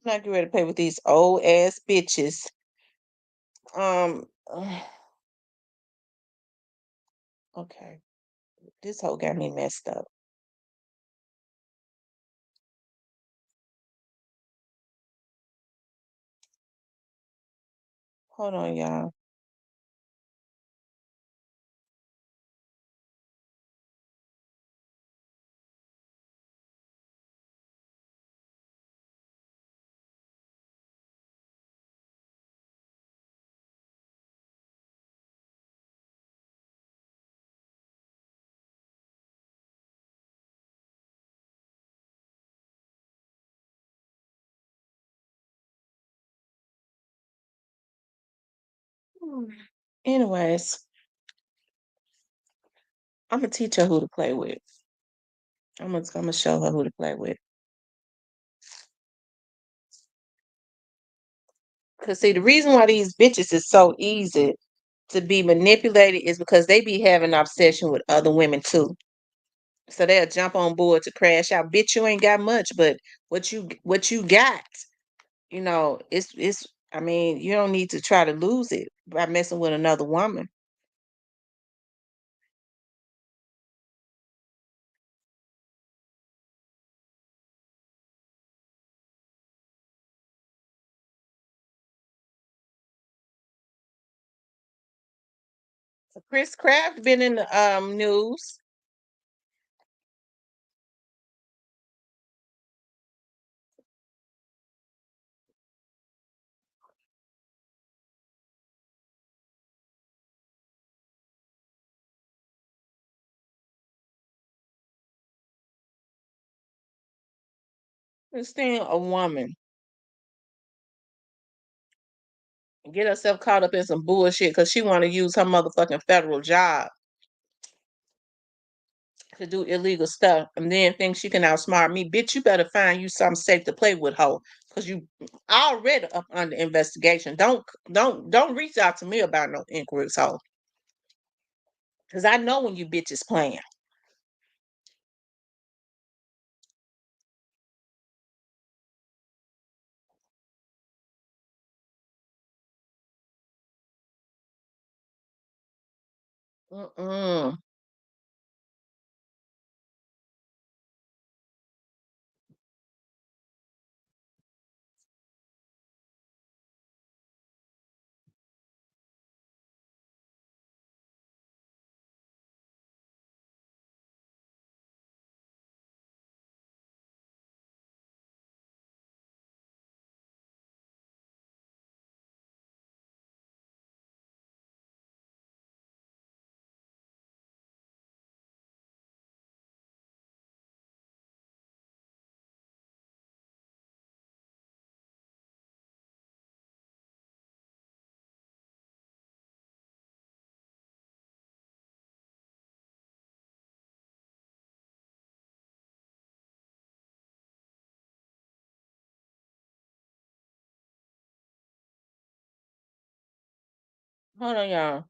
I'm not getting ready to play with these old ass bitches. Um, okay, this whole got me messed up. Hold on, y'all. Anyways, I'm gonna teach her who to play with. I'm gonna show her who to play with. Cause see, the reason why these bitches is so easy to be manipulated is because they be having obsession with other women too. So they'll jump on board to crash out. Bitch, you ain't got much, but what you got, it's I mean, you don't need to try to lose it by messing with another woman. Chris Kraft been in the news. This thing a woman get herself caught up in some bullshit because she want to use her motherfucking federal job to do illegal stuff and then think she can outsmart me. Bitch, you better find you something safe to play with, hoe. Cause you already up under investigation. Don't reach out to me about no inquiries, hoe. Cause I know when you bitches playing. Mm-mm. Hold on, y'all.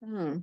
Hmm.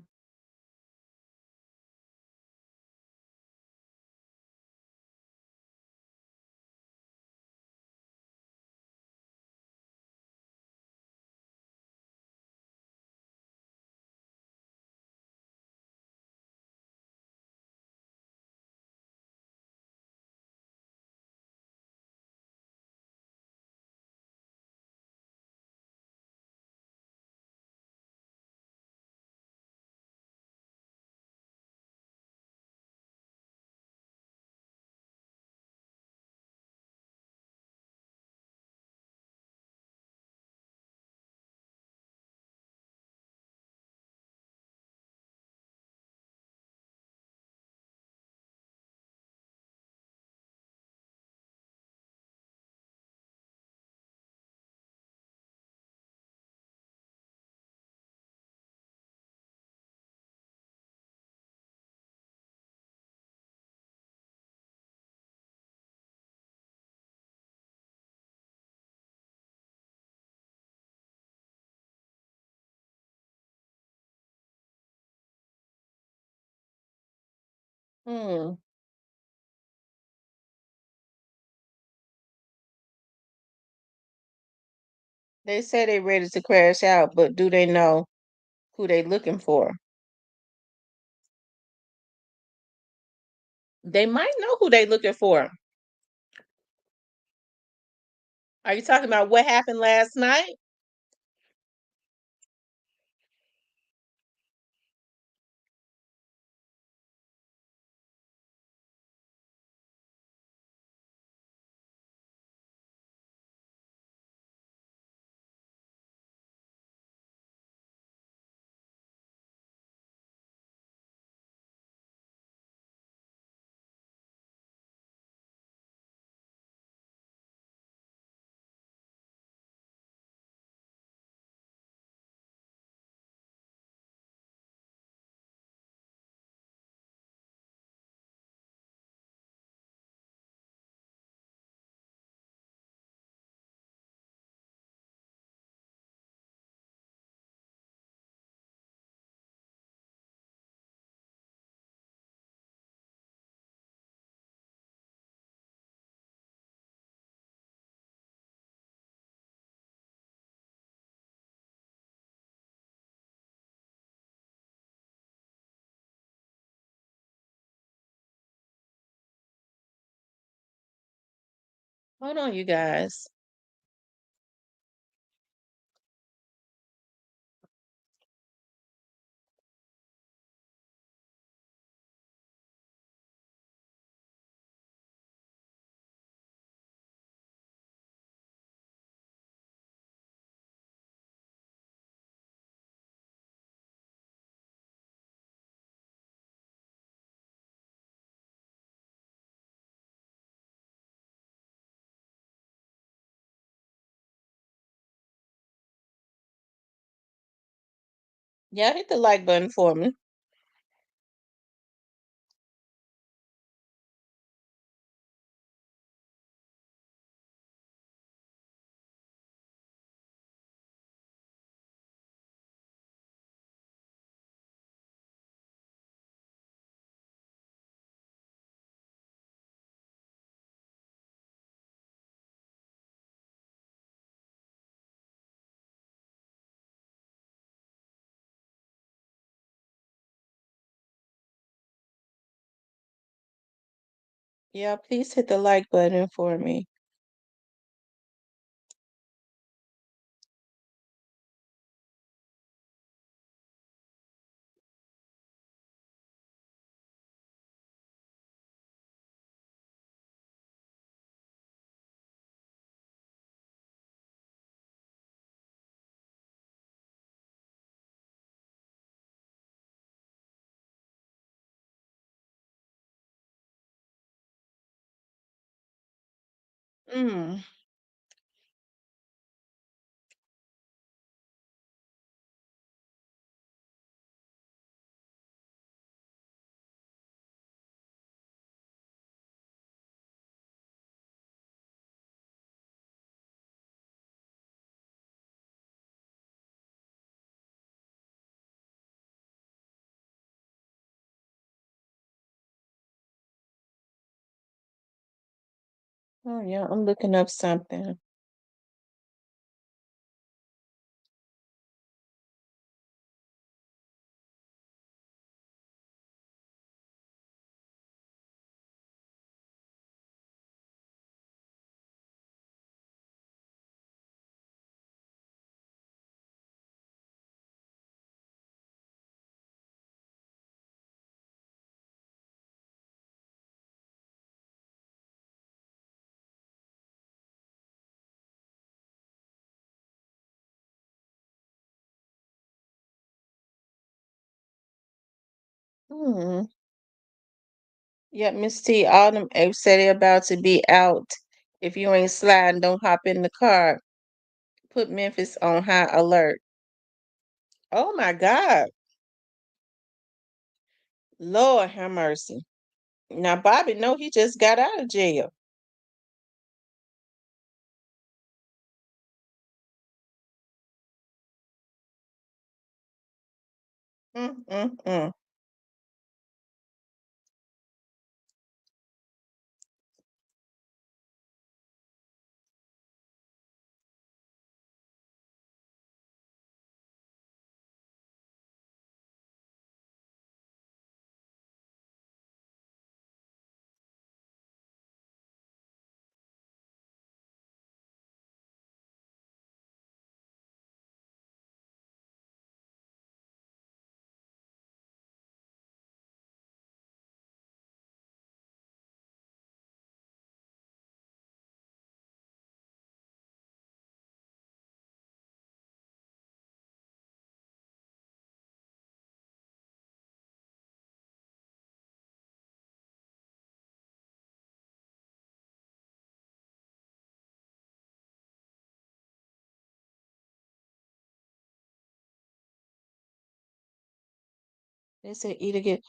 Hmm. They say they ready to crash out, but do they know who they looking for? They might know who they looking for. Are you talking about what happened last night? Hold on, you guys. Yeah, hit the like button for me. Yeah, please hit the like button for me. Mm. Oh yeah, I'm looking up something. Hmm. Yep, Miss T, all them apes say they about to be out. If you ain't sliding, don't hop in the car. Put Memphis on high alert. Oh my God. Lord have mercy. Now Bobby know he just got out of jail. Mm, mm, mm. They said eat again.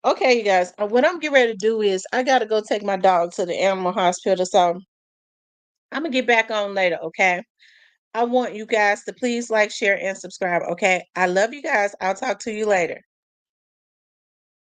Okay, you guys. What I'm getting ready to do is I gotta go take my dog to the animal hospital. So I'm gonna get back on later, okay? I want you guys to please like, share, and subscribe, okay? I love you guys. I'll talk to you later.